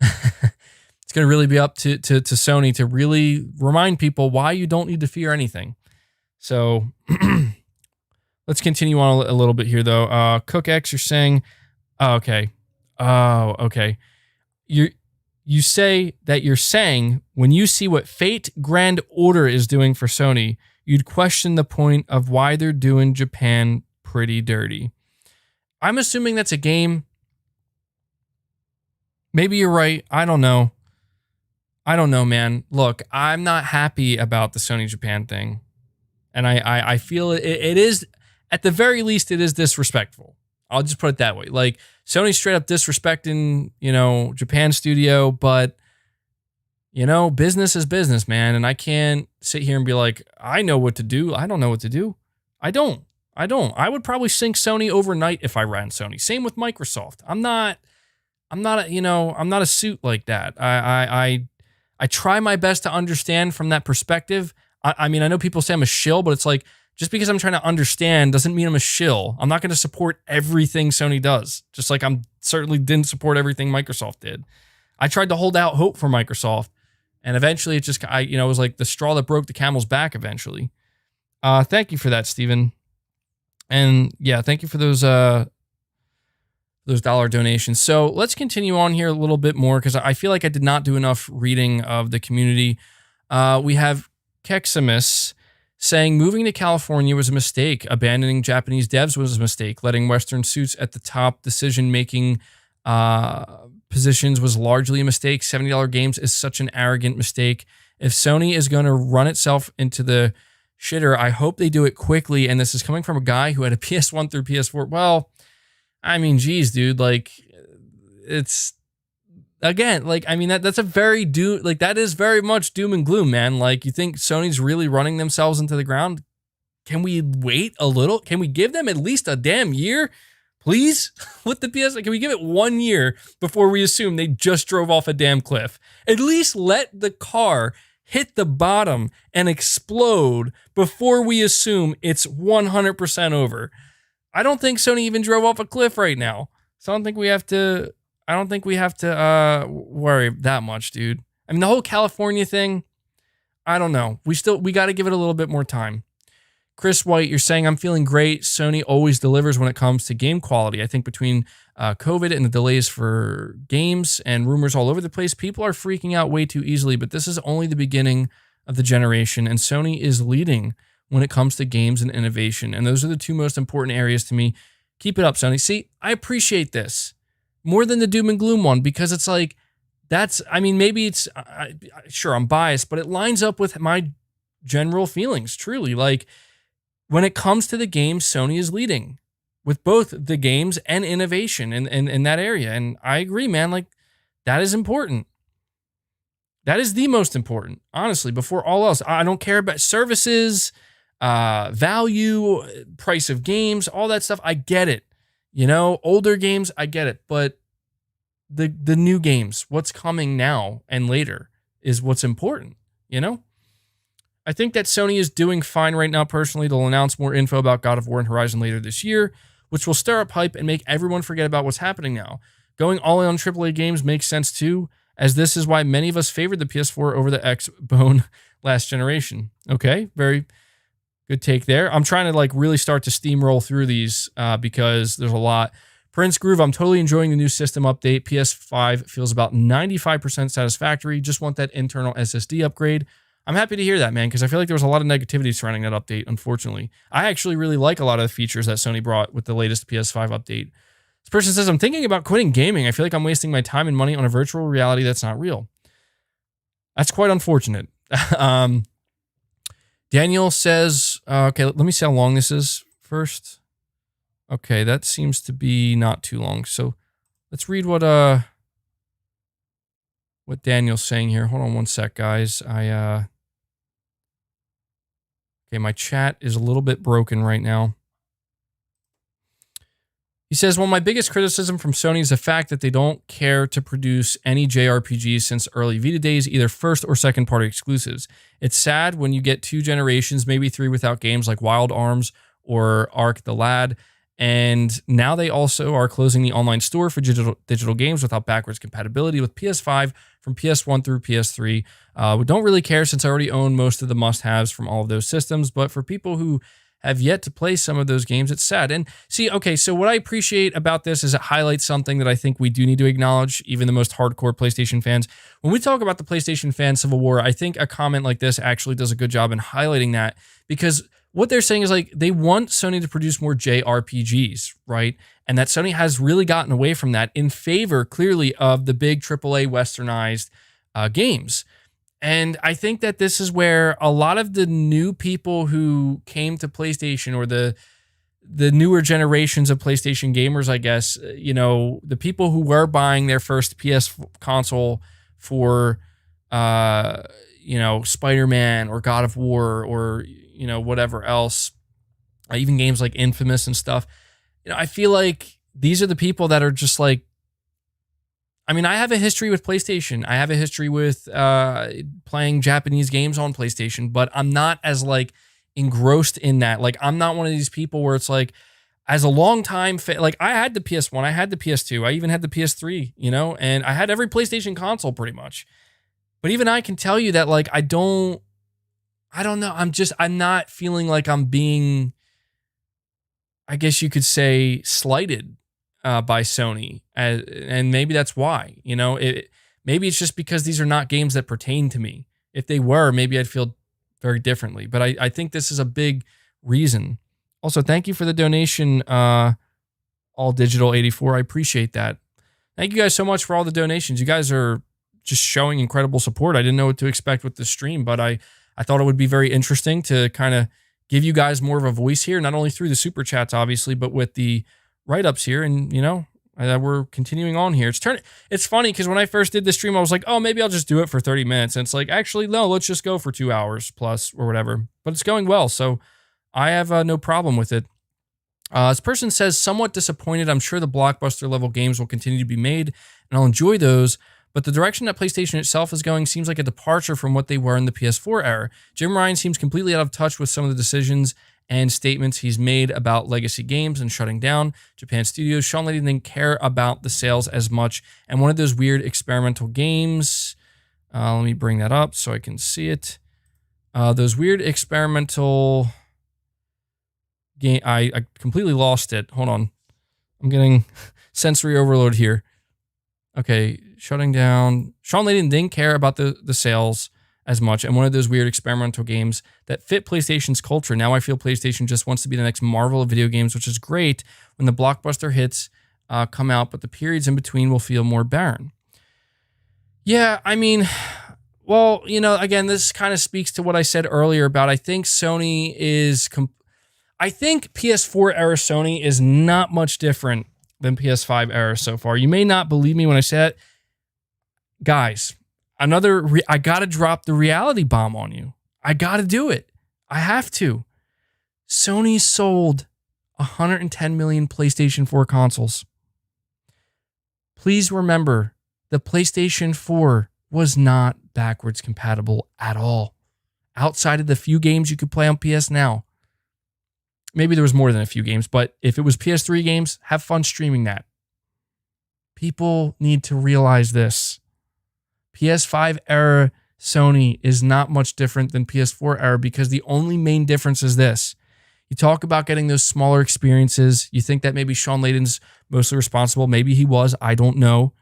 it's going to really be up to Sony to really remind people why you don't need to fear anything. So let's continue on a little bit here, though. Cook X, you're saying, okay. You say that you're saying when you see what Fate Grand Order is doing for Sony, you'd question the point of why they're doing Japan pretty dirty. I'm assuming that's a game. Maybe you're right. I don't know, man. Look, I'm not happy about the Sony Japan thing. And I feel it is, at the very least, it is disrespectful. I'll just put it that way. Like, Sony's straight up disrespecting, Japan studio, but, business is business, man. And I can't sit here and be like, I know what to do. I don't know what to do. I don't. I would probably sink Sony overnight if I ran Sony. Same with Microsoft. I'm not a suit like that. I try my best to understand from that perspective. I mean, I know people say I'm a shill, but it's like, just because I'm trying to understand doesn't mean I'm a shill. I'm not going to support everything Sony does, just like I'm certainly didn't support everything Microsoft did. I tried to hold out hope for Microsoft, and eventually it was like the straw that broke the camel's back eventually. Thank you for that, Steven. And yeah, thank you for those dollar donations. So let's continue on here a little bit more because I feel like I did not do enough reading of the community. We have Keximus saying moving to California was a mistake. Abandoning Japanese devs was a mistake. Letting Western suits at the top decision-making positions was largely a mistake. $70 games is such an arrogant mistake. If Sony is going to run itself into the shitter, I hope they do it quickly. And this is coming from a guy who had a PS1 through PS4. Well, I mean, geez, dude, like, it's, again, like, I mean, that's a very that is very much doom and gloom, man. Like, you think Sony's really running themselves into the ground? Can we wait a little? Can we give them at least a damn year, please? With the PS, can we give it 1 year before we assume they just drove off a damn cliff? At least let the car hit the bottom and explode before we assume it's 100% over. I don't think Sony even drove off a cliff right now. So I don't think we have to worry that much, dude. I mean, the whole California thing, I don't know. We got to give it a little bit more time. Chris White, you're saying, I'm feeling great. Sony always delivers when it comes to game quality. I think between COVID and the delays for games and rumors all over the place, people are freaking out way too easily, but this is only the beginning of the generation, and Sony is leading when it comes to games and innovation, and those are the two most important areas to me. Keep it up, Sony. See, I appreciate this more than the doom and gloom one, because it's like, maybe it's, sure, I'm biased, but it lines up with my general feelings, truly. Like, when it comes to the games, Sony is leading with both the games and innovation in that area. And I agree, man. Like, that is important. That is the most important, honestly, before all else. I don't care about services, value, price of games, all that stuff. I get it. You know, older games, I get it. But the new games, what's coming now and later is what's important, you know? I think that Sony is doing fine right now, personally. They'll announce more info about God of War and Horizon later this year, which will stir up hype and make everyone forget about what's happening now. Going all in on AAA games makes sense too, as this is why many of us favored the PS4 over the Xbone last generation. Okay, very good take there. I'm trying to really start to steamroll through these because there's a lot. Prince Groove, I'm totally enjoying the new system update. PS5 feels about 95% satisfactory. Just want that internal SSD upgrade. I'm happy to hear that, man, because I feel like there was a lot of negativity surrounding that update, unfortunately. I actually really like a lot of the features that Sony brought with the latest PS5 update. This person says, I'm thinking about quitting gaming. I feel like I'm wasting my time and money on a virtual reality that's not real. That's quite unfortunate. Daniel says, okay, let me see how long this is first. Okay, that seems to be not too long. So let's read what Daniel's saying here. Hold on one sec, guys. Okay, my chat is a little bit broken right now. He says, well, my biggest criticism from Sony is the fact that they don't care to produce any JRPGs since early Vita days, either first or second party exclusives. It's sad when you get 2 generations, maybe 3 without games like Wild Arms or Ark the Lad. And now they also are closing the online store for digital games without backwards compatibility with PS5 from PS1 through PS3. We don't really care since I already own most of the must-haves from all of those systems, but for people who have yet to play some of those games, it's sad. And see, okay, so what I appreciate about this is it highlights something that I think we do need to acknowledge, even the most hardcore PlayStation fans. When we talk about the PlayStation fan civil war, I think a comment like this actually does a good job in highlighting that, because what they're saying is they want Sony to produce more JRPGs, right? And that Sony has really gotten away from that in favor, clearly, of the big AAA westernized games. And I think that this is where a lot of the new people who came to PlayStation, or the newer generations of PlayStation gamers, I guess, the people who were buying their first PS console for, Spider-Man or God of War or, whatever else, even games like Infamous and stuff. I feel like these are the people that are just like, I mean, I have a history with PlayStation. I have a history with playing Japanese games on PlayStation, but I'm not as engrossed in that. I'm not one of these people where it's as a long time, I had the PS1, I had the PS2, I even had the PS3, and I had every PlayStation console pretty much. But even I can tell you that I don't know. I'm not feeling like I'm being, I guess you could say, slighted by Sony, and maybe that's why. Maybe it's just because these are not games that pertain to me. If they were, maybe I'd feel very differently. But I think this is a big reason. Also, thank you for the donation, All Digital 84. I appreciate that. Thank you guys so much for all the donations. You guys are just showing incredible support. I didn't know what to expect with the stream, but I thought it would be very interesting to kind of give you guys more of a voice here, not only through the super chats, obviously, but with the write-ups here. And, we're continuing on here. It's funny because when I first did this stream, I was like, oh, maybe I'll just do it for 30 minutes. And it's like, actually, no, let's just go for 2 hours plus or whatever. But it's going well, so I have no problem with it. This person says, somewhat disappointed. I'm sure the Blockbuster level games will continue to be made, and I'll enjoy those. But the direction that PlayStation itself is going seems like a departure from what they were in the PS4 era. Jim Ryan seems completely out of touch with some of the decisions and statements he's made about legacy games and shutting down Japan studios. Sean Layden didn't care about the sales as much. And one of those weird experimental games, let me bring that up so I can see it. Those weird experimental game, I completely lost it. Hold on. I'm getting sensory overload here. Okay, shutting down. Sean Layden didn't care about the sales as much, and one of those weird experimental games that fit PlayStation's culture. Now I feel PlayStation just wants to be the next Marvel of video games, which is great when the blockbuster hits come out, but the periods in between will feel more barren. Yeah, I mean, well, again, this kind of speaks to what I said earlier about I think Sony is... I think PS4 era Sony is not much different than PS5 era so far. You may not believe me when I say that. Guys, I got to drop the reality bomb on you. I got to do it. I have to. Sony sold 110 million PlayStation 4 consoles. Please remember, the PlayStation 4 was not backwards compatible at all. Outside of the few games you could play on PS Now. Maybe there was more than a few games, but if it was PS3 games, have fun streaming that. People need to realize this. PS5 era Sony is not much different than PS4 era because the only main difference is this. You talk about getting those smaller experiences. You think that maybe Sean Layden's mostly responsible. Maybe he was. I don't know.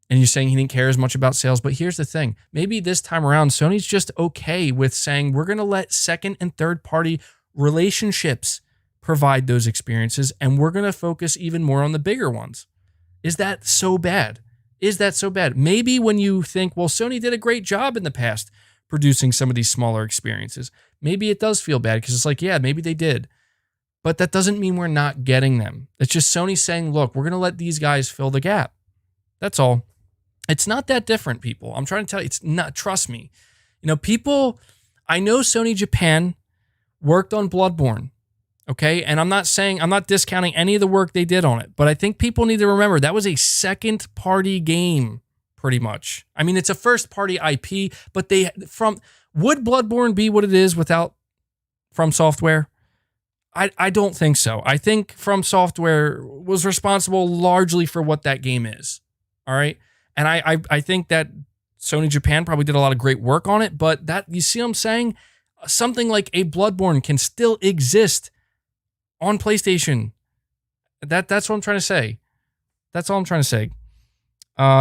And you're saying he didn't care as much about sales. But here's the thing. Maybe this time around, Sony's just okay with saying we're going to let second and third party relationships provide those experiences, and we're going to focus even more on the bigger ones. Is that so bad? Is that so bad? Maybe when you think, well, Sony did a great job in the past producing some of these smaller experiences, maybe it does feel bad because it's like, yeah, maybe they did. But that doesn't mean we're not getting them. It's just Sony saying, look, we're going to let these guys fill the gap. That's all. It's not that different, people. I'm trying to tell you, it's not, trust me. People, I know Sony Japan worked on Bloodborne. Okay, and I'm not discounting any of the work they did on it, but I think people need to remember that was a second-party game, pretty much. I mean, it's a first-party IP, but would Bloodborne be what it is without From Software? I don't think so. I think From Software was responsible largely for what that game is. All right, and I think that Sony Japan probably did a lot of great work on it, but that, you see what I'm saying? Something like a Bloodborne can still exist on PlayStation. That's what I'm trying to say. That's all I'm trying to say.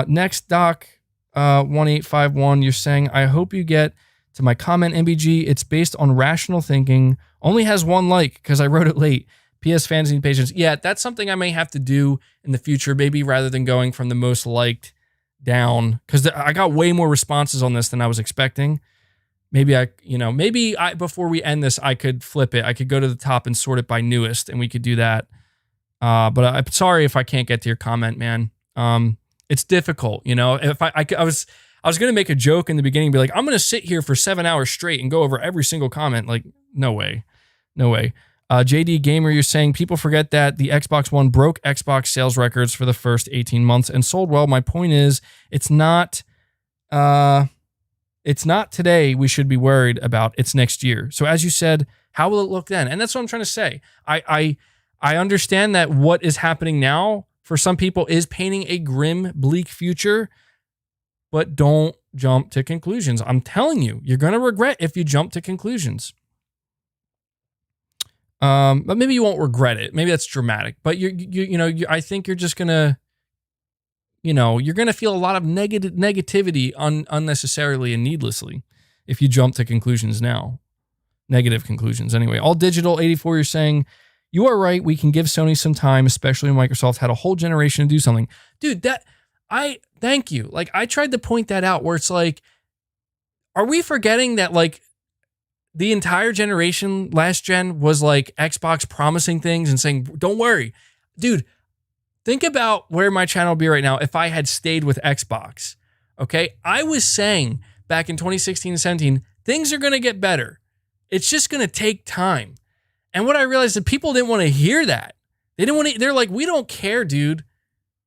Next, Doc 1851, you're saying, I hope you get to my comment, MBG. It's based on rational thinking. Only has one like because I wrote it late. PS fans need patience. Yeah, that's something I may have to do in the future, maybe rather than going from the most liked down, because I got way more responses on this than I was expecting. Maybe before we end this, I could flip it. I could go to the top and sort it by newest, and we could do that. But I'm sorry if I can't get to your comment, man. It's difficult, If I was going to make a joke in the beginning, be like, I'm going to sit here for 7 hours straight and go over every single comment. Like, no way. JD Gamer, you're saying people forget that the Xbox One broke Xbox sales records for the first 18 months and sold well. My point is, it's not today we should be worried about. It's next year. So as you said, how will it look then? And that's what I'm trying to say. I understand that what is happening now for some people is painting a grim, bleak future, but don't jump to conclusions. I'm telling you, you're going to regret if you jump to conclusions. But maybe you won't regret it. Maybe that's dramatic, but I think you're just going to, you're going to feel a lot of negativity unnecessarily and needlessly. if you jump to conclusions now. Negative conclusions anyway. All Digital 84, you're saying, you are right. We can give Sony some time, especially when Microsoft had a whole generation to do something. Dude, thank you. Like, I tried to point that out where it's like, are we forgetting that like the entire generation last gen was like Xbox promising things and saying, don't worry. Dude, think about where my channel would be right now if I had stayed with Xbox. Okay? I was saying back in 2016 and 17, things are going to get better. It's just going to take time. And what I realized is people didn't want to hear that. They didn't want to, they're like, we don't care, dude.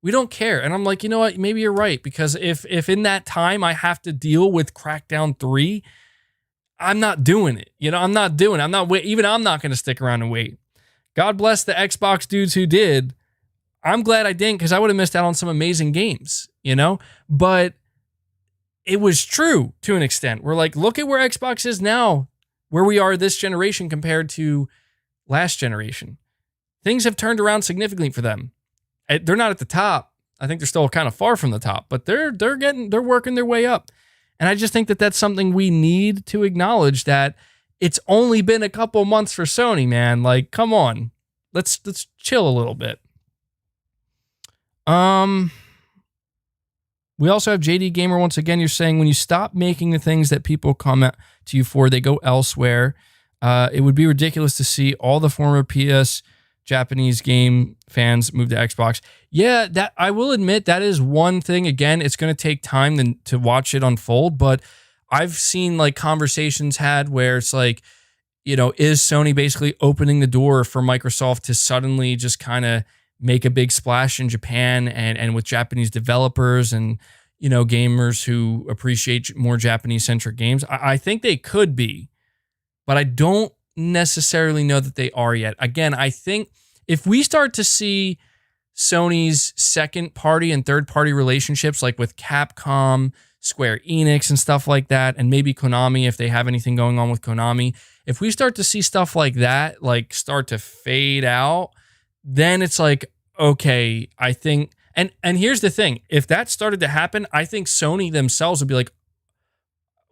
We don't care. And I'm like, you know what? Maybe you're right. Because if in that time I have to deal with Crackdown 3, I'm not doing it. You know, I'm not doing it. I'm not going to stick around and wait. God bless the Xbox dudes who did. I'm glad I didn't, because I would have missed out on some amazing games, you know? But it was true to an extent. We're like, look at where Xbox is now, where we are this generation compared to last generation. Things have turned around significantly for them. They're not at the top. I think they're still kind of far from the top, but they're working their way up. And I just think that that's something we need to acknowledge, that it's only been a couple months for Sony, man. Like, come on. Let's chill a little bit. We also have JD Gamer once again. You're saying when you stop making the things that people comment to you for, they go elsewhere. It would be ridiculous to see all the former PS Japanese game fans move to Xbox. Yeah, that I will admit that is one thing. Again, it's going to take time to watch it unfold, but I've seen like conversations had where it's like, you know, is Sony basically opening the door for Microsoft to suddenly just kind of make a big splash in Japan and with Japanese developers and, you know, gamers who appreciate more Japanese-centric games? I think they could be, but I don't necessarily know that they are yet. Again, I think if we start to see Sony's second party and third party relationships, like with Capcom, Square Enix and stuff like that, and maybe Konami, if they have anything going on with Konami, if we start to see stuff like that, like start to fade out, then it's like, okay, I think, and here's the thing, if that started to happen, I think Sony themselves would be like,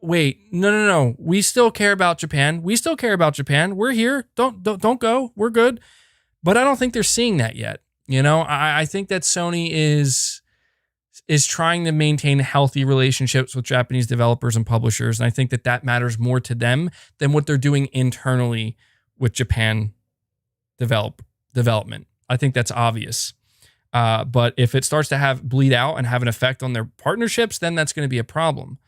wait, no, we still care about Japan. We're here. Don't go. We're good. But I don't think they're seeing that yet. You know, I think that Sony is trying to maintain healthy relationships with Japanese developers and publishers. And I think that matters more to them than what they're doing internally with Japan development. I think that's obvious. But if it starts to bleed out and have an effect on their partnerships, then that's going to be a problem.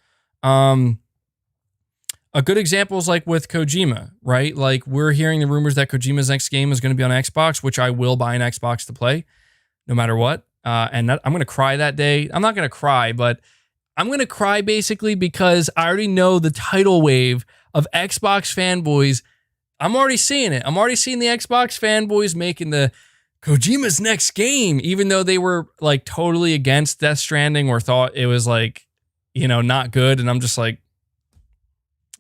A good example is like with Kojima, right? Like we're hearing the rumors that Kojima's next game is going to be on Xbox, which I will buy an Xbox to play no matter what. I'm going to cry that day. I'm not going to cry, but I'm going to cry basically because I already know the tidal wave of Xbox fanboys. I'm already seeing it. I'm already seeing the Xbox fanboys making the Kojima's next game, even though they were like totally against Death Stranding or thought it was like, you know, not good. And I'm just like,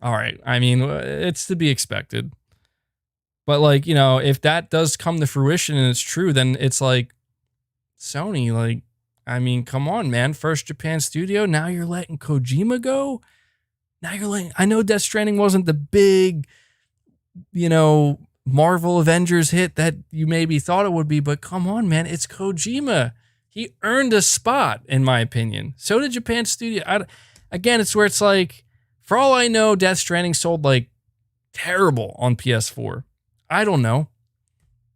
all right. I mean, it's to be expected. But like, you know, if that does come to fruition and it's true, then it's like Sony, like, I mean, come on, man. First Japan studio. Now you're letting Kojima go. I know Death Stranding wasn't the big, you know, Marvel Avengers hit that you maybe thought it would be, but come on, man. It's Kojima. He earned a spot, in my opinion. So did Japan studio. Again, it's where it's like, for all I know, Death Stranding sold like terrible on PS4. I don't know.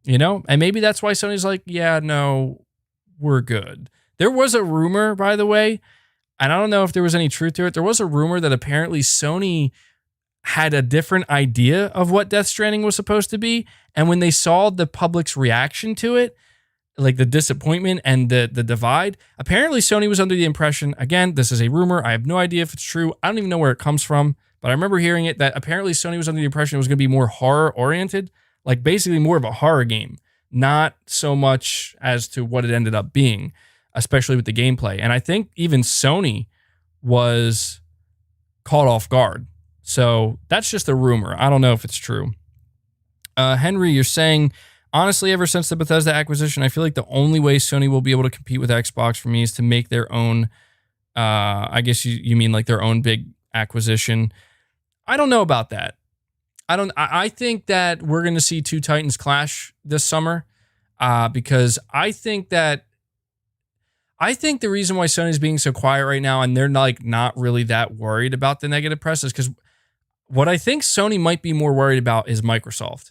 You know? And maybe that's why Sony's like, yeah, no, we're good. There was a rumor, by the way, and I don't know if there was any truth to it. There was a rumor that apparently Sony had a different idea of what Death Stranding was supposed to be. And when they saw the public's reaction to it, like the disappointment and the divide, apparently Sony was under the impression, again, this is a rumor, I have no idea if it's true, I don't even know where it comes from, but I remember hearing it, that apparently Sony was under the impression it was going to be more horror oriented, like basically more of a horror game, not so much as to what it ended up being, especially with the gameplay. And I think even Sony was caught off guard. So that's just a rumor. I don't know if it's true. Henry, you're saying, honestly, ever since the Bethesda acquisition, I feel like the only way Sony will be able to compete with Xbox for me is to make their own, I guess you mean like their own big acquisition. I don't know about that. I think that we're going to see two Titans clash this summer because I think the reason why Sony's being so quiet right now and they're not really that worried about the negative press is because what I think Sony might be more worried about is Microsoft.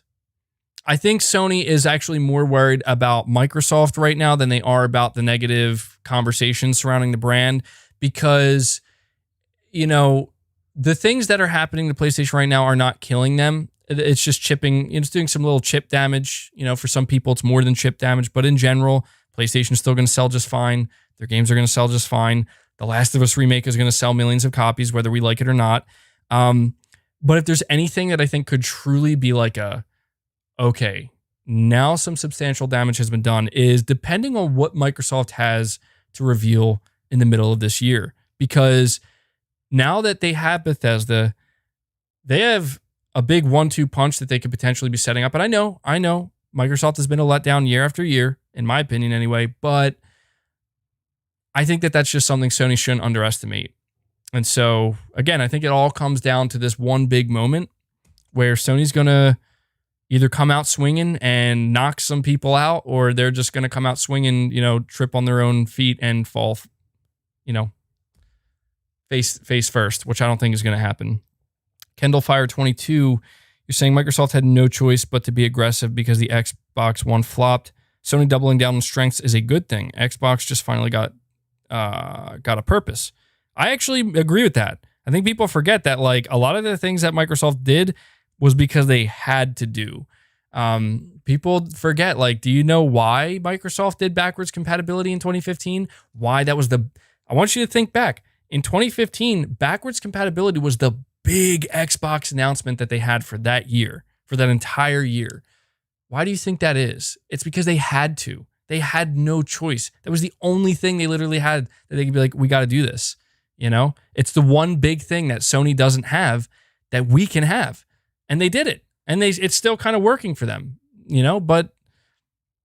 I think Sony is actually more worried about Microsoft right now than they are about the negative conversations surrounding the brand because, the things that are happening to PlayStation right now are not killing them. It's just chipping, it's doing some little chip damage. For some people, it's more than chip damage, but in general, PlayStation's still going to sell just fine. Their games are going to sell just fine. The Last of Us remake is going to sell millions of copies, whether we like it or not. But if there's anything that I think could truly be okay, now some substantial damage has been done, is depending on what Microsoft has to reveal in the middle of this year. Because now that they have Bethesda, they have a big 1-2 punch that they could potentially be setting up. And I know Microsoft has been a letdown year after year, in my opinion anyway, but I think that that's just something Sony shouldn't underestimate. And so, again, I think it all comes down to this one big moment where Sony's going to either come out swinging and knock some people out, or they're just going to come out swinging, trip on their own feet and fall, face first, which I don't think is going to happen. Kendall Fire 22, you're saying Microsoft had no choice but to be aggressive because the Xbox One flopped. Sony doubling down on strengths is a good thing. Xbox just finally got a purpose. I actually agree with that. I think people forget that a lot of the things that Microsoft did was because they had to do. People forget, do you know why Microsoft did backwards compatibility in 2015? Why that was I want you to think back. In 2015, backwards compatibility was the big Xbox announcement that they had for that year, for that entire year. Why do you think that is? It's because they had to. They had no choice. That was the only thing they literally had that they could be we got to do this. It's the one big thing that Sony doesn't have that we can have. And they did it. And it's still kind of working for them, but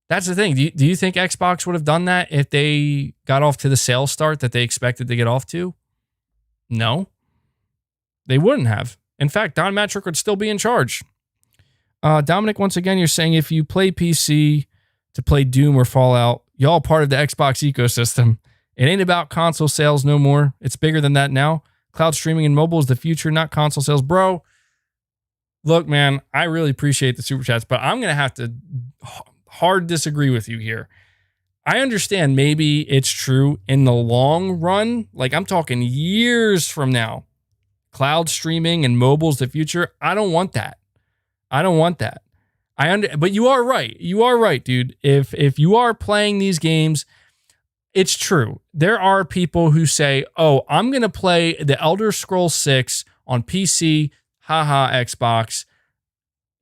that's the thing. Do you think Xbox would have done that if they got off to the sales start that they expected to get off to? No, they wouldn't have. In fact, Don Matrick would still be in charge. Dominic, once again, you're saying if you play PC to play Doom or Fallout, y'all part of the Xbox ecosystem. It ain't about console sales no more. It's bigger than that now. Cloud streaming and mobile is the future, not console sales. Bro, look, man, I really appreciate the super chats, but I'm going to have to hard disagree with you here. I understand maybe it's true in the long run. I'm talking years from now. Cloud streaming and mobile's the future. I don't want that. But you are right. You are right, dude. If you are playing these games, it's true. There are people who say, "Oh, I'm going to play the Elder Scrolls 6 on PC, haha, Xbox."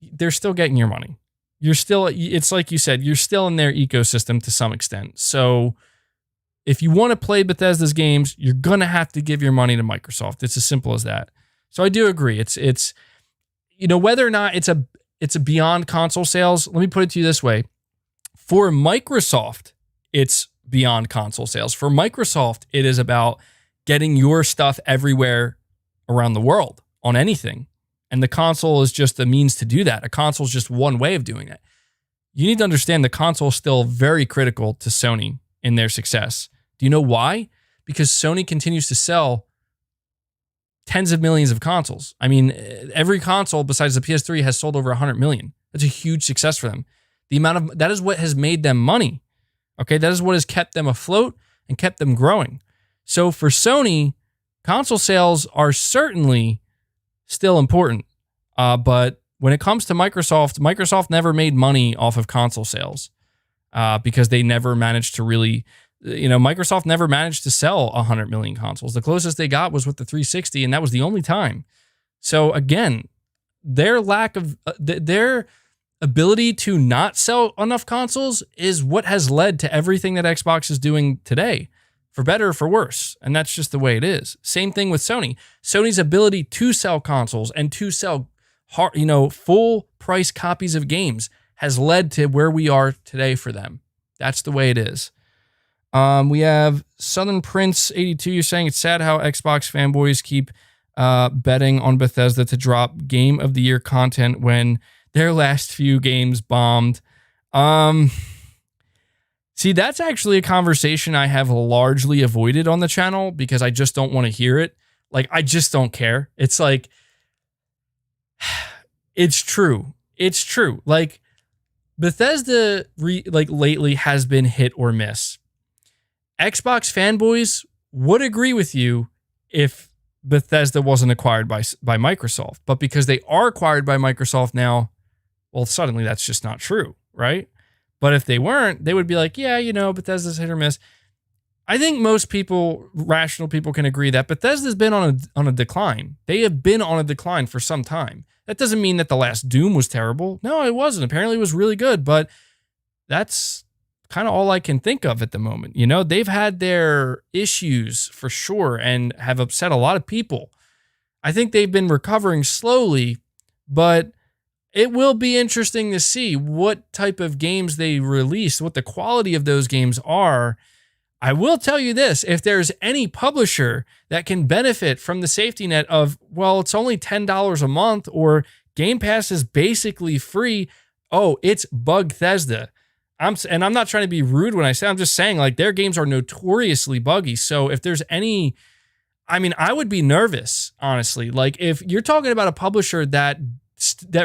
They're still getting your money. It's like you said, you're still in their ecosystem to some extent. So if you want to play Bethesda's games, you're going to have to give your money to Microsoft. It's as simple as that. So I do agree. It's whether or not it's a beyond console sales, let me put it to you this way. For Microsoft, it's beyond console sales. For Microsoft, it is about getting your stuff everywhere around the world on anything. And the console is just a means to do that. A console is just one way of doing it. You need to understand the console is still very critical to Sony in their success. Do you know why? Because Sony continues to sell tens of millions of consoles. I mean, every console besides the PS3 has sold over 100 million. That's a huge success for them. That is what has made them money. Okay, that is what has kept them afloat and kept them growing. So for Sony, console sales are certainly still important. But when it comes to Microsoft never made money off of console sales because they never managed to really, Microsoft never managed to sell 100 million consoles. The closest they got was with the 360, and that was the only time. So again, their lack of, their ability to not sell enough consoles is what has led to everything that Xbox is doing today, for better or for worse. And that's just the way it is. Same thing with Sony. Sony's ability to sell consoles and to sell full price copies of games has led to where we are today for them. That's the way it is. We have Southern Prince 82. You're saying it's sad how Xbox fanboys keep betting on Bethesda to drop Game of the Year content when their last few games bombed. See, that's actually a conversation I have largely avoided on the channel because I just don't want to hear it. Like, I just don't care. It's like, it's true. It's true. Like, Bethesda, lately has been hit or miss. Xbox fanboys would agree with you if Bethesda wasn't acquired by Microsoft. But because they are acquired by Microsoft now, well, suddenly that's just not true, right? But if they weren't, they would be like, yeah, Bethesda's hit or miss. I think most people, rational people, can agree that Bethesda's been on a decline. They have been on a decline for some time. That doesn't mean that the last Doom was terrible. No, it wasn't. Apparently it was really good, but that's kind of all I can think of at the moment. They've had their issues for sure and have upset a lot of people. I think they've been recovering slowly, but it will be interesting to see what type of games they release, what the quality of those games are. I will tell you this, if there's any publisher that can benefit from the safety net of, well, it's only $10 a month or Game Pass is basically free, it's Bugthesda. I'm not trying to be rude when I say, I'm just saying, like, their games are notoriously buggy. So if there's any, I would be nervous, honestly. Like, if you're talking about a publisher that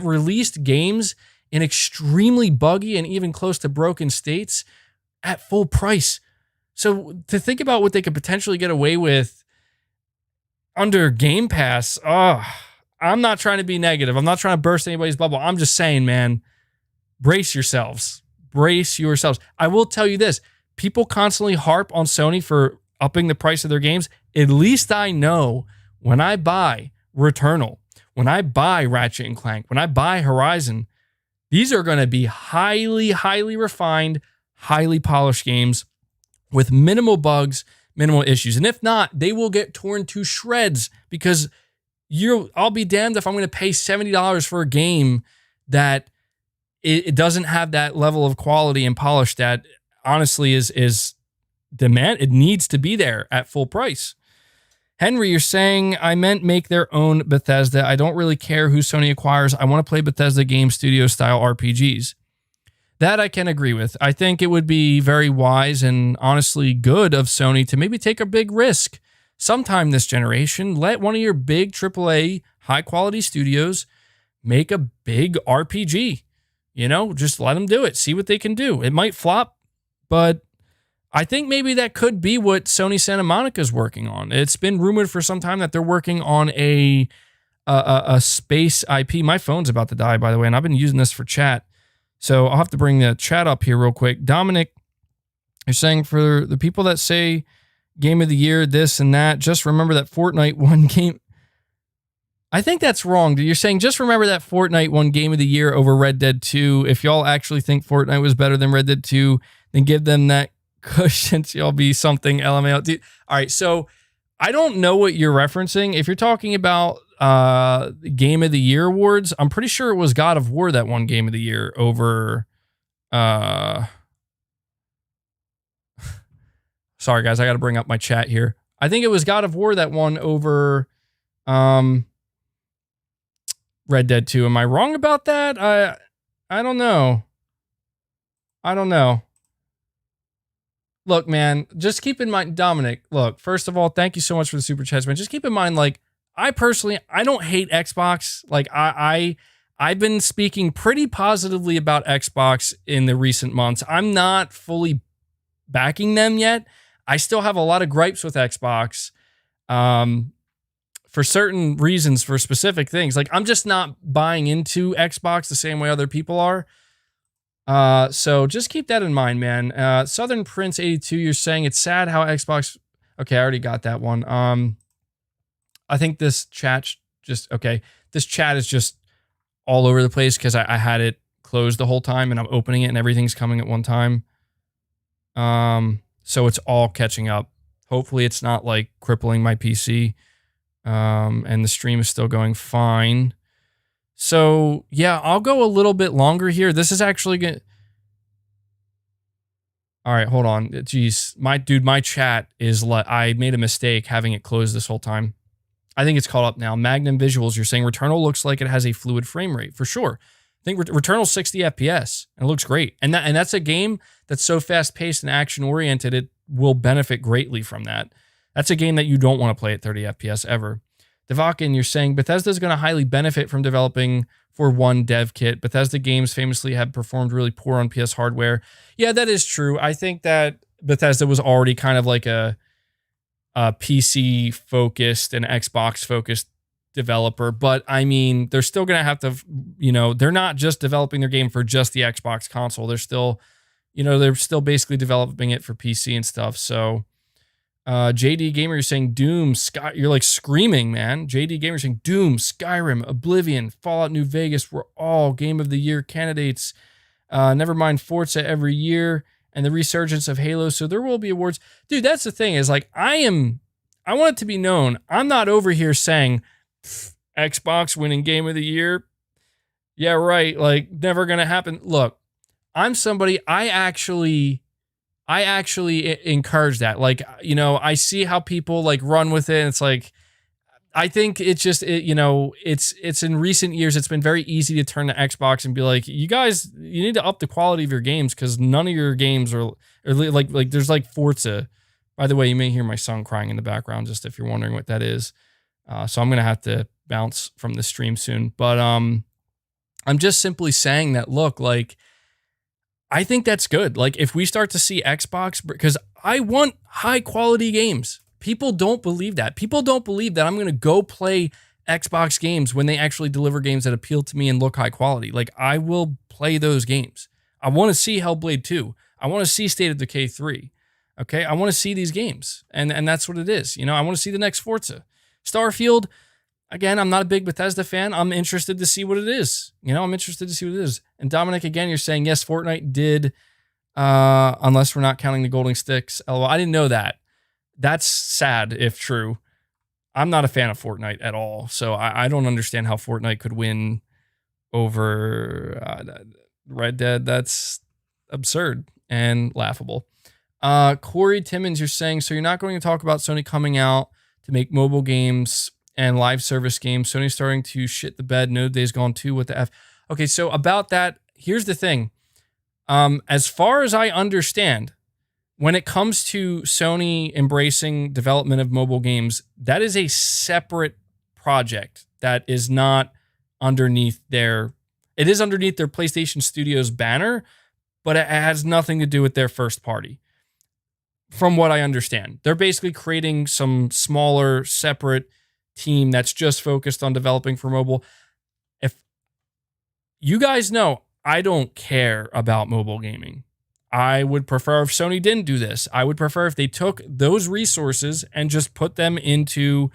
released games in extremely buggy and even close to broken states at full price. So to think about what they could potentially get away with under Game Pass, I'm not trying to be negative. I'm not trying to burst anybody's bubble. I'm just saying, man, brace yourselves. Brace yourselves. I will tell you this. People constantly harp on Sony for upping the price of their games. At least I know when I buy Returnal, when I buy Ratchet & Clank, when I buy Horizon, these are going to be highly, highly refined, highly polished games with minimal bugs, minimal issues. And if not, they will get torn to shreds because I'll be damned if I'm going to pay $70 for a game that it doesn't have that level of quality and polish that honestly is demand. It needs to be there at full price. Henry, you're saying, I meant make their own Bethesda. I don't really care who Sony acquires. I want to play Bethesda Game Studio style RPGs. That I can agree with. I think it would be very wise and honestly good of Sony to maybe take a big risk sometime this generation. Let one of your big AAA high-quality studios make a big RPG. Just let them do it. See what they can do. It might flop, but I think maybe that could be what Sony Santa Monica is working on. It's been rumored for some time that they're working on a space IP. My phone's about to die, by the way, and I've been using this for chat. So I'll have to bring the chat up here real quick. Dominic, you're saying for the people that say Game of the Year, this and that, just remember that Fortnite won game. I think that's wrong. You're saying just remember that Fortnite won Game of the Year over Red Dead 2. If y'all actually think Fortnite was better than Red Dead 2, then give them that cush since y'all be something LMAO. All right, so I don't know what you're referencing. If you're talking about Game of the Year awards, I'm pretty sure it was God of War that won Game of the Year over sorry guys, I got to bring up my chat here. I think it was God of War that won over Red Dead 2. Am I wrong about that? I don't know. Look, man, just keep in mind, Dominic, look, first of all, thank you so much for the super chats, man. Just keep in mind, like, I don't hate Xbox. Like, I've been speaking pretty positively about Xbox in the recent months. I'm not fully backing them yet. I still have a lot of gripes with Xbox for certain reasons, for specific things. Like, I'm just not buying into Xbox the same way other people are. So just keep that in mind, man. Southern Prince 82, you're saying it's sad how Xbox. Okay, I already got that one. I think this chat This chat is just all over the place because I had it closed the whole time and I'm opening it and everything's coming at one time. So it's all catching up. Hopefully it's not like crippling my PC. And the stream is still going fine. So yeah, I'll go a little bit longer here. This is actually good. All right, hold on. Jeez, my chat is like, I made a mistake having it closed this whole time. I think it's caught up now. Magnum Visuals, you're saying Returnal looks like it has a fluid frame rate for sure. I think Returnal's 60 FPS and it looks great. And that's a game that's so fast paced and action oriented, it will benefit greatly from that. That's a game that you don't want to play at 30 FPS ever. Devakin, you're saying Bethesda's going to highly benefit from developing for one dev kit. Bethesda games famously have performed really poor on PS hardware. Yeah, that is true. I think that Bethesda was already kind of like a PC focused and Xbox focused developer, but I mean, they're still going to have to, they're not just developing their game for just the Xbox console. They're still, they're still basically developing it for PC and stuff. So, JD Gamer, you're saying Doom, you're like screaming, man. JD Gamer saying Doom, Skyrim, Oblivion, Fallout New Vegas were all Game of the Year candidates. Never mind Forza every year and the resurgence of Halo. So there will be awards. Dude, that's the thing is like, I want it to be known. I'm not over here saying Xbox winning Game of the Year. Yeah, right. Like never going to happen. Look, I'm somebody, I actually encourage that. Like, I see how people like run with it. And it's like, I think it's just, it's in recent years, it's been very easy to turn to Xbox and be like, you guys, you need to up the quality of your games because none of your games are like there's like Forza. By the way, you may hear my son crying in the background, just if you're wondering what that is. So I'm going to have to bounce from the stream soon. But I'm just simply saying that, look, like, I think that's good. Like if we start to see Xbox, because I want high quality games. People don't believe that. People don't believe that I'm going to go play Xbox games when they actually deliver games that appeal to me and look high quality. Like I will play those games. I want to see Hellblade 2. I want to see State of Decay 3. Okay. I want to see these games. And that's what it is. I want to see the next Forza. Starfield, again, I'm not a big Bethesda fan. I'm interested to see what it is. I'm interested to see what it is. And Dominic, again, you're saying, yes, Fortnite did, unless we're not counting the golden sticks. LOL. I didn't know that. That's sad if true. I'm not a fan of Fortnite at all. So I don't understand how Fortnite could win over Red Dead. That's absurd and laughable. Corey Timmons, you're saying, so you're not going to talk about Sony coming out to make mobile games and live service games. Sony's starting to shit the bed. No Days Gone 2, what the F? Okay, so about that, here's the thing. As far as I understand, when it comes to Sony embracing development of mobile games, that is a separate project that is not underneath it is underneath their PlayStation Studios banner, but it has nothing to do with their first party. From what I understand, they're basically creating some smaller, separate team that's just focused on developing for mobile. If you guys know, I don't care about mobile gaming. I would prefer if Sony didn't do this. I would prefer if they took those resources and just put them into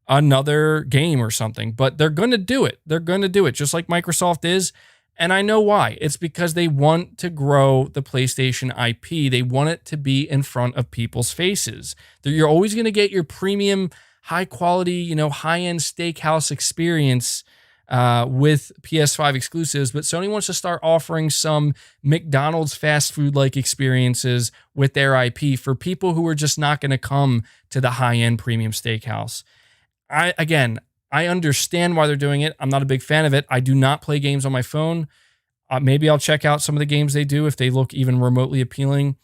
another game or something. But they're going to do it. They're going to do it just like Microsoft is. And I know why. It's because they want to grow the PlayStation IP. They want it to be in front of people's faces. You're always going to get your premium, high quality, high-end steakhouse experience with PS5 exclusives, but Sony wants to start offering some McDonald's fast food-like experiences with their IP for people who are just not going to come to the high-end premium steakhouse. I understand why they're doing it. I'm not a big fan of it. I do not play games on my phone. Maybe I'll check out some of the games they do if they look even remotely appealing.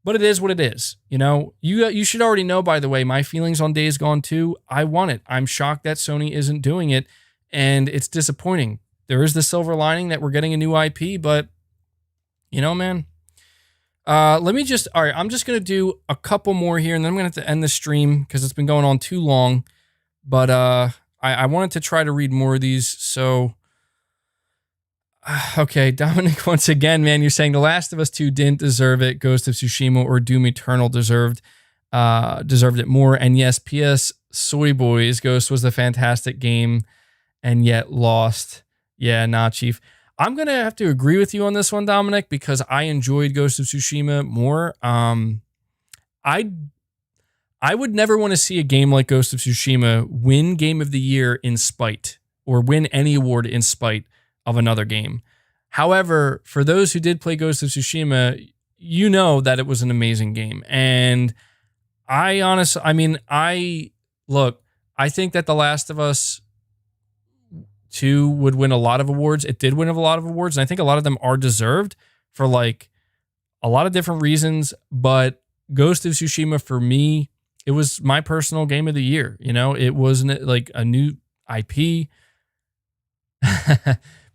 But it is what it is. You should already know, by the way, my feelings on Days Gone 2. I want it. I'm shocked that Sony isn't doing it. And it's disappointing. There is the silver lining that we're getting a new IP, but man. All right, I'm just going to do a couple more here and then I'm going to have to end the stream because it's been going on too long. But I wanted to try to read more of these. So, okay, Dominic, once again, man, you're saying The Last of Us 2 didn't deserve it. Ghost of Tsushima or Doom Eternal deserved it more. And yes, PS Soy Boys, Ghost was a fantastic game. And yet lost. Yeah, nah, Chief. I'm going to have to agree with you on this one, Dominic, because I enjoyed Ghost of Tsushima more. I would never want to see a game like Ghost of Tsushima win Game of the Year in spite or win any award in spite of another game. However, for those who did play Ghost of Tsushima, you know that it was an amazing game. And look, I think that The Last of Us 2 would win a lot of awards. It did win a lot of awards, and I think a lot of them are deserved for like a lot of different reasons. But Ghost of Tsushima, for me, it was my personal game of the year. You know, it wasn't like a new IP.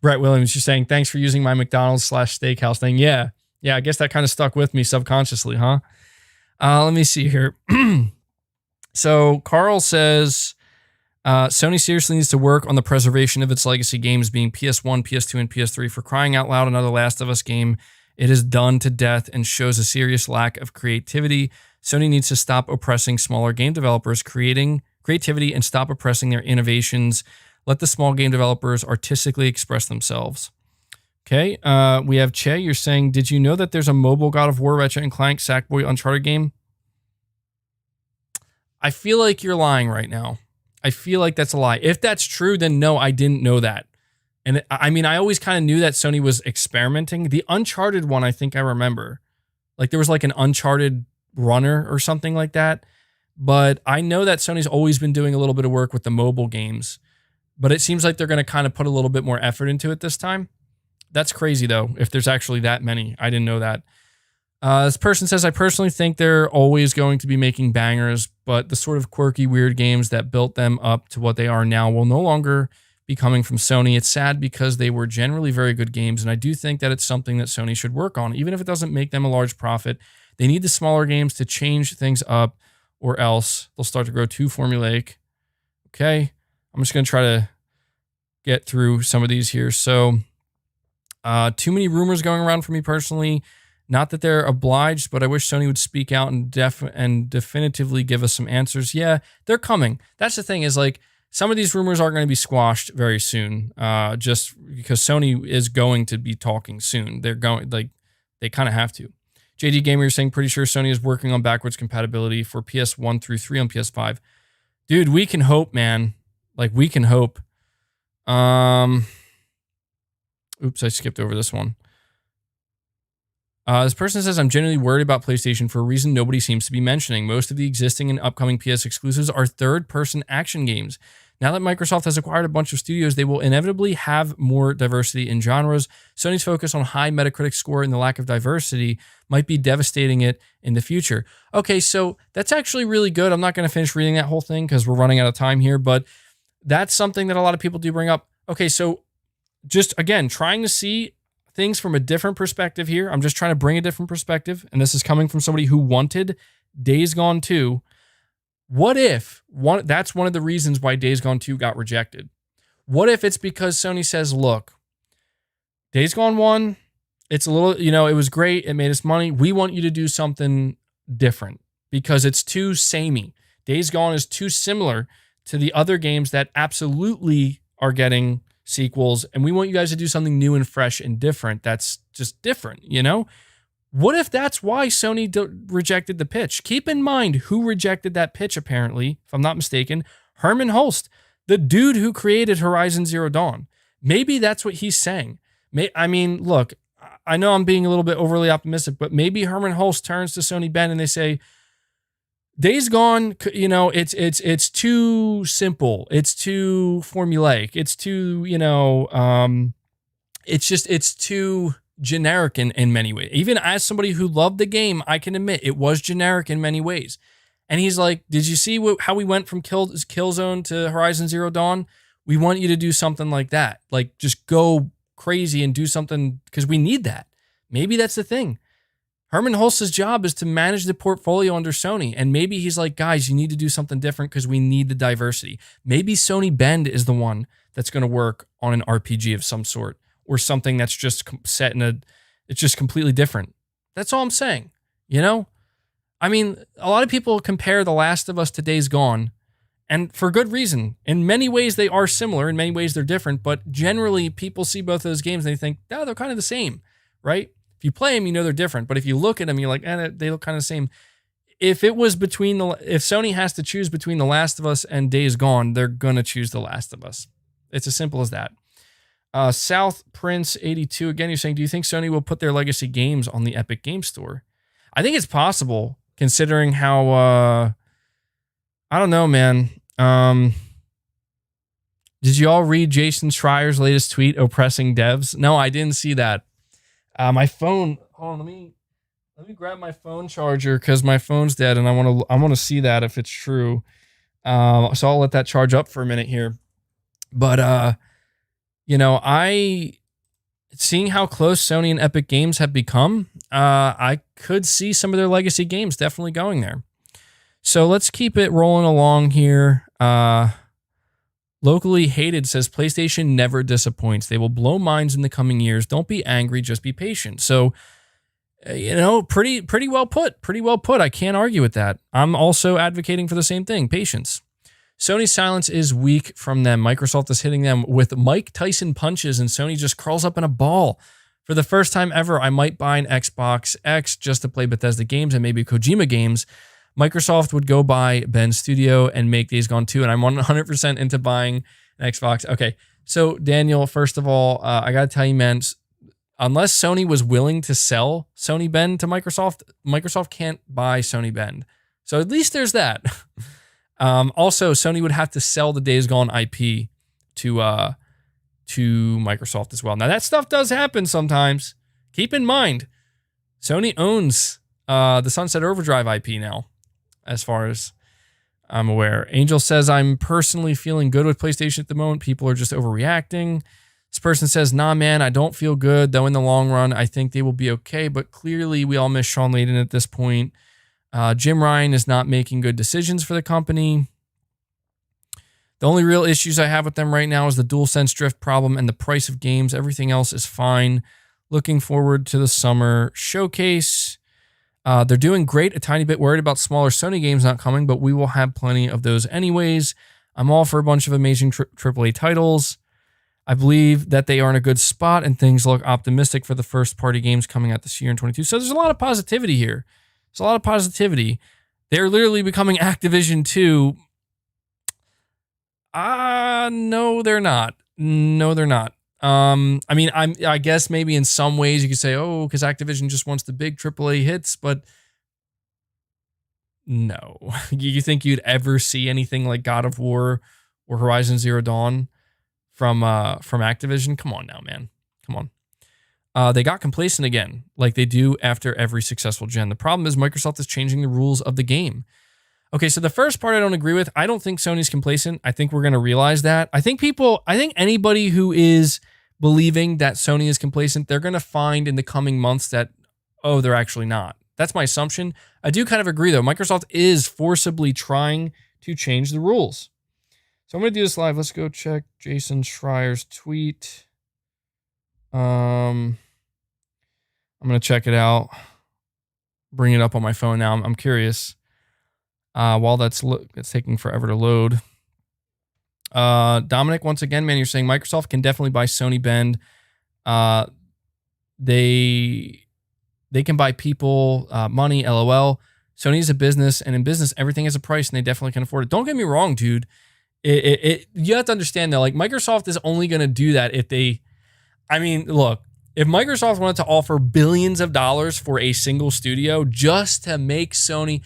Brett Williams, you're saying, thanks for using my McDonald's / steakhouse thing. Yeah. I guess that kind of stuck with me subconsciously, huh? Let me see here. So Carl says, Sony seriously needs to work on the preservation of its legacy games being PS1, PS2, and PS3. For crying out loud, another Last of Us game. It is done to death and shows a serious lack of creativity. Sony needs to stop oppressing smaller game developers, creating creativity, and stop oppressing their innovations. Let the small game developers artistically express themselves. Okay, we have Che. You're saying, did you know that there's a mobile God of War, Ratchet and Clank, Sackboy, Uncharted game? I feel like you're lying right now. I feel like that's a lie. If that's true, then no, I didn't know that. And I mean, I always kind of knew that Sony was experimenting. The Uncharted one, I think I remember. Like there was like an Uncharted runner or something like that. But I know that Sony's always been doing a little bit of work with the mobile games. But it seems like they're going to kind of put a little bit more effort into it this time. That's crazy, though, if there's actually that many. I didn't know that. This person says, I personally think they're always going to be making bangers, but the sort of quirky, weird games that built them up to what they are now will no longer be coming from Sony. It's sad because they were generally very good games, and I do think that it's something that Sony should work on. Even if it doesn't make them a large profit, they need the smaller games to change things up, or else they'll start to grow too formulaic. Okay, I'm just going to try to get through some of these here. So, too many rumors going around for me personally. Not that they're obliged, but I wish Sony would speak out and definitively give us some answers. Yeah, they're coming. That's the thing is like some of these rumors are going to be squashed very soon, just because Sony is going to be talking soon. They're going like they kind of have to. JD Gamer, you're saying pretty sure Sony is working on backwards compatibility for PS1 through 3 on PS5. Dude, we can hope, man. Like we can hope. Oops, I skipped over this one. This person says, I'm genuinely worried about PlayStation for a reason nobody seems to be mentioning. Most of the existing and upcoming PS exclusives are third-person action games. Now that Microsoft has acquired a bunch of studios, they will inevitably have more diversity in genres. Sony's focus on high Metacritic score and the lack of diversity might be devastating it in the future. Okay, so that's actually really good. I'm not going to finish reading that whole thing because we're running out of time here, but that's something that a lot of people do bring up. Okay, so just, again, trying to see things from a different perspective here. I'm just trying to bring a different perspective, and this is coming from somebody who wanted Days Gone 2. What if that's one of the reasons why Days Gone 2 got rejected? What if it's because Sony says, look, Days Gone 1, it's a little, it was great. It made us money. We want you to do something different because it's too samey. Days Gone is too similar to the other games that absolutely are getting sequels, and we want you guys to do something new and fresh and different. That's just different, What if that's why Sony rejected the pitch? Keep in mind who rejected that pitch, apparently, if I'm not mistaken, Herman Hulst, the dude who created Horizon Zero Dawn. Maybe that's what he's saying. Look, I know I'm being a little bit overly optimistic, but maybe Herman Hulst turns to Sony Ben and they say, Days Gone, it's too simple. It's too formulaic. It's too, it's too generic in many ways. Even as somebody who loved the game, I can admit it was generic in many ways. And he's like, did you see how we went from Killzone to Horizon Zero Dawn? We want you to do something like that. Like, just go crazy and do something because we need that. Maybe that's the thing. Herman Hulst's job is to manage the portfolio under Sony, and maybe he's like, guys, you need to do something different because we need the diversity. Maybe Sony Bend is the one that's going to work on an RPG of some sort, or something that's just set it's just completely different. That's all I'm saying, A lot of people compare The Last of Us to Days Gone, and for good reason. In many ways, they are similar. In many ways, they're different, but generally, people see both of those games and they think, oh, they're kind of the same, right? If you play them, they're different. But if you look at them, you're like, they look kind of the same. If Sony has to choose between The Last of Us and Days Gone, they're going to choose The Last of Us. It's as simple as that. South Prince 82, again, you're saying, do you think Sony will put their legacy games on the Epic Game Store? I think it's possible, considering how, I don't know, man. Did you all read Jason Schreier's latest tweet oppressing devs? No, I didn't see that. My phone. Hold on, let me grab my phone charger because my phone's dead, and I want to see that if it's true. So I'll let that charge up for a minute here. But seeing how close Sony and Epic Games have become, I could see some of their legacy games definitely going there. So let's keep it rolling along here. Locally Hated says PlayStation never disappoints. They will blow minds in the coming years. Don't be angry, just be patient. So, pretty well put. Pretty well put. I can't argue with that. I'm also advocating for the same thing, patience. Sony's silence is weak from them. Microsoft is hitting them with Mike Tyson punches, and Sony just curls up in a ball. For the first time ever, I might buy an Xbox X just to play Bethesda games and maybe Kojima games. Microsoft would go buy Ben's studio and make Days Gone 2, and I'm 100% into buying an Xbox. Okay, so Daniel, first of all, I got to tell you, man, unless Sony was willing to sell Sony Bend to Microsoft, Microsoft can't buy Sony Bend. So at least there's that. Also, Sony would have to sell the Days Gone IP to Microsoft as well. Now, that stuff does happen sometimes. Keep in mind, Sony owns the Sunset Overdrive IP now, as far as I'm aware. Angel says, I'm personally feeling good with PlayStation at the moment. People are just overreacting. This person says, nah, man, I don't feel good, though in the long run, I think they will be okay. But clearly, we all miss Sean Layden at this point. Jim Ryan is not making good decisions for the company. The only real issues I have with them right now is the DualSense drift problem and the price of games. Everything else is fine. Looking forward to the summer showcase. They're doing great. A tiny bit worried about smaller Sony games not coming, but we will have plenty of those anyways. I'm all for a bunch of amazing AAA titles. I believe that they are in a good spot and things look optimistic for the first party games coming out this year in 22. So there's a lot of positivity here. There's a lot of positivity. They're literally becoming Activision 2. No, they're not. No, they're not. I guess maybe in some ways you could say, oh, because Activision just wants the big AAA hits, but no. You think you'd ever see anything like God of War or Horizon Zero Dawn from Activision? Come on now, man. Come on. They got complacent again, like they do after every successful gen. The problem is Microsoft is changing the rules of the game. Okay, so the first part I don't agree with. I don't think Sony's complacent. I think we're going to realize that. I think anybody who is believing that Sony is complacent, they're going to find in the coming months that, oh, they're actually not. That's my assumption. I do kind of agree, though. Microsoft is forcibly trying to change the rules. So I'm going to do this live. Let's go check Jason Schreier's tweet. I'm going to check it out. Bring it up on my phone now. I'm curious. While that's taking forever to load. Dominic, once again, man, you're saying Microsoft can definitely buy Sony Bend. They can buy people, money, LOL. Sony is a business, and in business, everything has a price, and they definitely can afford it. Don't get me wrong, dude. You have to understand that, like, Microsoft is only going to do that if they... I mean, look, if Microsoft wanted to offer billions of dollars for a single studio just to make Sony...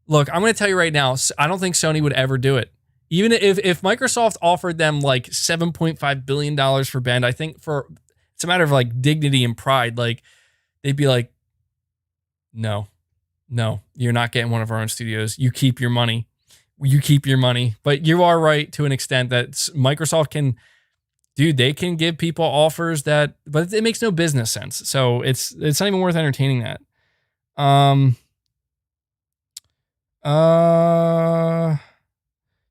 Look, I'm going to tell you right now, I don't think Sony would ever do it. Even if Microsoft offered them like $7.5 billion for Bend, I think it's a matter of like dignity and pride. Like, they'd be like, no, you're not getting one of our own studios. You keep your money. But you are right to an extent that Microsoft can, dude, they can give people offers but it makes no business sense. So it's not even worth entertaining that.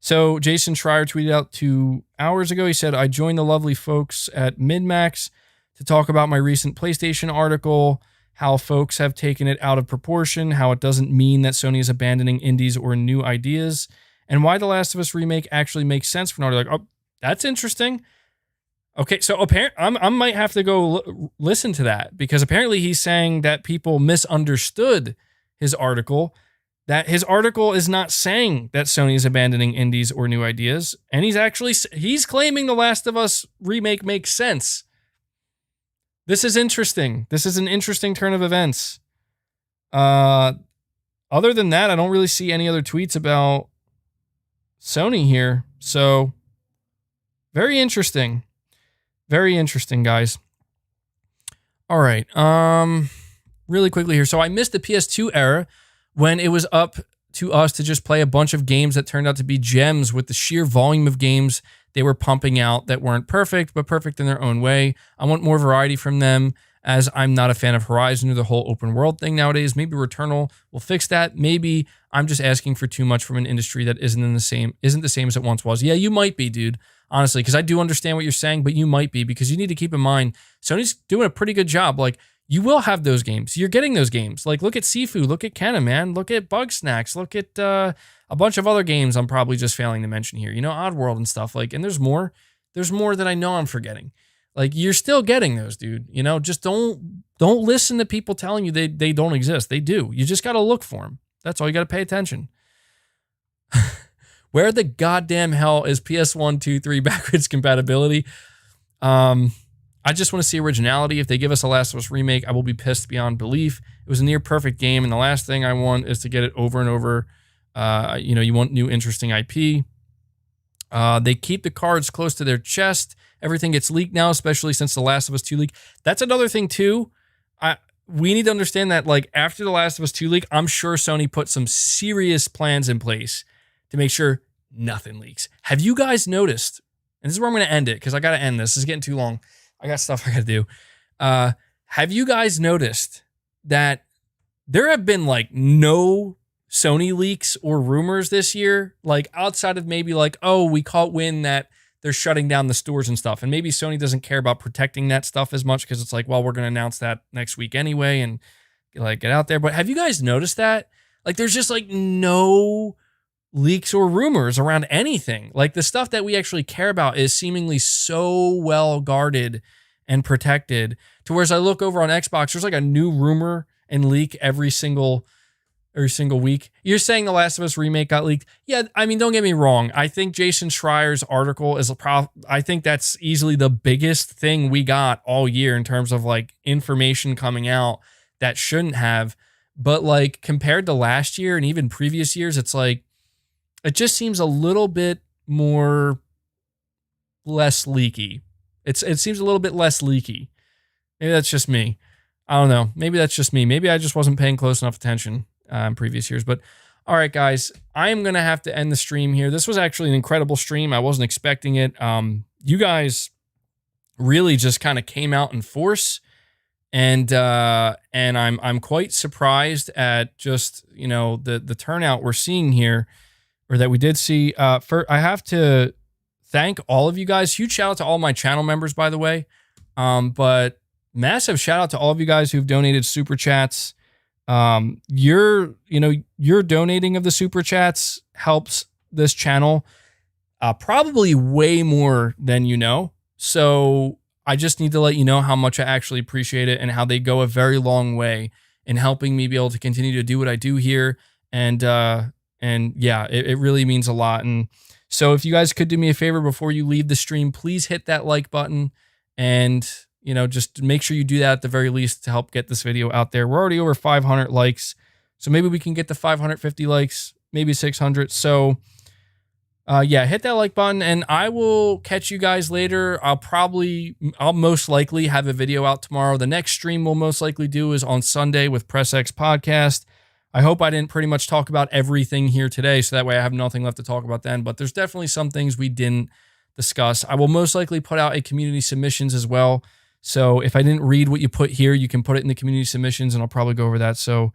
So Jason Schreier tweeted out 2 hours ago. He said, I joined the lovely folks at MidMax to talk about my recent PlayStation article, how folks have taken it out of proportion, how it doesn't mean that Sony is abandoning indies or new ideas, and why The Last of Us remake actually makes sense for Naughty Dog. Oh, that's interesting. Okay, so apparently I might have to go listen to that, because apparently he's saying that people misunderstood his article, that his article is not saying that Sony is abandoning indies or new ideas, and he's claiming The Last of Us remake makes sense. This is interesting. This is an interesting turn of events. Other than that, I don't really see any other tweets about Sony here. So very interesting. Very interesting, guys. All right. Really quickly here. So I missed the PS2 era when it was up to us to just play a bunch of games that turned out to be gems with the sheer volume of games they were pumping out that weren't perfect, but perfect in their own way. I want more variety from them, as I'm not a fan of Horizon or the whole open world thing nowadays. Maybe Returnal will fix that. Maybe I'm just asking for too much from an industry that isn't the same as it once was. Yeah, you might be, dude. Honestly, because I do understand what you're saying, but you might be, because you need to keep in mind Sony's doing a pretty good job. Like, you will have those games. You're getting those games. Like, look at Sifu, look at Kenna, man, look at Bug Snacks, look at a bunch of other games I'm probably just failing to mention here. You know, Oddworld and stuff. Like, and there's more. There's more that I know I'm forgetting. Like, you're still getting those, dude. You know, just don't listen to people telling you they don't exist. They do. You just got to look for them. That's all. You got to pay attention. Where the goddamn hell is PS1, 2, 3 backwards compatibility? I just want to see originality. If they give us a Last of Us remake, I will be pissed beyond belief. It was a near perfect game, and the last thing I want is to get it over and over. You want new interesting IP. They keep the cards close to their chest. Everything gets leaked now, especially since the Last of Us 2 leak. That's another thing too. We need to understand that, like, after the Last of Us 2 leak, I'm sure Sony put some serious plans in place to make sure nothing leaks. Have you guys noticed? And this is where I'm going to end it, because I got to end this. This is getting too long. I got stuff I got to do. Have you guys noticed that there have been like no Sony leaks or rumors this year? Like, outside of maybe like, oh, we caught wind that they're shutting down the stores and stuff. And maybe Sony doesn't care about protecting that stuff as much, because it's like, well, we're going to announce that next week anyway and like get out there. But have you guys noticed that? Like, there's just like no leaks or rumors around anything. Like, the stuff that we actually care about is seemingly so well guarded and protected, to whereas I look over on Xbox, there's like a new rumor and leak every single week. You're saying the Last of Us remake got leaked? Yeah, I mean, don't get me wrong. I think Jason Schreier's article is I think that's easily the biggest thing we got all year in terms of like information coming out that shouldn't have. But like, compared to last year and even previous years, it's like, it just seems a little bit less leaky. It seems a little bit less leaky. Maybe that's just me. I don't know. Maybe that's just me. Maybe I just wasn't paying close enough attention in previous years. But all right, guys, I am going to have to end the stream here. This was actually an incredible stream. I wasn't expecting it. You guys really just kind of came out in force. And I'm quite surprised at just, the turnout we're seeing here, or that we did see. I have to thank all of you guys. Huge shout out to all my channel members, by the way. But massive shout out to all of you guys who've donated super chats. Your donating of the super chats helps this channel probably way more than you know. So I just need to let you know how much I actually appreciate it, and how they go a very long way in helping me be able to continue to do what I do here. And yeah, it really means a lot. And so if you guys could do me a favor before you leave the stream, please hit that like button, and just make sure you do that at the very least to help get this video out there. We're already over 500 likes, so maybe we can get to 550 likes, maybe 600. So yeah, hit that like button, and I will catch you guys later. I'll most likely have a video out tomorrow. The next stream we'll most likely do is on Sunday with Press X Podcast. I hope I didn't pretty much talk about everything here today, so that way I have nothing left to talk about then. But there's definitely some things we didn't discuss. I will most likely put out a community submissions as well. So if I didn't read what you put here, you can put it in the community submissions, and I'll probably go over that. So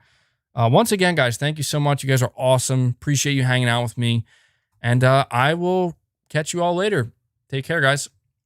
once again, guys, thank you so much. You guys are awesome. Appreciate you hanging out with me. And I will catch you all later. Take care, guys.